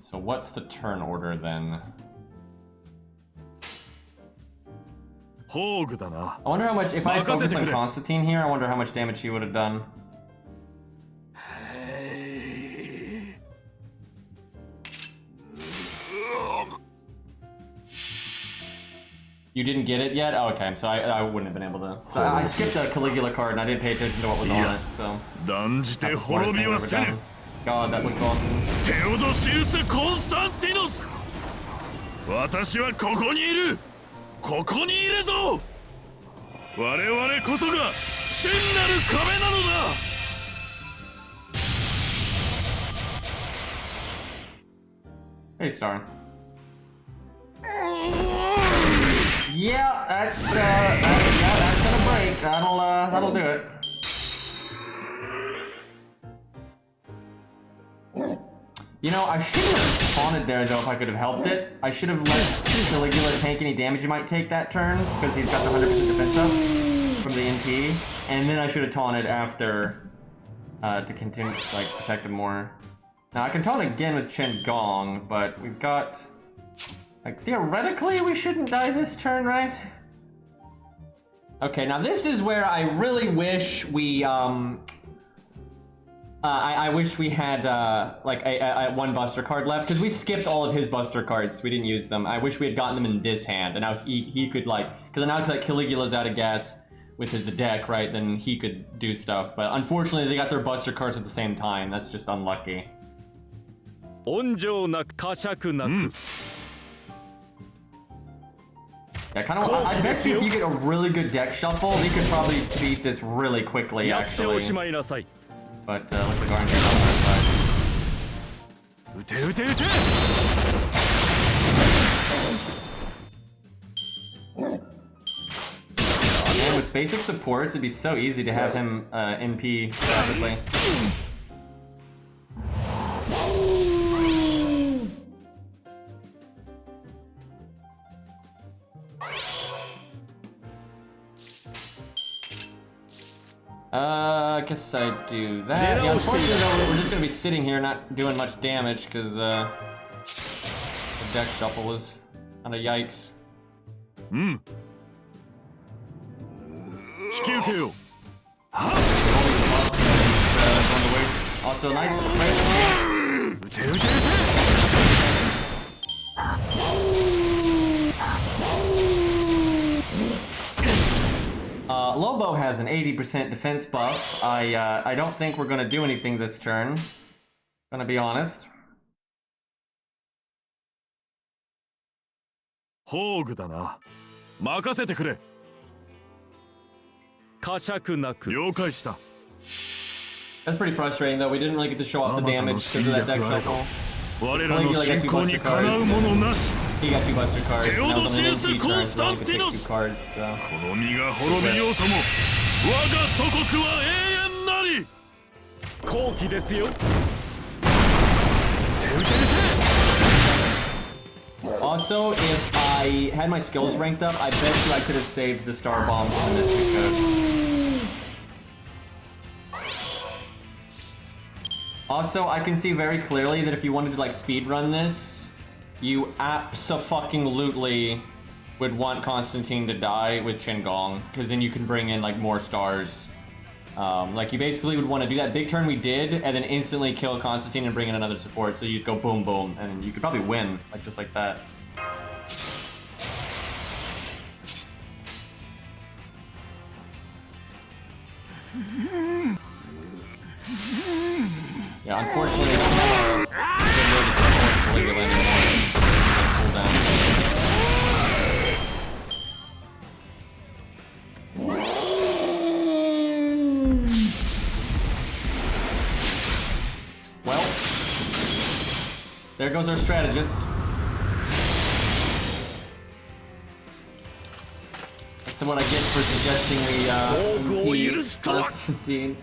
So what's the turn order then? I wonder how much, if I had focused on Constantine here, I wonder how much damage he would have done. You didn't get it yet? Oh, okay, so I wouldn't have been able to. So I skipped a Caligula card and I didn't pay attention to what was on it, so. That's the smartest thing I've ever done. God, that looks awesome. Theodosius Constantinos! 私はここにいる！ここにいるぞ！我々こそが真なる壁なのだ！ Hey, Star. Yeah, that's gonna break. That'll do it. You know, I shouldn't have taunted there though if I could have helped it. I should have let Caligula tank any damage he might take that turn because he's got the 100% defense up from the NP, and then I should have taunted after to continue like protect him more. Now I can taunt again with Chen Gong, but we've got like theoretically we shouldn't die this turn, right? Okay, now this is where I really wish we I wish we had like a one buster card left because we skipped all of his buster cards. We didn't use them. I wish we had gotten them in this hand, and now he could like because now like Caligula's out of gas with the deck, right? Then he could do stuff. But unfortunately, they got their buster cards at the same time. That's just unlucky. Yeah, kind of. I bet you if you get a really good deck shuffle, you could probably beat this really quickly, actually. But looks like RNG is on our side. Man, with basic supports, it'd be so easy to have him NP rapidly. I guess I do that. Yeah, unfortunately though, we're just gonna be sitting here not doing much damage because the deck shuffle was kinda yikes. Also nice. Lobo has an 80% defense buff. I don't think we're gonna do anything this turn. Gonna be honest. Hogue だな。任せてくれ。呵責なく。了解した。 That's pretty frustrating though. We didn't really get to show off the damage because of that deck shuffle. 我らの信仰にかなうものなし。 He got 2 buster cards. Now it's only an NP turn, so only could take 2 cards. So. この身が滅びようとも、我が祖国は永遠なり。好機ですよ。 Also, if I had my skills ranked up, I bet you I could have saved the star bomb from this because. Also, I can see very clearly that if you wanted to like speed run this, you abso-fucking-lutely would want Constantine to die with Chen Gong, because then you can bring in like more stars. Like you basically would want to do that big turn we did, and then instantly kill Constantine and bring in another support. So you just go boom boom, and you could probably win, like just like that. Yeah, unfortunately, I don't have a good way to support Caligula anymore. Pull down. Well, there goes our strategist. That's what I get for suggesting we beat Constantine.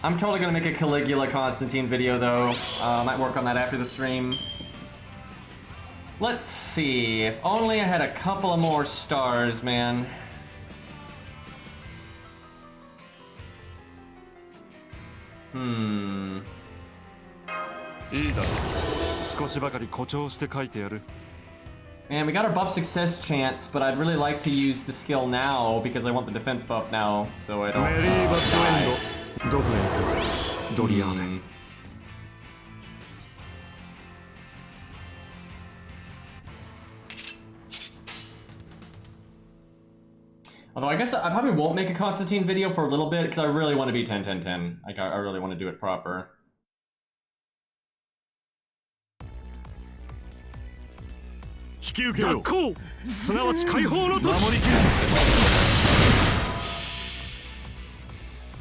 I'm totally gonna make a Caligula Constantine video though. Might work on that after the stream. Let's see, if only I had a couple of more stars, man. Man, we got our buff success chance, but I'd really like to use the skill now because I want the defense buff now, so I don't die. どこへ行くドリアーデ。Although I guess I probably won't make a Constantine video for a little bit because I really want to be 10-10-10. Like I really want to do it proper. 引き受けろ。こうすなわち解放の時。守りきる。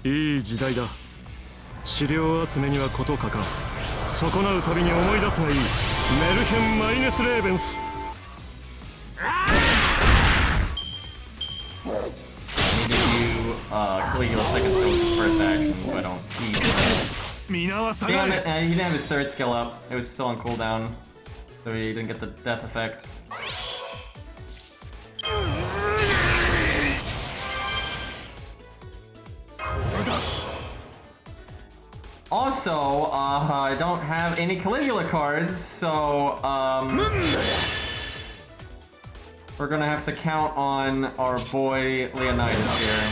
いい時代だ。資料集めには事欠かん。損なうたびに思い出すがいい。メルヘン・マイネス・レーベンス。Caligula's second skill was his first action, so I don't need it. 皆は下 Damn が it, れ。 he didn't have his third skill up. It was still on cooldown, so he didn't get the death effect. Also, I don't have any Caligula cards, so we're gonna have to count on our boy Leonidas here.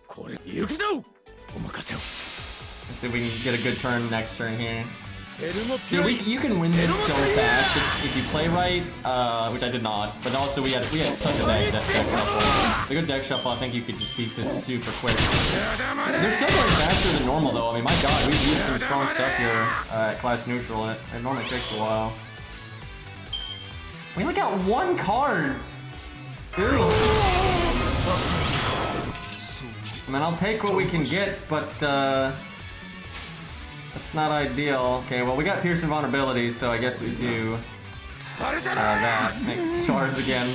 これ行くぞ。お任せを。 Let's see if we can get a good turn next turn here. エルモピ Dude, ュ you can win this so fast if you play right, which I did not. But also we had such a bad deck shuffle. The good deck shuffle, I think you could just beat this super quick. They're still going faster than normal though. I mean, my god, we've used some strong stuff here at class neutral, and it normally takes a while. We only got one card. Dude. I mean, I'll take what we can get, but that's not ideal. Okay, well, we got Pierce and Vulnerability, so I guess we do that. Make stars again.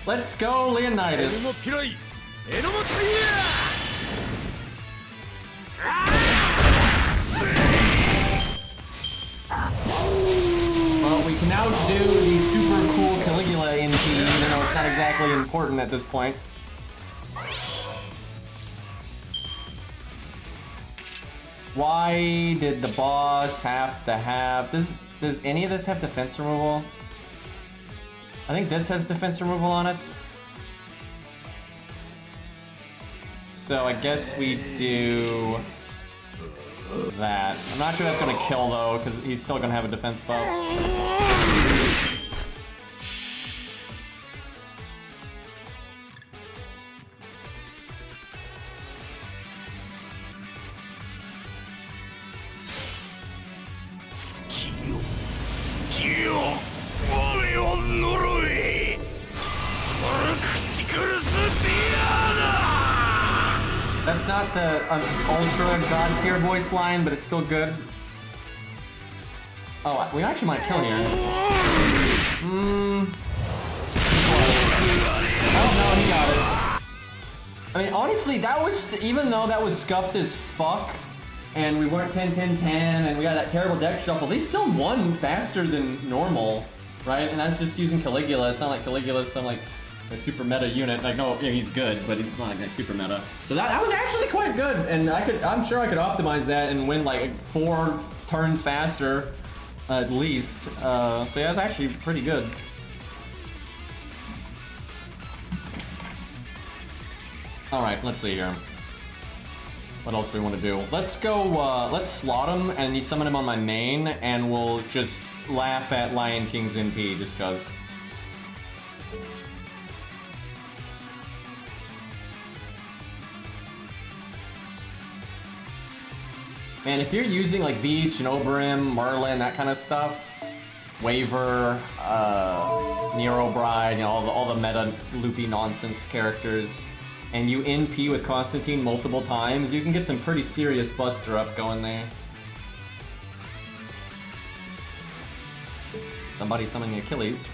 Let's go, エルモ Leonidas. ピライエルモタイヤ。 Well, we can now do the super cool Caligula NP, even though it's not exactly important at this point. Why did the boss have to have... Does any of this have defense removal? I think this has defense removal on it. So I guess we do that. I'm not sure that's gonna kill though, because he's still gonna have a defense buff. That's not the ultra god tier voice line, but it's still good. Oh, we actually might kill here. Oh no, he got it. I mean, honestly, that was, even though that was scuffed as fuck, and we weren't 10-10-10, and we got that terrible deck shuffle, they still won faster than normal, right? And that's just using Caligula. It's not like Caligula's some like a super meta unit. Like, no, yeah, he's good, but he's not like super meta. So that was actually quite good, and I'm sure I could optimize that and win like 4 turns faster, at least. So yeah, it's actually pretty good. All right, let's see here. What else do we want to do? Let's go, let's slot him and you summon him on my main, and we'll just laugh at Lion King's NP just cause. Man, if you're using like Veach and Oberyn, Merlin, that kind of stuff, Waver, Nero Bride, you know, all the meta loopy nonsense characters, and you NP with Constantine multiple times, you can get some pretty serious buster up going there. Somebody summoning Achilles.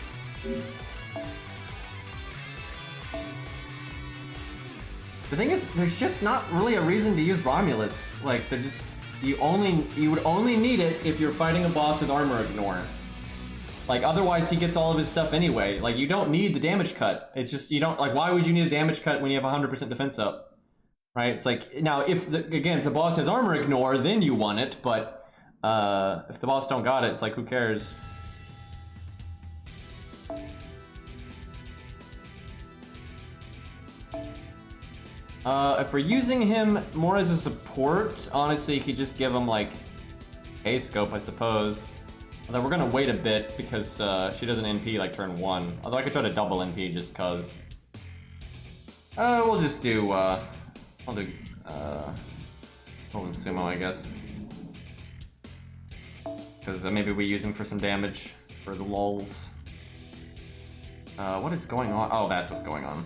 The thing is, there's just not really a reason to use Romulus. Like, they're just, you would only need it if you're fighting a boss with armor ignore. Like, otherwise he gets all of his stuff anyway. Like, you don't need the damage cut. It's just, you don't, like, why would you need a damage cut when you have 100% defense up? Right? It's like, now, if the boss has armor ignore, then you want it, but, if the boss don't got it, it's like, who cares? If we're using him more as a support, honestly, you could just give him, like, A-scope, I suppose. Although we're gonna wait a bit because she does an NP like turn 1. Although I could try to double NP just cause. We'll just do, I'll do, Golden Sumo, I guess. Because maybe we use him for some damage for the lulz. What is going on? Oh, that's what's going on.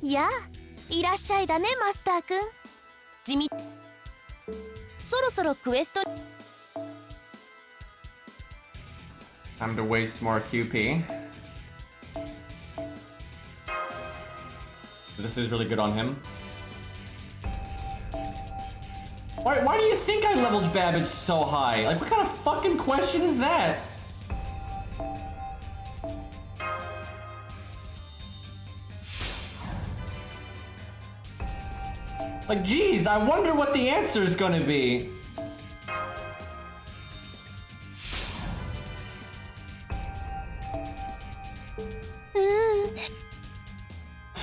Yeah, いらっしゃいだね、マスターくん。地味。そろそろクエスト。Time to waste more QP. This is really good on him. Why do you think I leveled Babbage so high? Like, what kind of fucking question is that? Like, geez, I wonder what the answer is gonna be.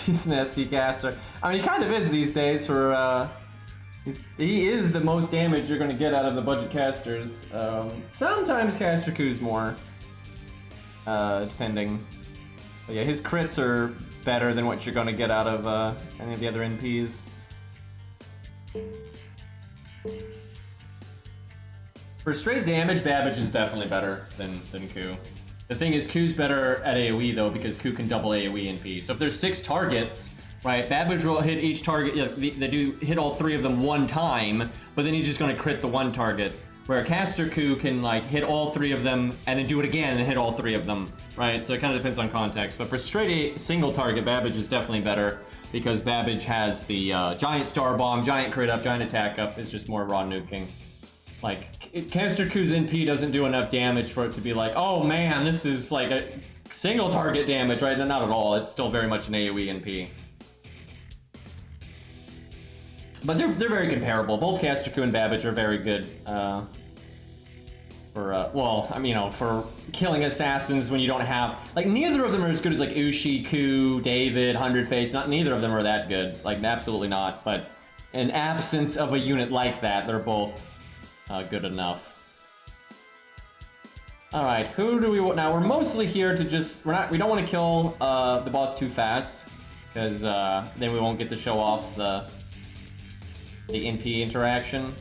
He's an SD caster. I mean, he kind of is these days for, he is the most damage you're gonna get out of the budget casters. Sometimes Caster Q's more, depending. But yeah, his crits are better than what you're gonna get out of, any of the other NPs. For straight damage, Babbage is definitely better than Q. The thing is, Q's better at AoE though, because Q can double AoE NP. So if there's 6 targets, right, Babbage will hit each target, they do hit all 3 of them one time, but then he's just gonna crit the one target. Where Caster Q can like hit all 3 of them and then do it again and hit all 3 of them, right? So it kind of depends on context. But for straight single target, Babbage is definitely better because Babbage has the giant star bomb, giant crit up, giant attack up. It's just more raw nuking. Like, Caster Q's NP doesn't do enough damage for it to be like, oh man, this is like a single target damage, right? Not at all. It's still very much an AoE NP. But they're very comparable. Both Caster Q and Babbage are very good for, well, I mean, you know, for killing assassins when you don't have, like, neither of them are as good as like Ushi, Q, David, 100 Face. Neither of them are that good. Like, absolutely not. But in absence of a unit like that, they're both good enough. All right, who do we want now? We're mostly here to just we don't want to kill the boss too fast because then we won't get to show off the NP interaction.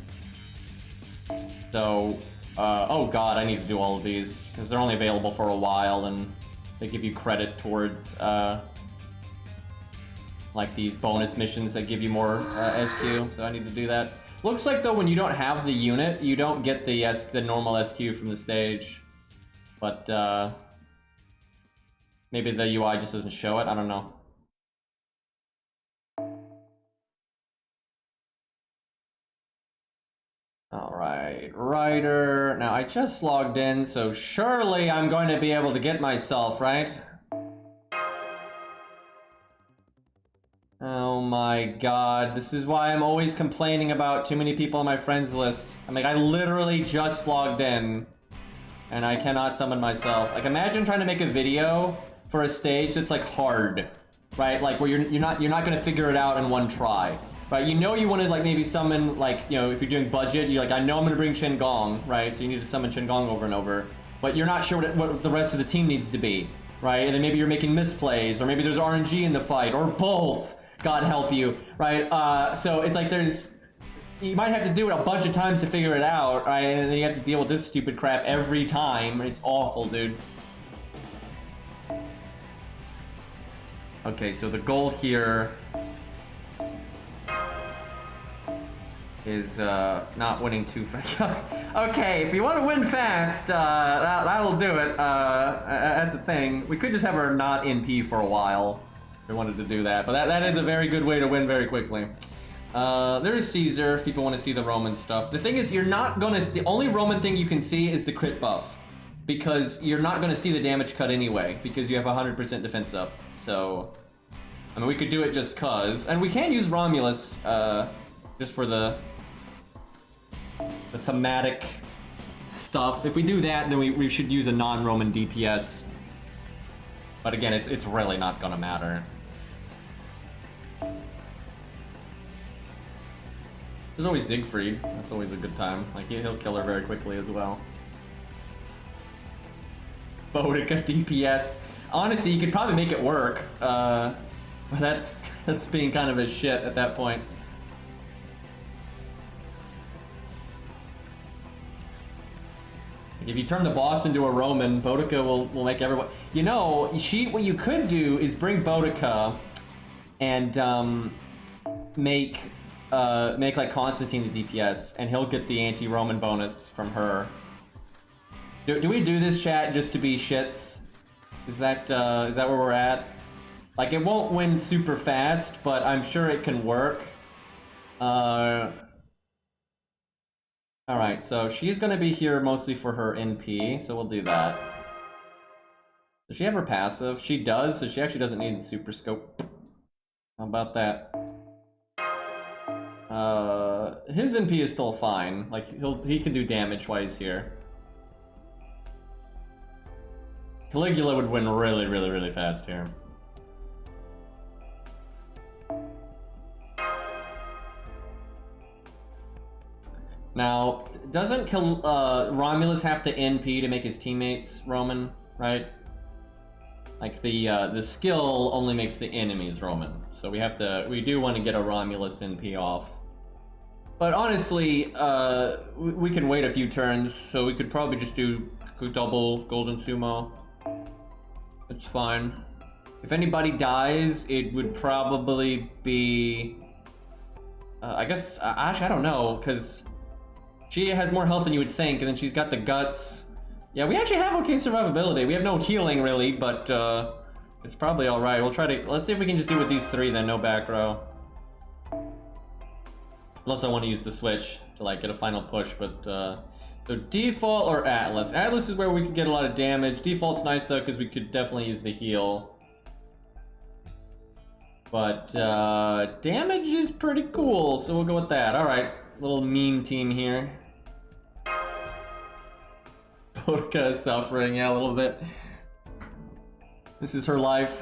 So oh god, I need to do all of these because they're only available for a while and they give you credit towards like these bonus missions that give you more SQ. So I need to do that. Looks like though when you don't have the unit, you don't get the normal SQ from the stage. But maybe the UI just doesn't show it, I don't know. Alright, Ryder. Now I just logged in, so surely I'm going to be able to get myself, right? Oh my god, this is why I'm always complaining about too many people on my friends list. I mean, I literally just logged in and I cannot summon myself. Like, imagine trying to make a video for a stage that's like hard, right? Like where you're not gonna figure it out in one try, right? You know you want to like maybe summon, like, you know, if you're doing budget, you're like, I know I'm gonna bring Shen Gong, right? So you need to summon Shen Gong over and over, but you're not sure what the rest of the team needs to be, right? And then maybe you're making misplays, or maybe there's RNG in the fight, or both. God help you, right? So it's like you might have to do it a bunch of times to figure it out, right? And then you have to deal with this stupid crap every time. It's awful, dude. Okay, so the goal here is not winning too fast. Okay, if you want to win fast, that'll do it. That's the thing. We could just have her not NP for a while. We wanted to do that, but that is a very good way to win very quickly. There's Caesar, if people want to see the Roman stuff. The thing is, you're not gonna, the only Roman thing you can see is the crit buff, because you're not gonna see the damage cut anyway, because you have 100% defense up. So, I mean, we could do it just cause, and we can use Romulus, just for the thematic stuff. If we do that, then we should use a non-Roman DPS. But again, it's really not gonna matter. There's always Siegfried. That's always a good time. Like, he'll kill her very quickly as well. Boudica DPS. Honestly, you could probably make it work. But that's being kind of a shit at that point. If you turn the boss into a Roman, Boudica will make everyone... You know, what you could do is bring Boudica and make like Constantine the DPS, and he'll get the anti-Roman bonus from her. Do we do this, chat, just to be shits? Is that where we're at? Like, it won't win super fast, but I'm sure it can work. Alright, so she's gonna be here mostly for her NP, so we'll do that. Does she have her passive? She does, so she actually doesn't need Super Scope. How about that? His NP is still fine. Like, he can do damage while he's here. Caligula would win really, really, really fast here. Now, doesn't Romulus have to NP to make his teammates Roman, right? Like, the skill only makes the enemies Roman. So we do want to get a Romulus NP off. But honestly, we can wait a few turns, so we could probably just do double Golden Sumo. It's fine. If anybody dies, it would probably be... I guess, actually, I don't know, because she has more health than you would think, and then she's got the guts. Yeah, we actually have okay survivability. We have no healing, really, but it's probably alright. We'll try to... Let's see if we can just do with these three, then. No back row. Unless I want to use the switch to, like, get a final push, but... So default or Atlas? Atlas is where we could get a lot of damage. Default's nice, though, because we could definitely use the heal. But damage is pretty cool, so we'll go with that. Alright, little meme team here. Boudica is suffering, yeah, a little bit. This is her life.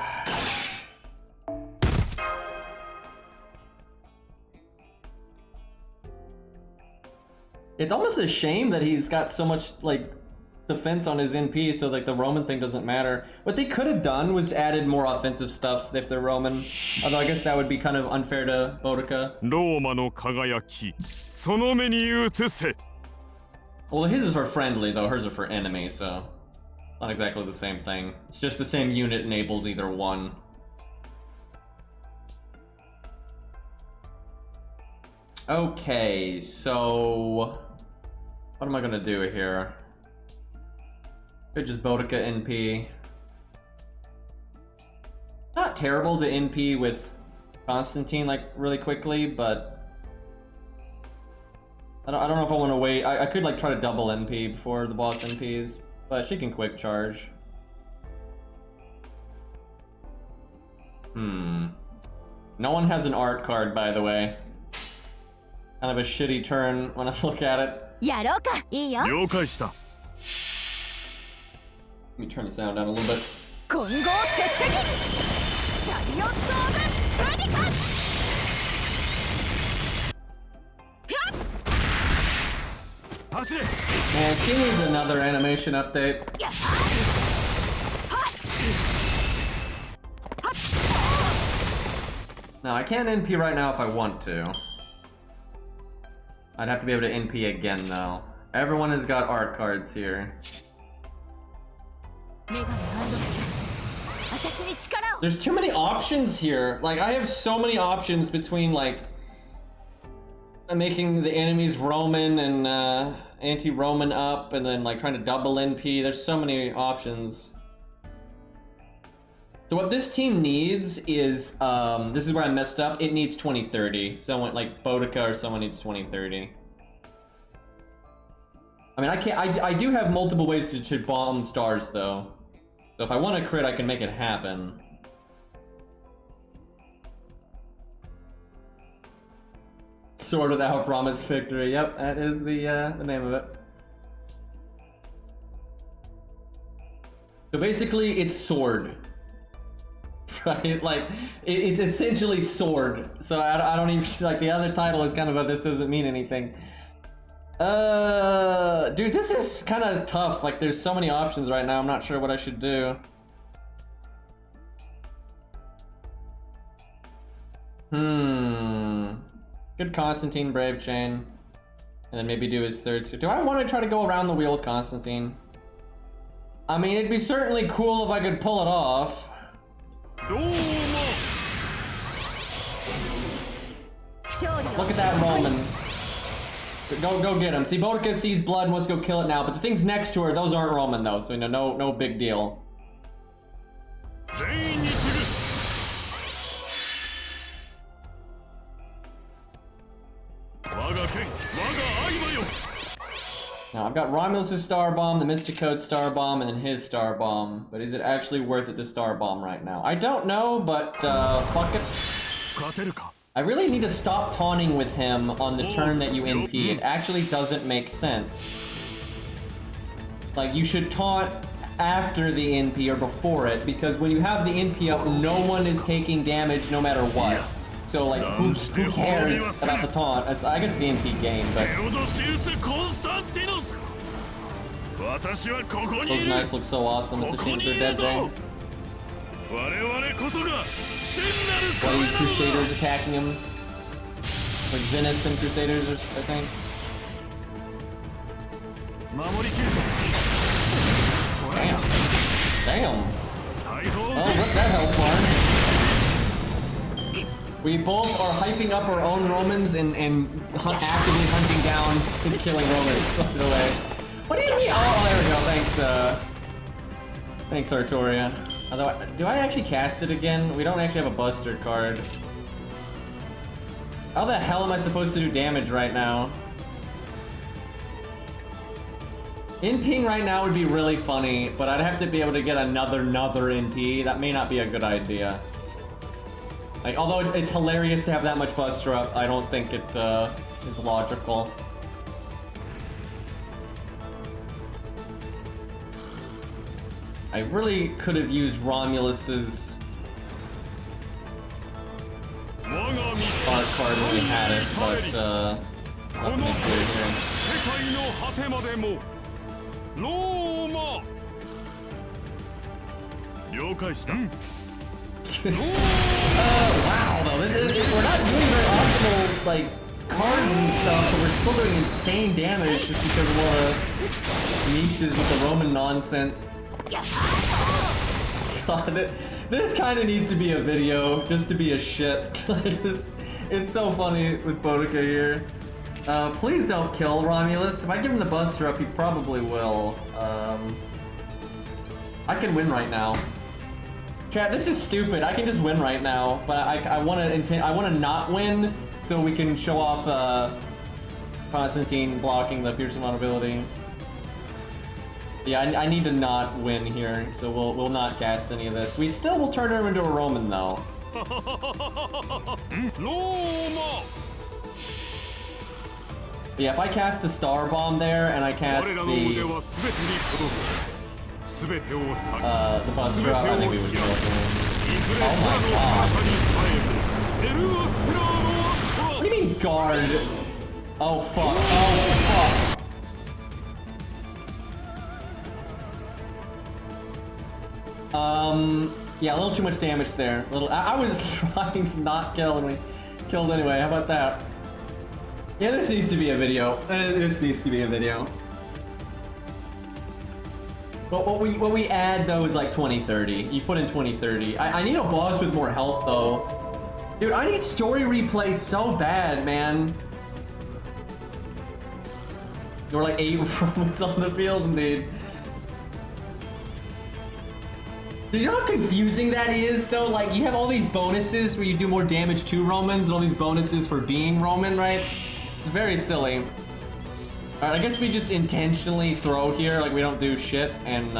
It's almost a shame that he's got so much, like, defense on his NP, so, like, the Roman thing doesn't matter. What they could have done was added more offensive stuff if they're Roman. Although I guess that would be kind of unfair to Boudica. Well, his is for friendly, though. Hers are for enemy, so... Not exactly the same thing. It's just the same unit enables either one. Okay, so... What am I gonna do here? Could just Boudica NP. Not terrible to NP with Constantine, like, really quickly, but... I don't know if I want to wait. I could, like, try to double NP before the boss NPs, but she can quick charge. No one has an art card, by the way. Kind of a shitty turn when I look at it. Let me turn the sound down a little bit. Man, she needs another animation update. Now, I can't NP right now if I want to. I'd have to be able to NP again, though. Everyone has got art cards here. There's too many options here. Like, I have so many options between, like, making the enemies Roman and anti-Roman up, and then, like, trying to double NP. There's so many options. So what this team needs is, this is where I messed up. It needs 2030. Someone like Boudica or someone needs 2030. I mean, I do have multiple ways to bomb stars, though. So if I want to crit, I can make it happen. Sword without promised victory. Yep, that is the name of it. So basically, it's sword. Right? Like, it's essentially sword. So I don't even, like, the other title is kind of a this doesn't mean anything. Dude, this is kind of tough. Like, there's so many options right now. I'm not sure what I should do. Good Constantine Brave Chain. And then maybe do his third suit. Do I want to try to go around the wheel with Constantine? I mean, it'd be certainly cool if I could pull it off. Look at that Roman. Go get him. See, Boudica sees blood and wants to go kill it now, but the things next to her, those aren't Roman though, so you know, no big deal. Now I've got Romulus's Star Bomb, the Mysticode's Star Bomb, and then his Star Bomb. But is it actually worth it to Star Bomb right now? I don't know, but fuck it. I really need to stop taunting with him on the turn that you NP. It actually doesn't make sense. Like, you should taunt after the NP or before it, because when you have the NP up, no one is taking damage no matter what. So, like, who cares about the taunt? I guess the NP game, but... Those knights look so awesome. It's a shame they're dead there. Bloody Crusaders attacking him. Like Venice and Crusaders, I think. Damn. Oh, what's that health bar? We both are hyping up our own Romans and actively hunting down and killing Romans. Put it away. What do you mean? Oh, there we go. Thanks, Artoria. Although, do I actually cast it again? We don't actually have a Buster card. How the hell am I supposed to do damage right now? NPing right now would be really funny, but I'd have to be able to get another NP. That may not be a good idea. Like, although it's hilarious to have that much Buster up, I don't think it is logical. I really could have used Romulus's card when we had it, but nothing included here. Wow, though, we're not doing very optimal, like, cards and stuff, but we're still doing insane damage just because of all the niches with the Roman nonsense. God, this kind of needs to be a video, just to be a shit. It's so funny with Boudica here. Please don't kill Romulus. If I give him the Buster up, he probably will. I can win right now. Chat, this is stupid. I can just win right now, but I want to not win so we can show off Constantine blocking the piercing vulnerability. Yeah, I need to not win here, so we'll not cast any of this. We still will turn her into a Roman though. Yeah, if I cast the Star Bomb there and I cast the Buster up, I think we would kill it. Oh my god. What do you mean guard? Oh fuck. Oh fuck. Yeah, a little too much damage there. I was trying to not kill and we killed anyway. How about that? Yeah, this needs to be a video. This needs to be a video. But what we add though is like 2030. You put in 2030. I need a boss with more health though. Dude, I need story replay so bad, man. There were like 8 Romans on the field, indeed. Do you know how confusing that is, though? Like, you have all these bonuses where you do more damage to Romans, and all these bonuses for being Roman, right? It's very silly. Alright, I guess we just intentionally throw here, like we don't do shit, and,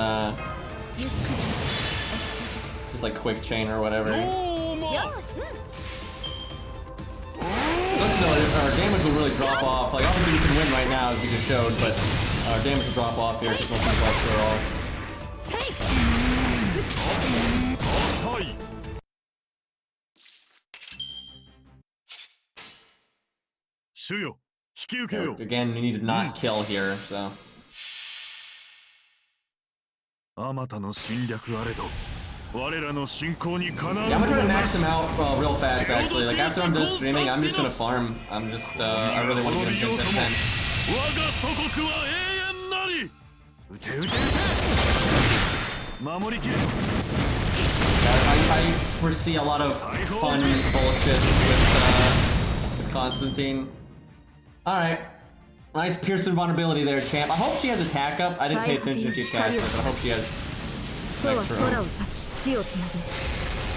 just like quick chain or whatever. Looks though, our damage will really drop off. Like, obviously we can win right now, as we just showed, but our damage will drop off here, because no Buster at all. 主よ、引き受けよ。 Again, we need to not kill here, so. あまたの侵略あれど、我らの侵攻にかなう。 Yeah, I'm gonna try to max him out real fast actually. Like after I'm done streaming, I'm just gonna farm. I'm just, I really want to get him to 10. 我が祖国は永遠なり。撃て撃て撃て。守りきるぞ。 I foresee a lot of fun bullshit with Constantine. Alright. Nice Pearson vulnerability there, champ. I hope she has attack up. I didn't pay attention if she cast it, but I hope she has extra. Well,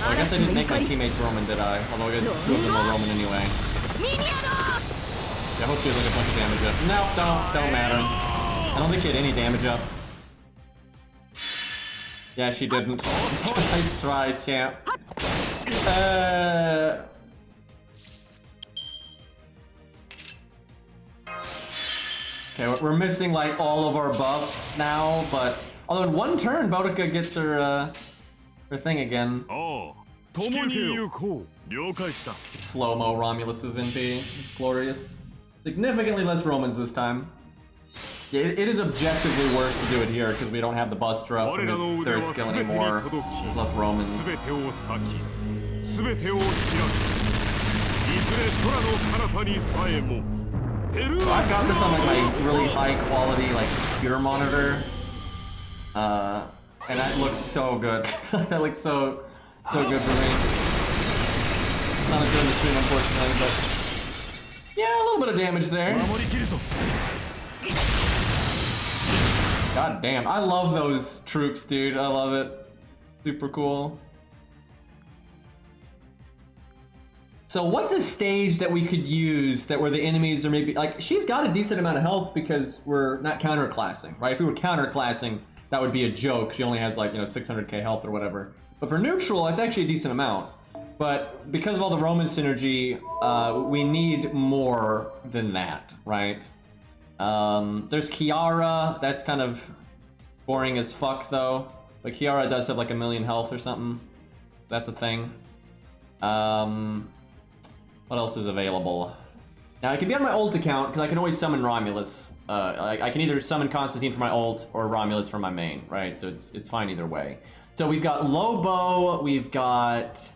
I guess I didn't make my teammates Roman, did I? Although I guess 2 of them are Roman anyway. Yeah, I hope she has like a bunch of damage up. No, don't matter. I don't think she had any damage up. Yeah, she didn't. Nice try, champ. Okay, we're missing like all of our buffs now, but although in one turn, Boudica gets her thing again. Oh, Slow-mo Romulus's NP. It's glorious. Significantly less Romans this time. Yeah, it is objectively worse to do it here because we don't have the Bustra from his third skill anymore. There's less Romans. So I've got this on like my really high quality like computer monitor. And that looks so good. That looks so good for me. Not as good in the stream unfortunately, but yeah, a little bit of damage there. God damn, I love those troops, dude. I love it. Super cool. So what's a stage that we could use that where the enemies are maybe like she's got a decent amount of health because we're not counterclassing, right? If we were counterclassing, that would be a joke. She only has like, 600k health or whatever. But for neutral, it's actually a decent amount. But because of all the Roman synergy, we need more than that, right? There's Kiara. That's kind of boring as fuck though. But Kiara does have like 1 million health or something. That's a thing. What else is available? Now it can be on my ult account because I can always summon Romulus. I can either summon Constantine for my ult or Romulus for my main, right? So it's fine either way. So we've got Lobo, we've got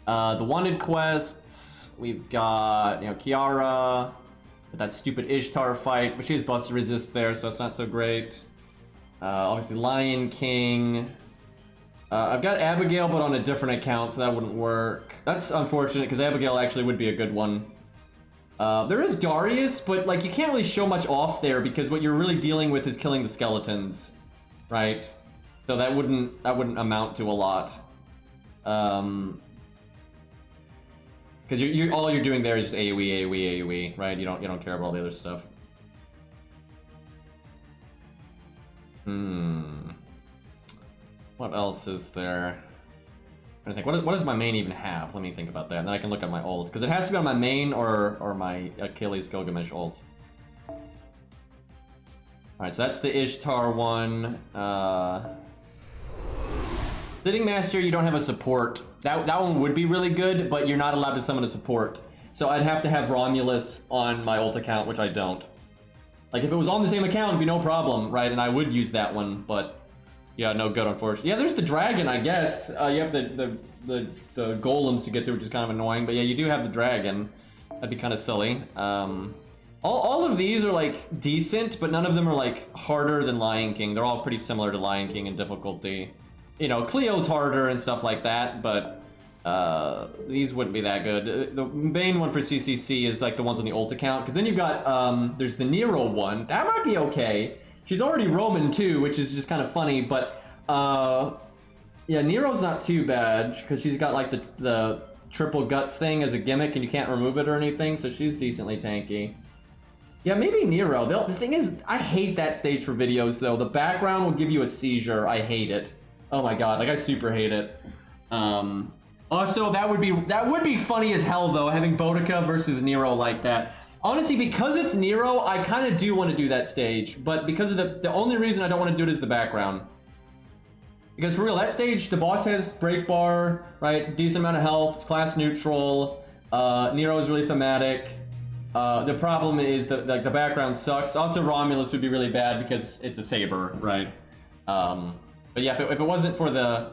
the wanted quests, we've got Kiara, that stupid Ishtar fight, but she has Buster Resist there, so it's not so great. Obviously Lion King. I've got Abigail, but on a different account, so that wouldn't work. That's unfortunate, because Abigail actually would be a good one. There is Darius, but like you can't really show much off there, because what you're really dealing with is killing the skeletons, right? So that wouldn't amount to a lot. Because all you're doing there is just AoE, right? You don't care about all the other stuff. What else is there? I think. What does my main even have? Let me think about that, and then I can look at my ult, because it has to be on my main or my Achilles Gilgamesh ult. All right, so that's the Ishtar one. Sitting Master, you don't have a support. That one would be really good, but you're not allowed to summon a support. So I'd have to have Romulus on my ult account, which I don't. Like if it was on the same account, it'd be no problem, right? And I would use that one, but yeah, no good, unfortunately. Yeah, there's the dragon, I guess. You have the golems to get through, which is kind of annoying. But yeah, you do have the dragon. That'd be kind of silly. All of these are like decent, but none of them are like harder than Lion King. They're all pretty similar to Lion King in difficulty. Cleo's harder and stuff like that, but these wouldn't be that good. The main one for CCC is like the ones on the ult account, because then you've got there's the Nero one. That might be okay. She's already Roman too, which is just kind of funny, but yeah, Nero's not too bad because she's got like the triple guts thing as a gimmick and you can't remove it or anything, so she's decently tanky. Yeah, maybe Nero. The thing is, I hate that stage for videos though. The background will give you a seizure. I hate it. Oh my god, like I super hate it. Also, that would be funny as hell though, having Boudica versus Nero like that. Honestly, because it's Nero, I kind of do want to do that stage, but because of the only reason I don't want to do it is the background. Because for real, that stage, the boss has break bar, right? Decent amount of health, it's class neutral. Nero is really thematic. The problem is that the background sucks. Also, Romulus would be really bad because it's a saber, right? But yeah, if it wasn't for the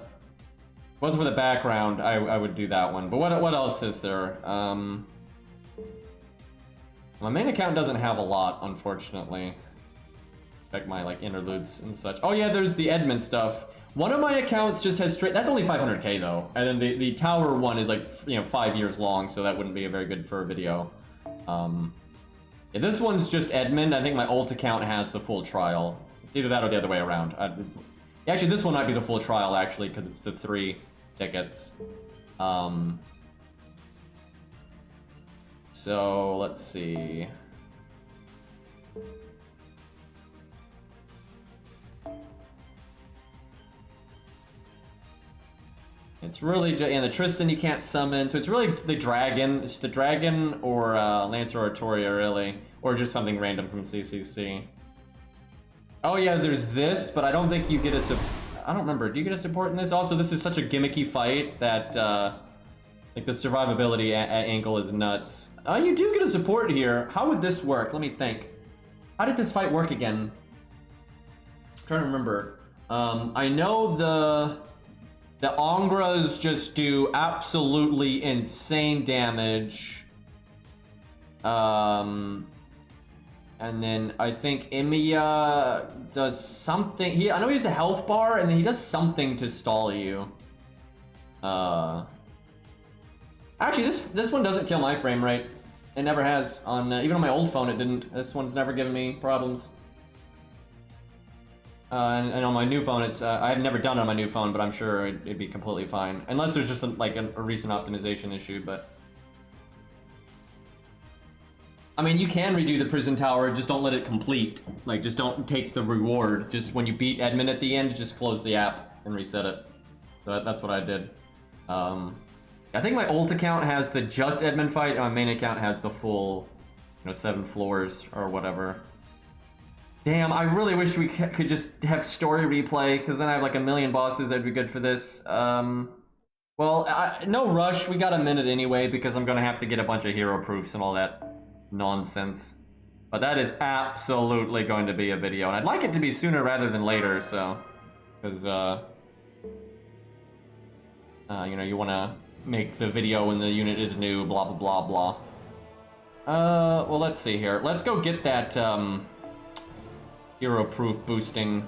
background, I would do that one. But what else is there? My main account doesn't have a lot, unfortunately. Check my like interludes and such. Oh yeah, there's the Edmund stuff. One of my accounts just has straight. That's only 500k though, and then the tower one is like 5 years long, so that wouldn't be a very good for a video. Yeah, this one's just Edmund. I think my alt account has the full trial. It's either that or the other way around. Actually, this one might be the full trial actually because it's the 3 tickets. So let's see. It's really just, and the Tristan you can't summon, so it's really the dragon. It's the dragon or Lancer Artoria, really, or just something random from CCC. Oh yeah, there's this, but I don't think you get a I don't remember. Do you get a support in this? Also, this is such a gimmicky fight that like the survivability at angle is nuts. You do get a support here. How would this work? Let me think. How did this fight work again? I'm trying to remember. I know the Angras just do absolutely insane damage. And then I think Emiya does something. I know he has a health bar, and then he does something to stall you. Actually, this one doesn't kill my frame rate. It never has. On even on my old phone, it didn't. This one's never given me problems. And on my new phone, it's I've never done it on my new phone, but I'm sure it'd be completely fine, unless there's just like a recent optimization issue. But I mean, you can redo the prison tower, just don't let it complete. Like, just don't take the reward. Just when you beat Edmund at the end, just close the app and reset it. So that's what I did. I think my alt account has the just Edmund fight, and my main account has the full, 7 floors or whatever. Damn, I really wish we could just have story replay, because then I have like a million bosses that'd be good for this. Well, no rush, we got a minute anyway, because I'm gonna have to get a bunch of hero proofs and all that nonsense. But that is absolutely going to be a video, and I'd like it to be sooner rather than later, so... Because, you wanna make the video when the unit is new, blah blah blah blah. Well, let's see here. Let's go get that, hero proof boosting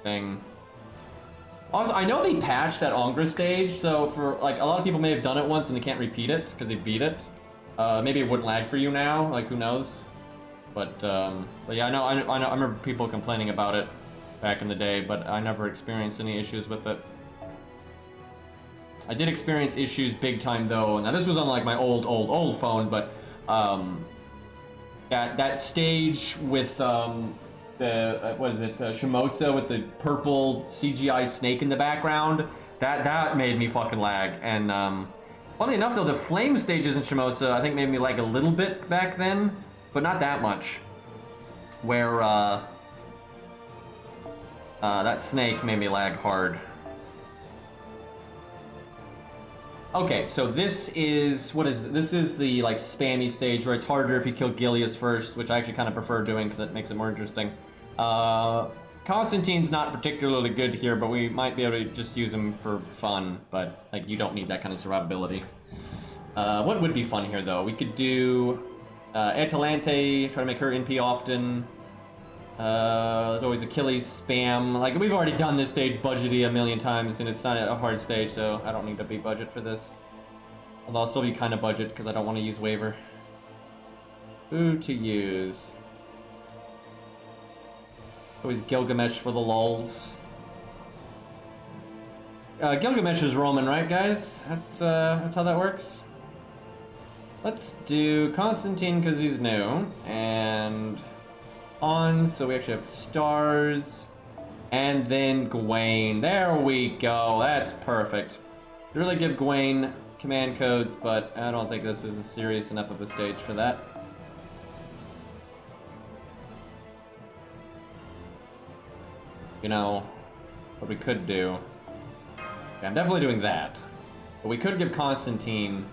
thing. Also, I know they patched that Angra stage, so for like a lot of people may have done it once and they can't repeat it because they beat it. Maybe it wouldn't lag for you now, like who knows? But yeah, I remember people complaining about it back in the day, but I never experienced any issues with it. I did experience issues big time though. Now this was on like my old phone, but that stage with what is it, Shimosa with the purple CGI snake in the background, that made me fucking lag. And funny enough though, the flame stages in Shimosa I think made me lag a little bit back then, but not that much. Where that snake made me lag hard. Okay, so this is, what is it? This is the like spammy stage where it's harder if you kill Gilius first, which I actually kind of prefer doing because it makes it more interesting. Constantine's not particularly good here, but we might be able to just use him for fun, but like you don't need that kind of survivability. What would be fun here though? We could do Atalante, try to make her NP often. There's always Achilles spam. Like, we've already done this stage budgety a million times, and it's not a hard stage, so I don't need to be budget for this. Although I'll still be kind of budget, because I don't want to use waiver. Who to use? Always Gilgamesh for the lulz. Gilgamesh is Roman, right, guys? That's how that works. Let's do Constantine, because he's new, and... so we actually have stars, and then Gawain. There we go, that's perfect. Really give Gawain command codes, but I don't think this is a serious enough of a stage for that. You know, what we could do... Okay, I'm definitely doing that. But we could give Constantine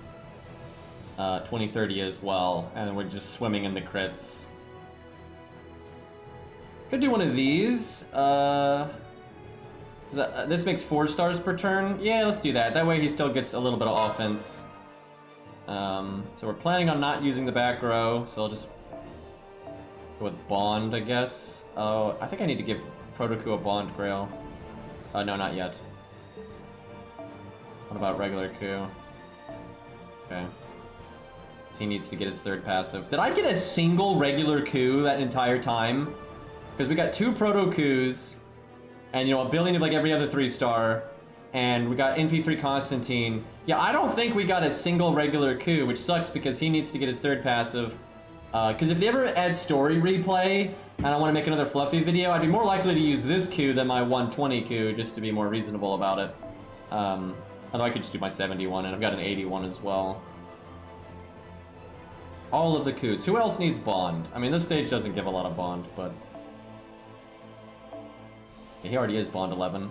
2030 as well, and we're just swimming in the crits. Could do one of these. This makes 4 stars per turn. Yeah, let's do that. That way he still gets a little bit of offense. So we're planning on not using the back row, so I'll just go with Bond, I guess. Oh, I think I need to give Protoku a Bond Grail. No, not yet. What about regular coup? Okay. So he needs to get his 3rd passive. Did I get a single regular coup that entire time? Because we got 2 Proto coups, and a building of like every other 3-star, and we got NP3 Constantine. Yeah, I don't think we got a single regular coup, which sucks because he needs to get his 3rd passive. Because if they ever add story replay, and I want to make another fluffy video, I'd be more likely to use this coup than my 120 coup, just to be more reasonable about it. Although I could just do my 71, and I've got an 81 as well. All of the coups. Who else needs Bond? I mean, this stage doesn't give a lot of Bond, but... yeah, he already is Bond 11.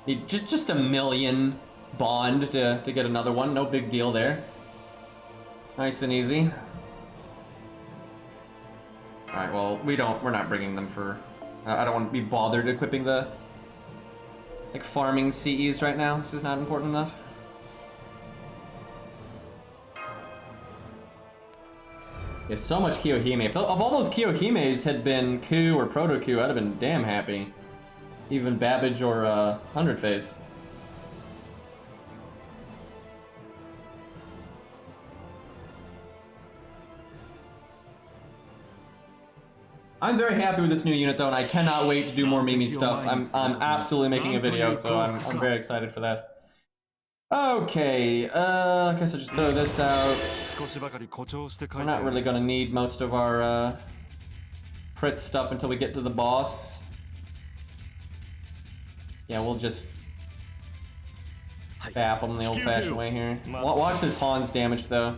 Need just a million Bond to get another one. No big deal there. Nice and easy. Alright, well, we're not bringing them for... I don't want to be bothered equipping the... like, farming CEs right now. This is not important enough. Yeah, so much Kiyohime. If all those Kiyohimes had been Coup or Proto Coup, I'd have been damn happy. Even Babbage or 100 Face. I'm very happy with this new unit though, and I cannot wait to do more Mimi stuff. I'm absolutely making a video, so I'm very excited for that. Okay, I guess I'll just throw this out. We're not really gonna need most of our crit stuff until we get to the boss. Yeah, we'll just bap them the old-fashioned way here. Watch this Han's damage though.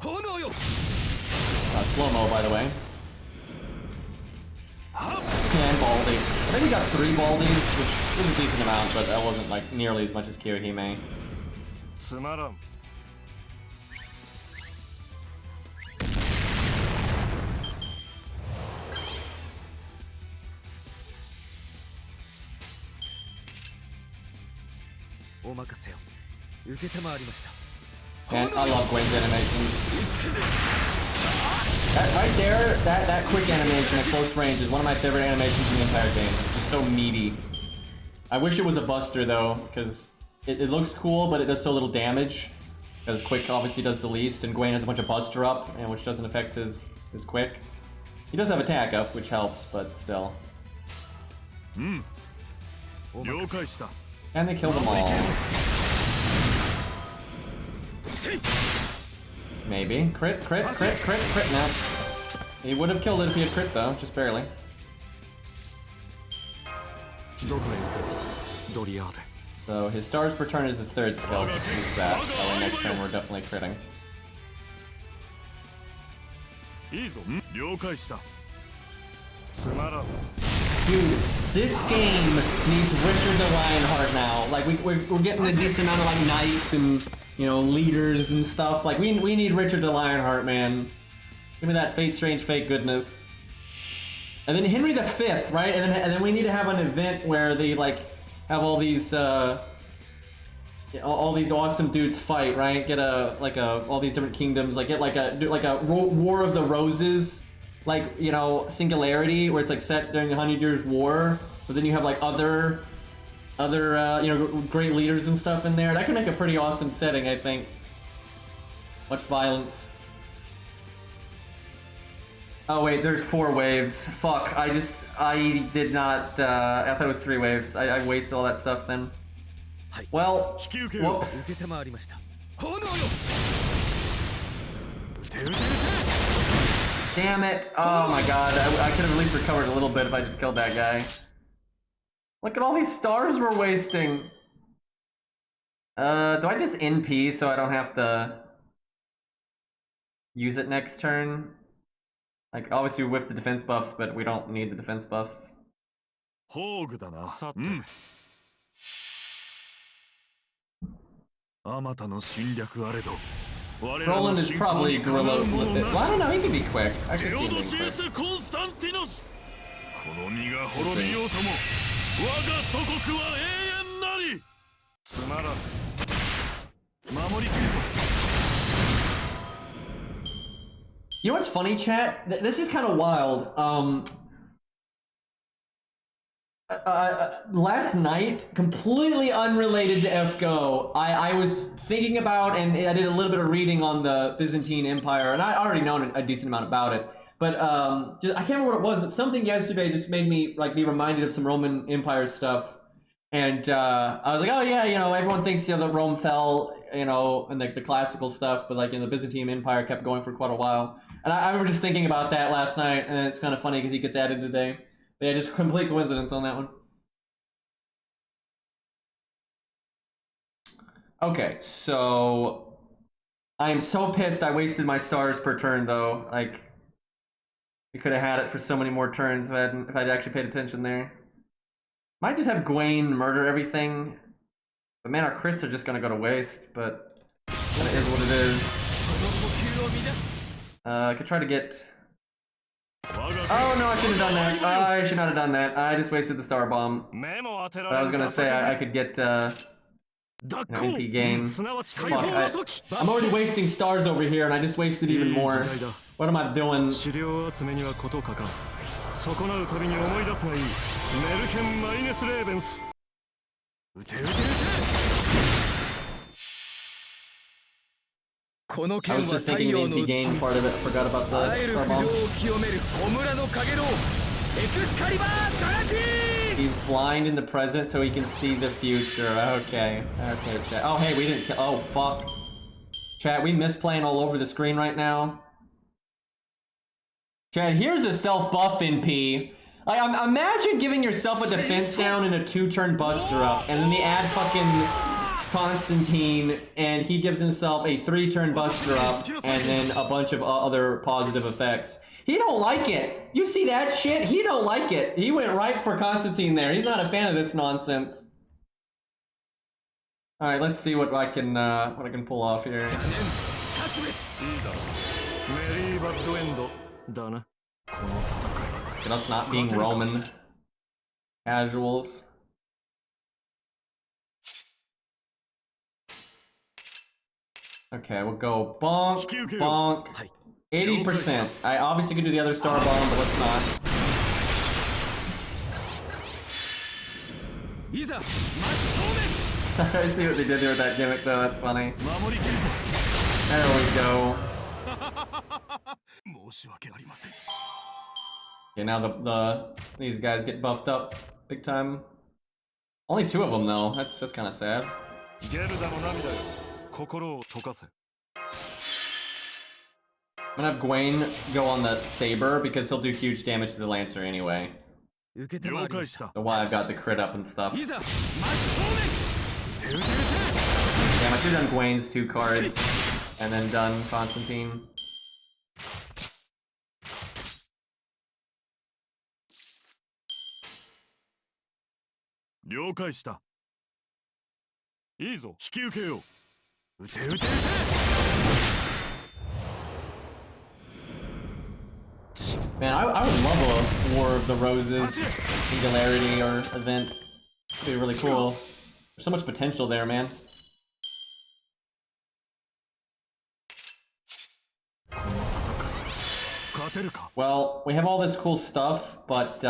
Slow-mo, by the way. And Baldy. I think we got 3 Baldies, which was a decent amount, but that wasn't like nearly as much as Kiyohime. And I love Gwen's animations. That right there, that quick animation at close range is one of my favorite animations in the entire game. It's just so meaty. I wish it was a buster though, because it looks cool, but it does so little damage. Because quick obviously does the least, and Gwen has a bunch of buster up, and which doesn't affect his quick. He does have attack up, which helps, but still. And they kill them all. Maybe. Crit now. He would have killed it if he had crit though, just barely. So his stars per turn is his 3rd skill, just use that. That way next turn we're definitely critting. Dude, this game needs Richard the Lionheart now. Like we're getting a decent amount of like knights and leaders and stuff. Like we need Richard the Lionheart, man. Give me that Fate Strange Fate goodness. And then Henry V, right? And then we need to have an event where they like have all these awesome dudes fight, right? Get all these different kingdoms. Like get like a War of the Roses, like Singularity, where it's like set during the 100 Years' War. But then you have like other great leaders and stuff in there. That could make a pretty awesome setting, I think. Much violence. Oh wait, there's 4 waves. Fuck, I did not, I thought it was 3 waves. I wasted all that stuff then. Well, whoops. Damn it. Oh my god, I could have at least recovered a little bit if I just killed that guy. Look at all these stars we're wasting. Do I just NP so I don't have to use it next turn? Like, obviously we whiff the defense buffs, but we don't need the defense buffs. Roland is probably gorilla. Well, I don't know. He can be quick. I could see him being quick. この身が滅びようとも我が祖国は永遠なりつまらず守りきるぞ You know what's funny, chat? This is kind of wild. Last night, completely unrelated to FGO, I was thinking about, and I did a little bit of reading on the Byzantine Empire, and I already know a decent amount about it. But I can't remember what it was, but something yesterday just made me like be reminded of some Roman Empire stuff. And I was like, oh yeah, you know, everyone thinks that Rome fell, you know, and like the classical stuff, but like the Byzantine Empire kept going for quite a while. And I remember just thinking about that last night, and it's kind of funny because he gets added today. But yeah, just complete coincidence on that one. Okay, so I am so pissed I wasted my stars per turn though. Like, we could have had it for so many more turns if I'd actually paid attention there. Might just have Gwaine murder everything. But man, our crits are just gonna go to waste, but that is what it is. I could try to get... Oh no, I shouldn't have done that. I should not have done that. I just wasted the star bomb. But I was gonna say I could get MP game. Fuck, I'm already wasting stars over here, and I just wasted even more. What am I doing? 損なうたびに思い出すがいいメルケン・マイネス・レーベンス撃て撃て撃てこの剣は太陽の内にあらゆる不条を清める焔の影のエクスカリバー・ガラティ He's blind in the present so he can see the future. Okay. Okay, chat. Oh, hey, we didn't kill... Oh, fuck. Chat, we misplaying all over the screen right now. Chat, here's a self-buff NP. Like, imagine giving yourself a defense down in a 2-turn Buster Up, and then they add fucking Constantine, and he gives himself a 3-turn Buster Up, and then a bunch of other positive effects. He don't like it. You see that shit? He don't like it. He went right for Constantine there. He's not a fan of this nonsense. All right, let's see what I can pull off here. Get us not being Roman casuals. Okay, we'll go bonk, bonk. 80%. I obviously could do the other star bomb, but let's not. I see what they did there with that gimmick though, that's funny. There we go. Okay, now these guys get buffed up big time. Only 2 of them though, that's kind of sad. I'm gonna have Gwaine go on the Saber because he'll do huge damage to the Lancer anyway. So why I've got the crit up and stuff. Damn, I should've done Gwaine's 2 cards and then done Constantine. Man, I would love a War of the Roses Singularity or event. It'd be really cool. There's so much potential there, man. Well, we have all this cool stuff, but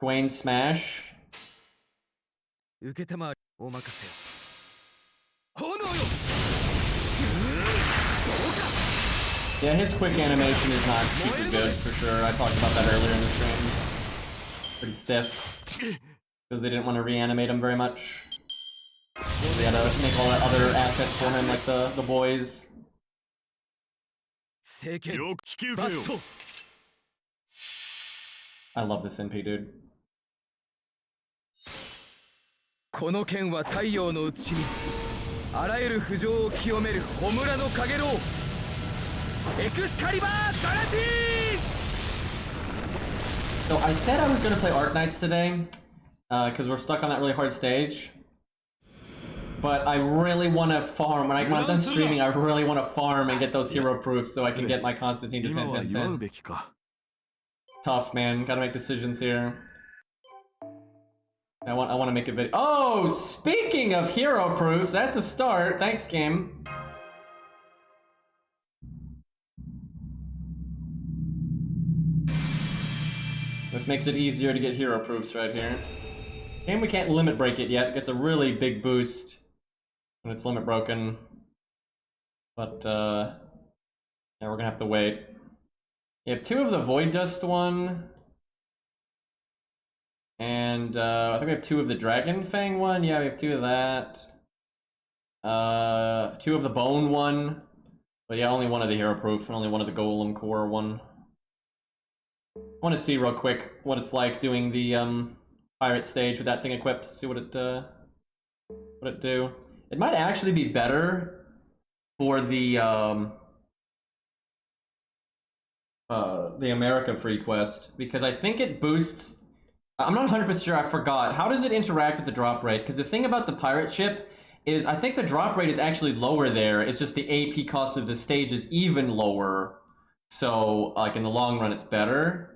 Gwaine Smash. Yeah, his quick animation is not super good, for sure. I talked about that earlier in the stream. Pretty stiff. Because they didn't want to reanimate him very much. They had to make all that other assets for him, like the boys. I love this NP, dude. この剣は太陽の内にあらゆる不条を清める焔の影のエクスカリバー・ガラティ So I said I was going to play Arc Knights today, because we're stuck on that really hard stage. But I really want to farm. When I'm done streaming, I really want to farm and get those hero proofs so I can get my Constantine to 10, 10, 10. Tough, man. Gotta make decisions here. I want to make a video. Oh, speaking of hero proofs, that's a start. Thanks, game. This makes it easier to get hero proofs right here. And we can't limit break it yet. It gets a really big boost when it's limit broken. But, yeah, we're gonna have to wait. You have 2 of the Void Dust one. And, I think we have 2 of the Dragon Fang one. Yeah, we have 2 of that. 2 of the Bone one. But yeah, only 1 of the Hero Proof, and only 1 of the Golem Core one. I want to see real quick what it's like doing the, Pirate stage with that thing equipped. See what it do. It might actually be better for the America free quest, because I think it boosts. I'm not 100% sure, I forgot. How does it interact with the drop rate? Because the thing about the pirate ship is I think the drop rate is actually lower there. It's just the AP cost of the stage is even lower. So, like, in the long run, it's better.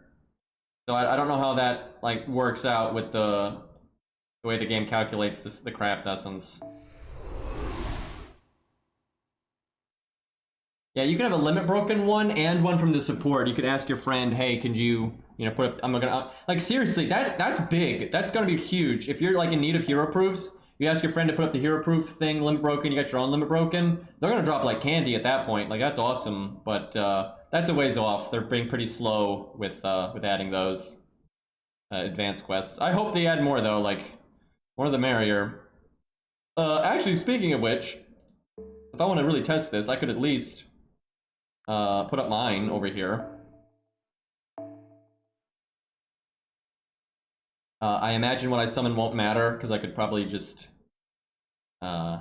So I don't know how that, like, works out with the way the game calculates the craft essence. Yeah, you can have a limit broken one and one from the support. You could ask your friend, hey, could you know, put up, I'm gonna, like, seriously, that's big. That's gonna be huge. If you're, like, in need of hero proofs, you ask your friend to put up the hero proof thing, limit broken, you got your own limit broken, they're gonna drop like candy at that point. Like, that's awesome, but that's a ways off. They're being pretty slow with adding those advanced quests. I hope they add more, though, like, more the merrier. Actually, speaking of which, if I want to really test this, I could at least put up mine over here. I imagine what I summon won't matter, because I could probably just, you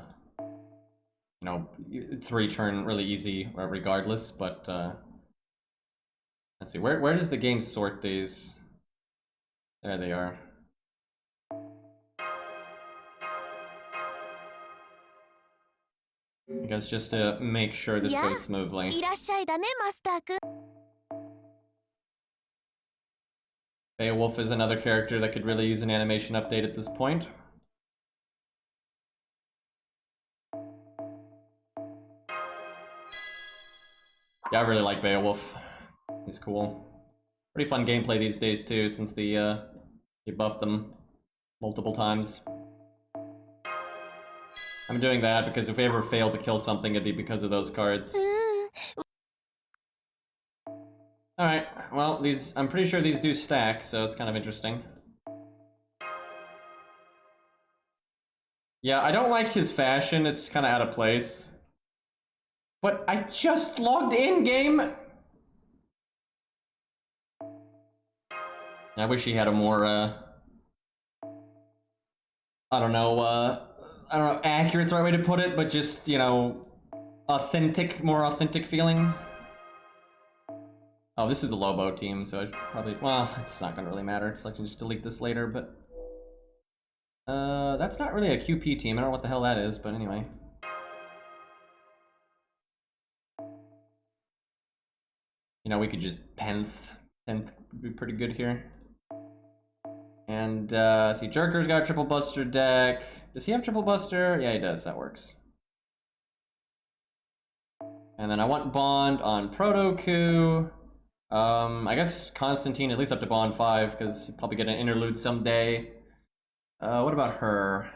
know, 3-turn really easy regardless, but, let's see, where does the game sort these? There they are. I guess just to make sure this goes smoothly. いらっしゃいだね、マスターくん。 Beowulf is another character that could really use an animation update at this point. Yeah, I really like Beowulf. He's cool. Pretty fun gameplay these days too, since they buffed them multiple times. I'm doing that because if we ever fail to kill something, it'd be because of those cards. Alright, well, these, I'm pretty sure these do stack, so it's kind of interesting. Yeah, I don't like his fashion, it's kind of out of place. But I just logged in, game! I wish he had a more, I don't know, accurate's the right way to put it, but just, you know, more authentic feeling. Oh, this is the Lobo team, so I probably, well, it's not gonna really matter, because I can just delete this later, but... that's not really a QP team, I don't know what the hell that is, but anyway. You know, we could just Penth. Penth would be pretty good here. And, see, Jerker's got a Triple Buster deck. Does he have Triple Buster? Yeah, he does, that works. And then I want Bond on Protoku. I guess Constantine, at least up to Bond 5, because he'll probably get an interlude someday. What about her?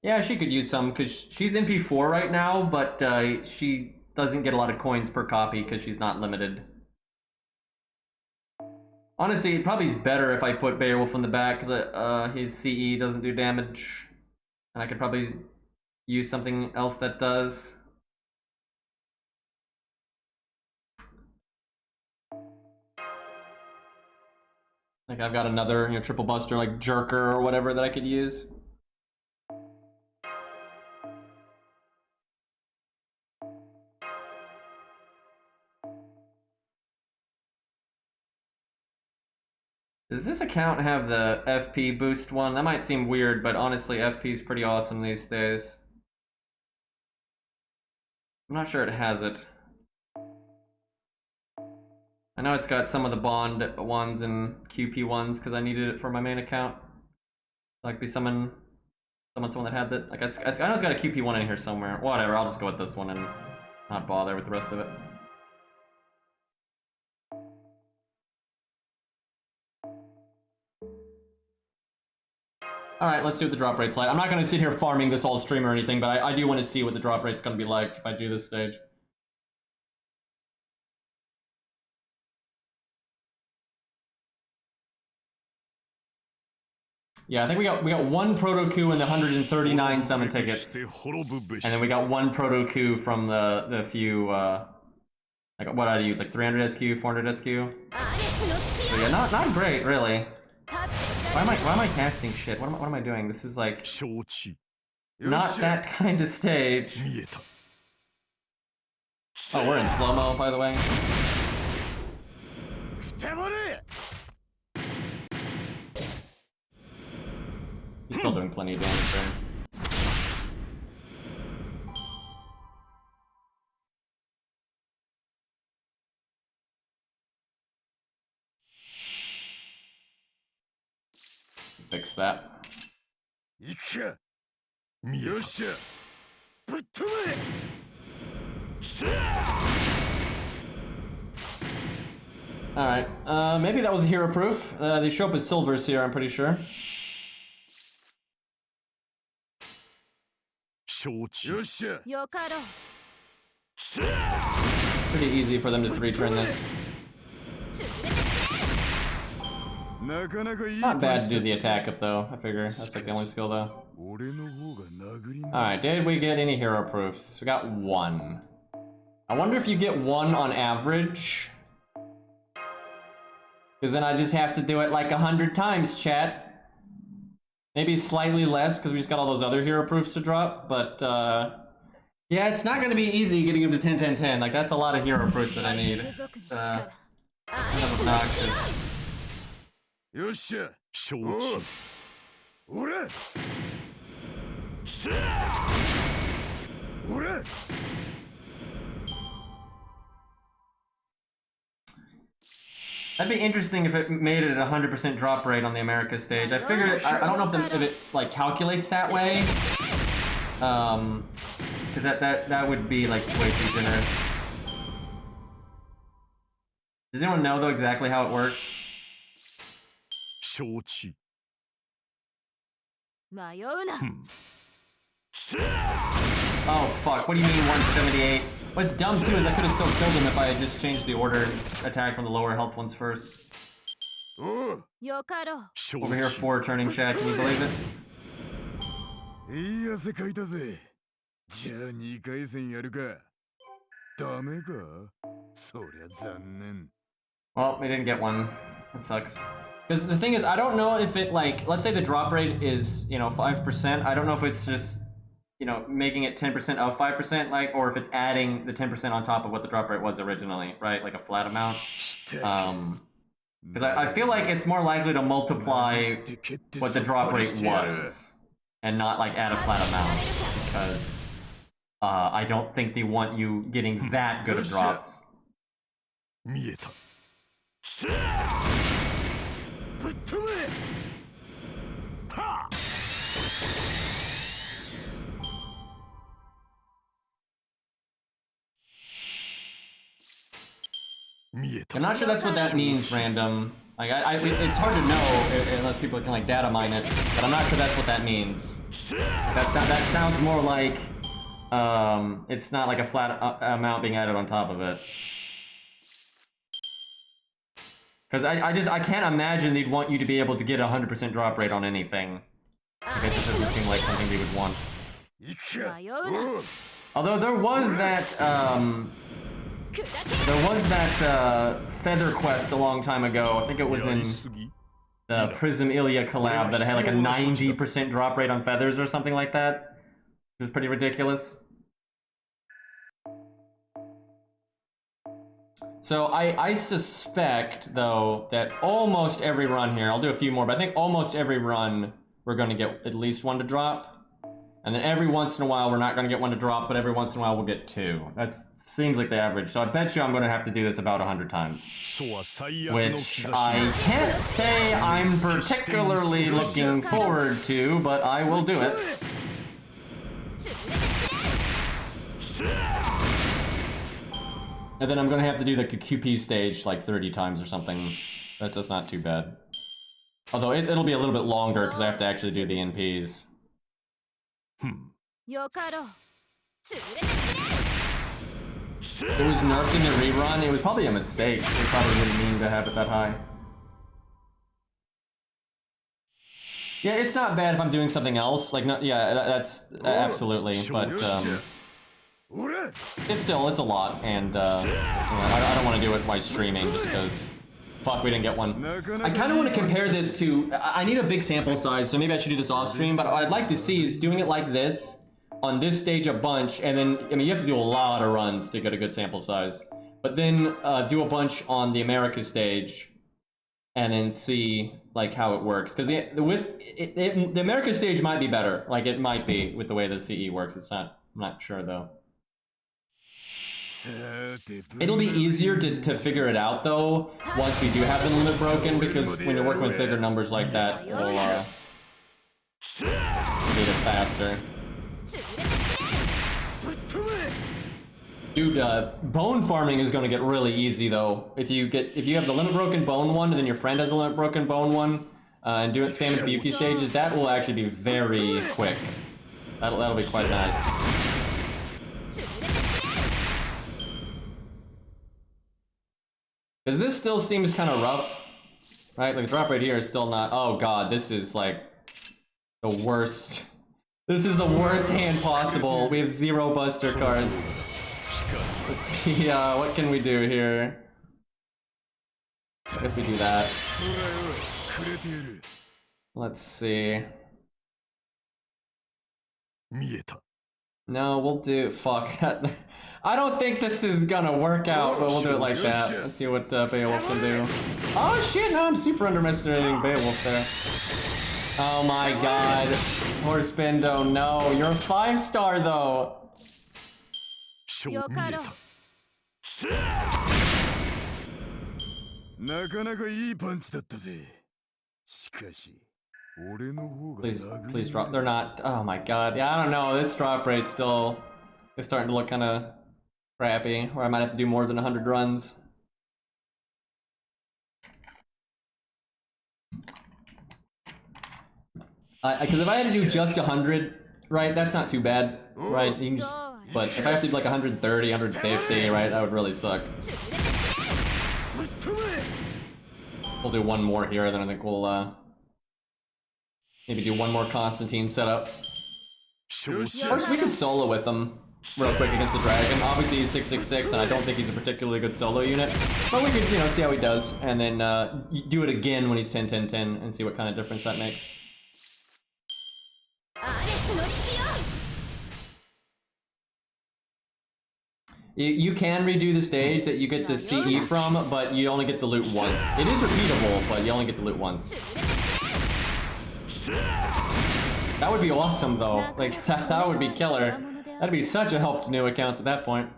Yeah, she could use some, because she's MP4 right now, but she doesn't get a lot of coins per copy, because she's not limited. Honestly, it probably is better if I put Beowulf in the back, because his CE doesn't do damage. And I could probably use something else that does. Like, I've got another, you know, Triple Buster, like Jerker or whatever that I could use. Does this account have the FP boost one? That might seem weird, but honestly, FP is pretty awesome these days. I'm not sure it has it. I know it's got some of the bond ones and QP ones because I needed it for my main account. Like be someone that had that. Like I know it's got a QP one in here somewhere. Whatever, I'll just go with this one and not bother with the rest of it. Alright, let's see what the drop rate's like. I'm not going to sit here farming this all stream or anything, but I do want to see what the drop rate's going to be like if I do this stage. Yeah, I think we got one proto coup and the 139 summon tickets, and then we got one proto coup from the few like what did I use, like 300 SQ, 400 SQ. So yeah, not great really. Why am I casting shit? What am I doing? This is like not that kind of stage. Oh, we're in slow-mo, by the way. He's still doing plenty of damage there. Fix that. Alright, maybe that was a hero proof. They show up as silvers here, I'm pretty sure. Pretty easy for them to 3-turn this. Not bad to do the attack up though, I figure. That's like the only skill though. Alright, did we get any hero proofs? We got one. I wonder if you get one on average. Because then I just have to do it like 100 times, chat. Maybe slightly less because we just got all those other hero proofs to drop, but yeah, it's not going to be easy getting him to 10, 10, 10. Like, that's a lot of hero proofs that I need. It's kind of obnoxious. That'd be interesting if it made it at 100% drop rate on the America stage. I figured, I don't know if it like calculates that way. Because that would be like way too generous. Does anyone know though exactly how it works? Oh fuck, what do you mean 178? What's dumb too is I could have still killed him if I had just changed the order and attacked one of the lower health ones first. Over here 4 turning chat, can you believe it? Well, we didn't get one. That sucks. Because the thing is, I don't know if it like, let's say the drop rate is, you know, 5%. I don't know if it's just, you know, making it 10% of 5%, like, or if it's adding the 10% on top of what the drop rate was originally, right? Like a flat amount. Because I feel like it's more likely to multiply what the drop rate was and not like add a flat amount, because I don't think they want you getting that good of drops. I'm not sure that's what that means, random. Like, it's hard to know unless people can like data mine it, but I'm not sure that's what that means. That sounds more like it's not like a flat amount being added on top of it. Because I can't imagine they'd want you to be able to get a 100% drop rate on anything. I guess it doesn't seem like something they would want. Although there was that feather quest a long time ago. I think it was in the Prism Ilya collab that had like a 90% drop rate on feathers or something like that. It was pretty ridiculous. So I suspect, though, that almost every run here, I'll do a few more, but I think almost every run we're going to get at least one to drop. And then every once in a while we're not going to get one to drop, but every once in a while we'll get two. That seems like the average. So I bet you I'm going to have to do this about 100 times. Which I can't say I'm particularly looking forward to, but I will do it. And then I'm going to have to do the QP stage like 30 times or something. That's not too bad. Although it'll be a little bit longer because I have to actually do the NPs. It was nerfed in the rerun. It was probably a mistake. They probably didn't mean to have it that high. Yeah, it's not bad if I'm doing something else. Like, no, yeah, that's absolutely. But it's a lot, and I don't want to do it while streaming just because. Fuck, we didn't get one. I kind of want to compare this to... I need a big sample size, so maybe I should do this off stream, but what I'd like to see is doing it like this, on this stage a bunch, and then, I mean, you have to do a lot of runs to get a good sample size. But then do a bunch on the America stage, and then see, like, how it works. Because the America stage might be better. Like, it might be, with the way the CE works. It's not... I'm not sure, though. It'll be easier to figure it out, though, once we do have the limit broken, because when you're working with bigger numbers like that, it'll need it faster. Dude, bone farming is going to get really easy, though. If you have the limit broken bone one, and then your friend has a limit broken bone one, and do it spamming the Yuki stages, that will actually be very quick. That'll be quite nice. Because this still seems kind of rough, right? Like, the drop rate here is still not... Oh god, this is like the worst. This is the worst hand possible. We have 0 buster cards. Let's see, what can we do here? I guess we do that. Let's see. No, we'll do... Fuck. I don't think this is gonna work out, but we'll do it like that. Let's see what Beowulf can do. Oh shit, no, I'm super underestimating Beowulf there. Oh my god. Horse Bendo, no. You're a 5-star though. Please drop. They're not. Oh my god. Yeah, I don't know. This drop rate still is starting to look kind of crappy, where I might have to do more than 100 runs. Because if I had to do just 100, right, that's not too bad, right? You can just, but if I have to do like 130, 150, right, that would really suck. We'll do one more here, then I think we'll maybe do one more Constantine setup. Of course, we could solo with him real quick against the dragon. Obviously he's 666, and I don't think he's a particularly good solo unit. But we could, you know, see how he does, and then do it again when he's 10-10-10, and see what kind of difference that makes. You can redo the stage that you get the CE from, but you only get the loot once. It is repeatable, but you only get the loot once. That would be awesome, though. Like, that would be killer. That'd be such a help to new accounts at that point.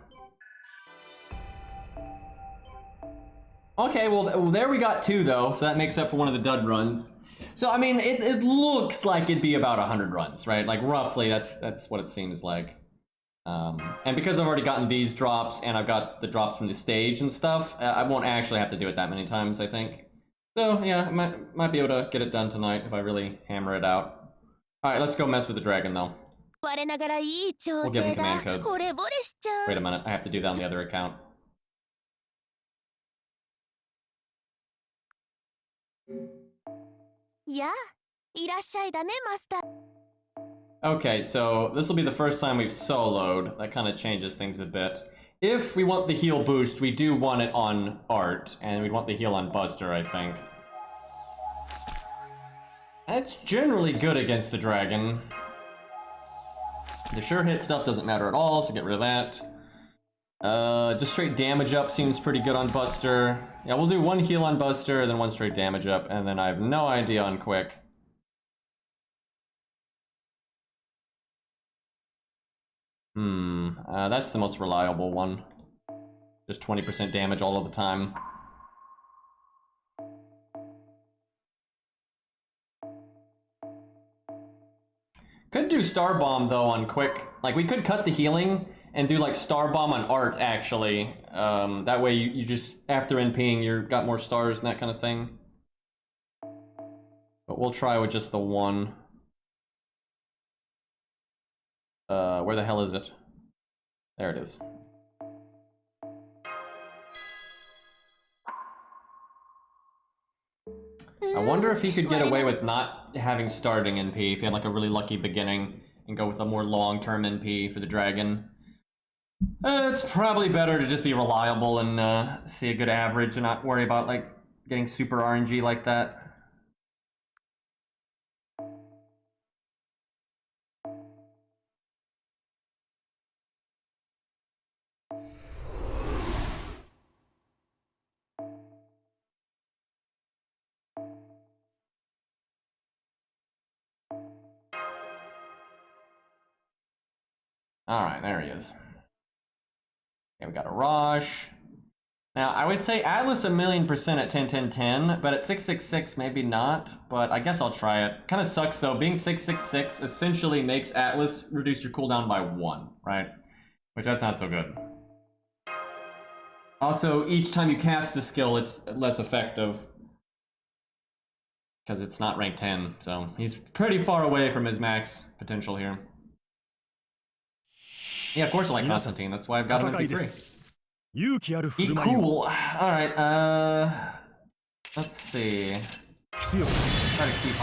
Okay, well, there we got 2, though, so that makes up for one of the dud runs. So, I mean, it looks like it'd be about 100 runs, right? Like, roughly, that's what it seems like. And because I've already gotten these drops, and I've got the drops from the stage and stuff, I won't actually have to do it that many times, I think. So, yeah, I might be able to get it done tonight if I really hammer it out. Alright, let's go mess with the dragon, though. We'll give him command codes. Wait a minute, I have to do that on the other account. Okay, so this will be the first time we've soloed. That kind of changes things a bit. If we want the heal boost, we do want it on Art, and we want the heal on Buster, I think. That's generally good against the dragon. The sure hit stuff doesn't matter at all, so get rid of that. Just straight damage up seems pretty good on Buster. Yeah, we'll do one heal on Buster, then one straight damage up, and then I have no idea on Quick. That's the most reliable one. Just 20% damage all of the time. Could do Star Bomb though on Quick. Like we could cut the healing and do like Star Bomb on Art actually. That way you just, after NPing, you've got more stars and that kind of thing. But we'll try with just the one. Where the hell is it? There it is. I wonder if he could get away with not having starting NP if he had like a really lucky beginning and go with a more long-term NP for the dragon. It's probably better to just be reliable and see a good average and not worry about like getting super RNG like that. Alright, there he is. Okay, we got a Rosh. Now, I would say Atlas 1,000,000% at 10-10-10, but at 666 maybe not, but I guess I'll try it. Kind of sucks though, being 666 essentially makes Atlas reduce your cooldown by 1, right? Which that's not so good. Also, each time you cast the skill, it's less effective. Because it's not rank 10, so he's pretty far away from his max potential here. Yeah, of course I like Constantine. That's why I've got him in P3. Be cool. Alright, let's see. Try to keep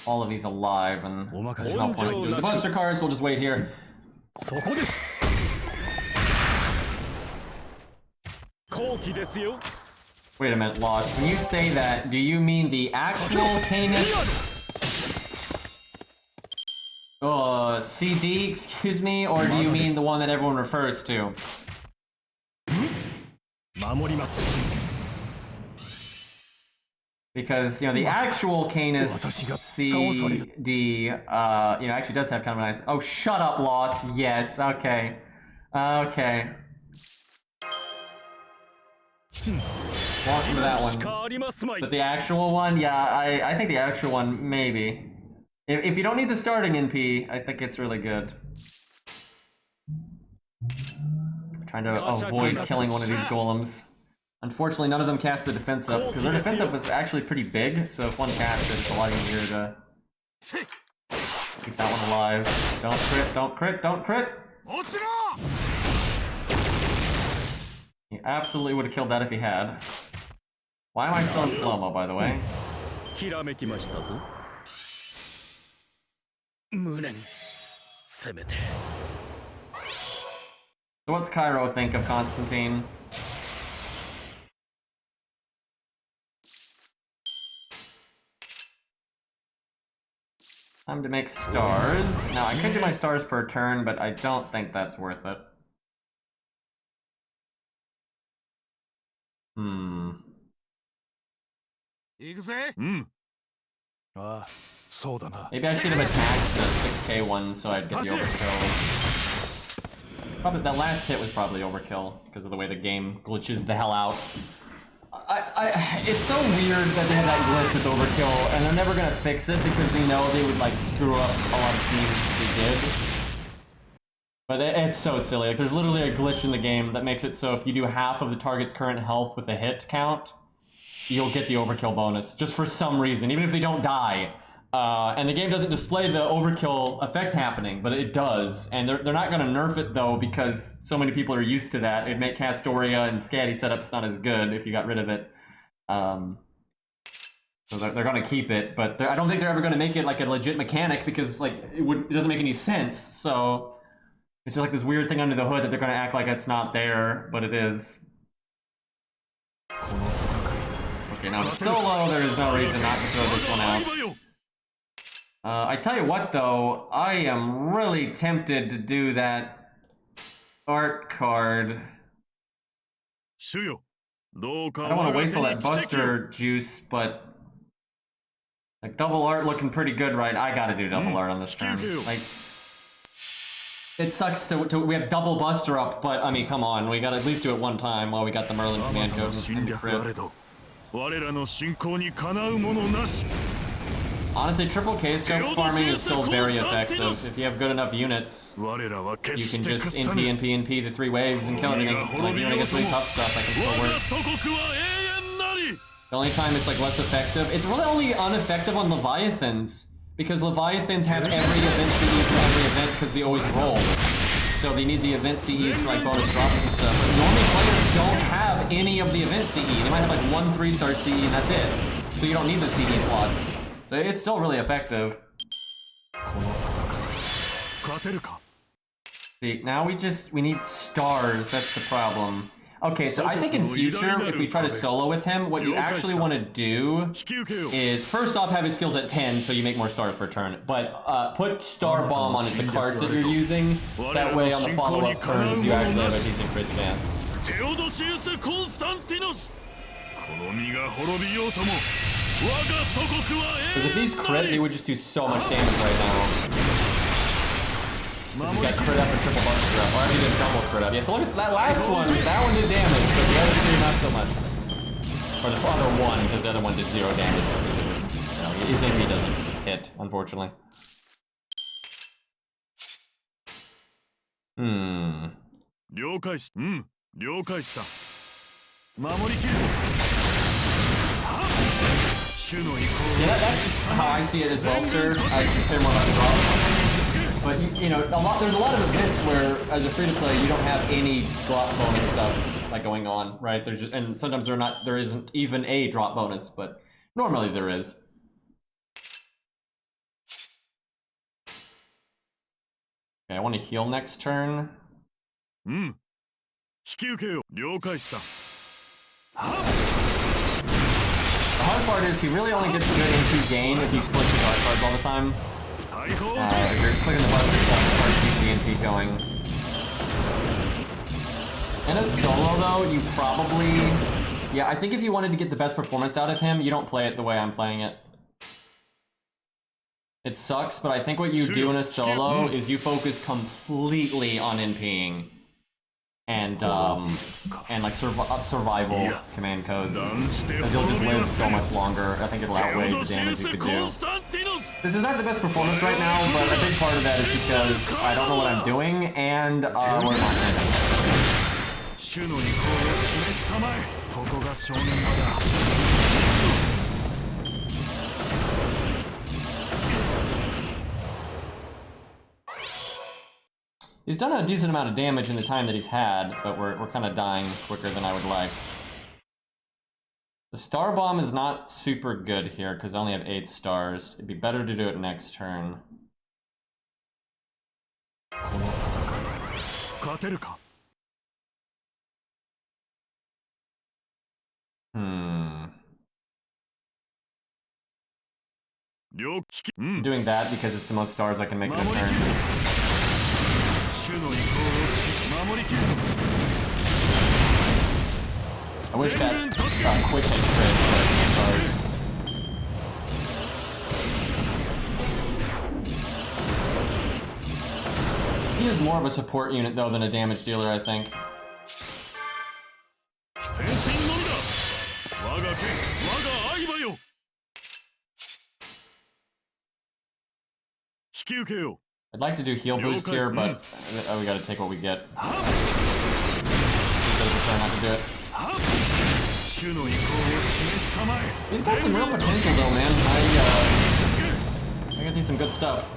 all of these alive, and there's no point in doing the Buster cards. We'll just wait here. Wait a minute, Lost. When you say that, do you mean the actual Canis? CD, excuse me, or do you mean the one that everyone refers to? Because, you know, the actual Canis CD, you know, actually does have kind of a nice... Oh, shut up, Lost. Yes, okay. Okay. Walk into that one. But the actual one, yeah, I think the actual one, maybe. If you don't need the starting NP, I think it's really good. Trying to avoid killing one of these golems. Unfortunately, none of them cast the defense up, because their defense up was actually pretty big, so if one casted, it's a lot easier to keep that one alive. Don't crit, don't crit, don't crit! He absolutely would have killed that if he had. Why am I still in slow-mo, by the way? So what's Cairo think of Constantine? Time to make stars. Now, I could do my stars per turn, but I don't think that's worth it. Maybe I should have attacked the 6k one so I'd get the overkill. Probably that last hit was probably overkill because of the way the game glitches the hell out. It's so weird that they have that glitch with overkill, and they're never gonna fix it because they know they would like screw up a lot of teams if they did. But it's so silly. Like there's literally a glitch in the game that makes it so if you do half of the target's current health with a hit count, you'll get the overkill bonus just for some reason, even if they don't die. And the game doesn't display the overkill effect happening, but it does. And they're not going to nerf it, though, because so many people are used to that. It'd make Castoria and Scatty setups not as good if you got rid of it. So they're going to keep it, but I don't think they're ever going to make it like a legit mechanic because like it doesn't make any sense. So it's just like this weird thing under the hood that they're going to act like it's not there, but it is. Okay, now it's so low, there is no reason not to throw this one out. I tell you what, though, I am really tempted to do that Art card. I don't want to waste all that Buster juice, but like double art looking pretty good, right? I gotta do double art on this turn. Like, it sucks to we have double Buster up, but I mean, come on, we gotta at least do it one time while we got the Merlin command code and the crit. Honestly, triple K scope farming is still very effective. If you have good enough units, you can just NP the 3 waves and kill everything. Like, even against really tough stuff, that can still work. The only time it's like less effective, it's really only ineffective on Leviathans, because Leviathans have every event CE for every event because they always roll. So they need the event CEs for like bonus drops and stuff. But normally players don't have any of the event CE. They might have like 1 3-star CE and that's it. So you don't need the CE slots. So it's still really effective. See, now we need stars, that's the problem. Okay, so I think in future, if we try to solo with him, what you actually want to do is, first off, have his skills at 10 so you make more stars per turn. But put Star Bomb on the cards that you're using. That way on the follow-up turns, you actually have a decent crit chance. Because if he's crit, he would just do so much damage right now. He's got crit up and triple Buster up. Or he did double crit up. Yeah, so look at that last one. That one did damage, but the other 2 not so much. Or the other one, because the other one did 0 damage. Because it was, you know, his AP doesn't hit, unfortunately. Yeah, that's how I see it as well, sir. I care more about the drop. But you know, there's a lot of events where, as a free-to-play, you don't have any drop bonus stuff like going on, right? There's just, and sometimes there isn't even a drop bonus, but normally there is. Okay, I want to heal next turn. The hard part is he really only gets good into gain if you click his art cards all the time. If you're clicking the Buster stuff, it's hard to keep the NP going. In a solo though, you probably... Yeah, I think if you wanted to get the best performance out of him, you don't play it the way I'm playing it. It sucks, but I think what you do in a solo is you focus completely on NPing. And like survival command codes. Because you'll just live so much longer. I think it'll outweigh the damage you could do. This is not the best performance right now, but a big part of that is because I don't know what I'm doing, and we're not He's done a decent amount of damage in the time that he's had, but we're kind of dying quicker than I would like. The Star Bomb is not super good here because I only have 8 stars. It'd be better to do it next turn. I'm doing that because it's the most stars I can make in a turn. I wish that quick hit crit stars. He is more of a support unit though than a damage dealer, I think. I'd like to do heal boost here, but we gotta take what we get. Not to do it. He's got some real potential though, man. I can see some good stuff.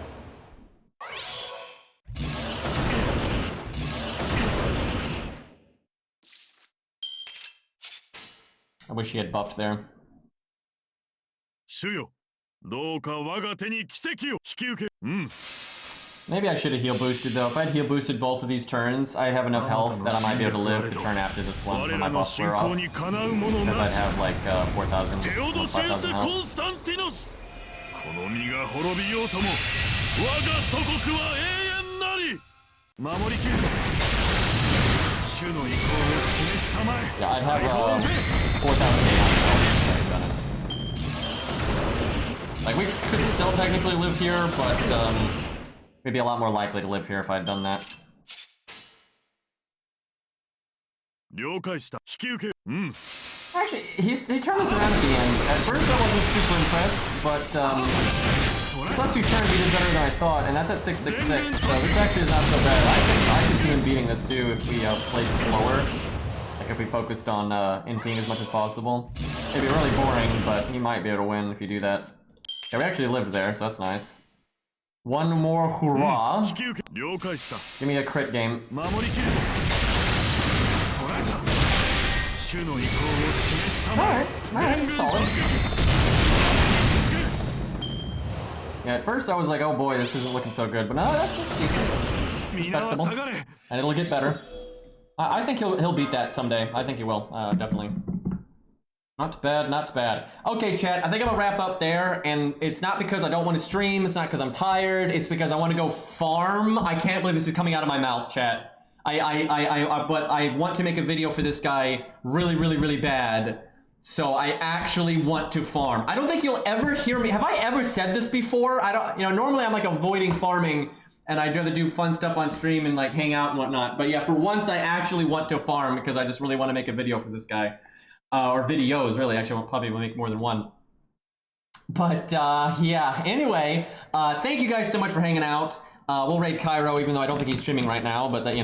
I wish he had buffed there. Maybe I should have heal boosted though. If I'd heal boosted both of these turns, I have enough health that I might be able to live the turn after this one when my buffs wear off. Because I'd have like 4,000, 5,000 health. Yeah, I have 4,000 on it. Like, we could still technically live here, but we'd be a lot more likely to live here if I had done that. Actually, he turned us around at the end. At first I wasn't super impressed, but his last few turns he did better than I thought, and that's at 666, so this actually is not so bad. I could see him beating this too if we played slower. Like if we focused on NPing as much as possible. It'd be really boring, but he might be able to win if you do that. Yeah, we actually lived there, so that's nice. One more hurrah. Give me a crit game. Alright, solid. Yeah, at first I was like, oh boy, this isn't looking so good, but no, that's decent. Respectable. And it'll get better. I think he'll beat that someday. I think he will, definitely. Not bad, not bad. Okay, chat, I think I'm gonna wrap up there, and it's not because I don't want to stream, it's not because I'm tired, it's because I want to go farm. I can't believe this is coming out of my mouth, chat. But I want to make a video for this guy really, really, really bad. So I actually want to farm. I don't think you'll ever hear me. Have I ever said this before? I don't, normally I'm like avoiding farming and I'd rather do fun stuff on stream and like hang out and whatnot. But yeah, for once I actually want to farm because I just really want to make a video for this guy. Or videos, really. Actually, I'll probably make more than one. But yeah, anyway, thank you guys so much for hanging out. We'll raid Cairo, even though I don't think he's streaming right now, but that,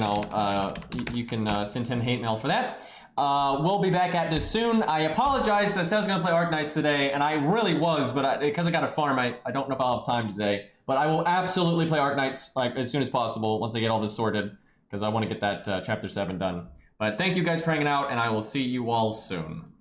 you can send him hate mail for that. We'll be back at this soon. I apologize because I said I was going to play Arknights today, and I really was, but because I got to farm, I don't know if I'll have time today. But I will absolutely play Arknights like as soon as possible once I get all this sorted, because I want to get that Chapter 7 done. But thank you guys for hanging out, and I will see you all soon.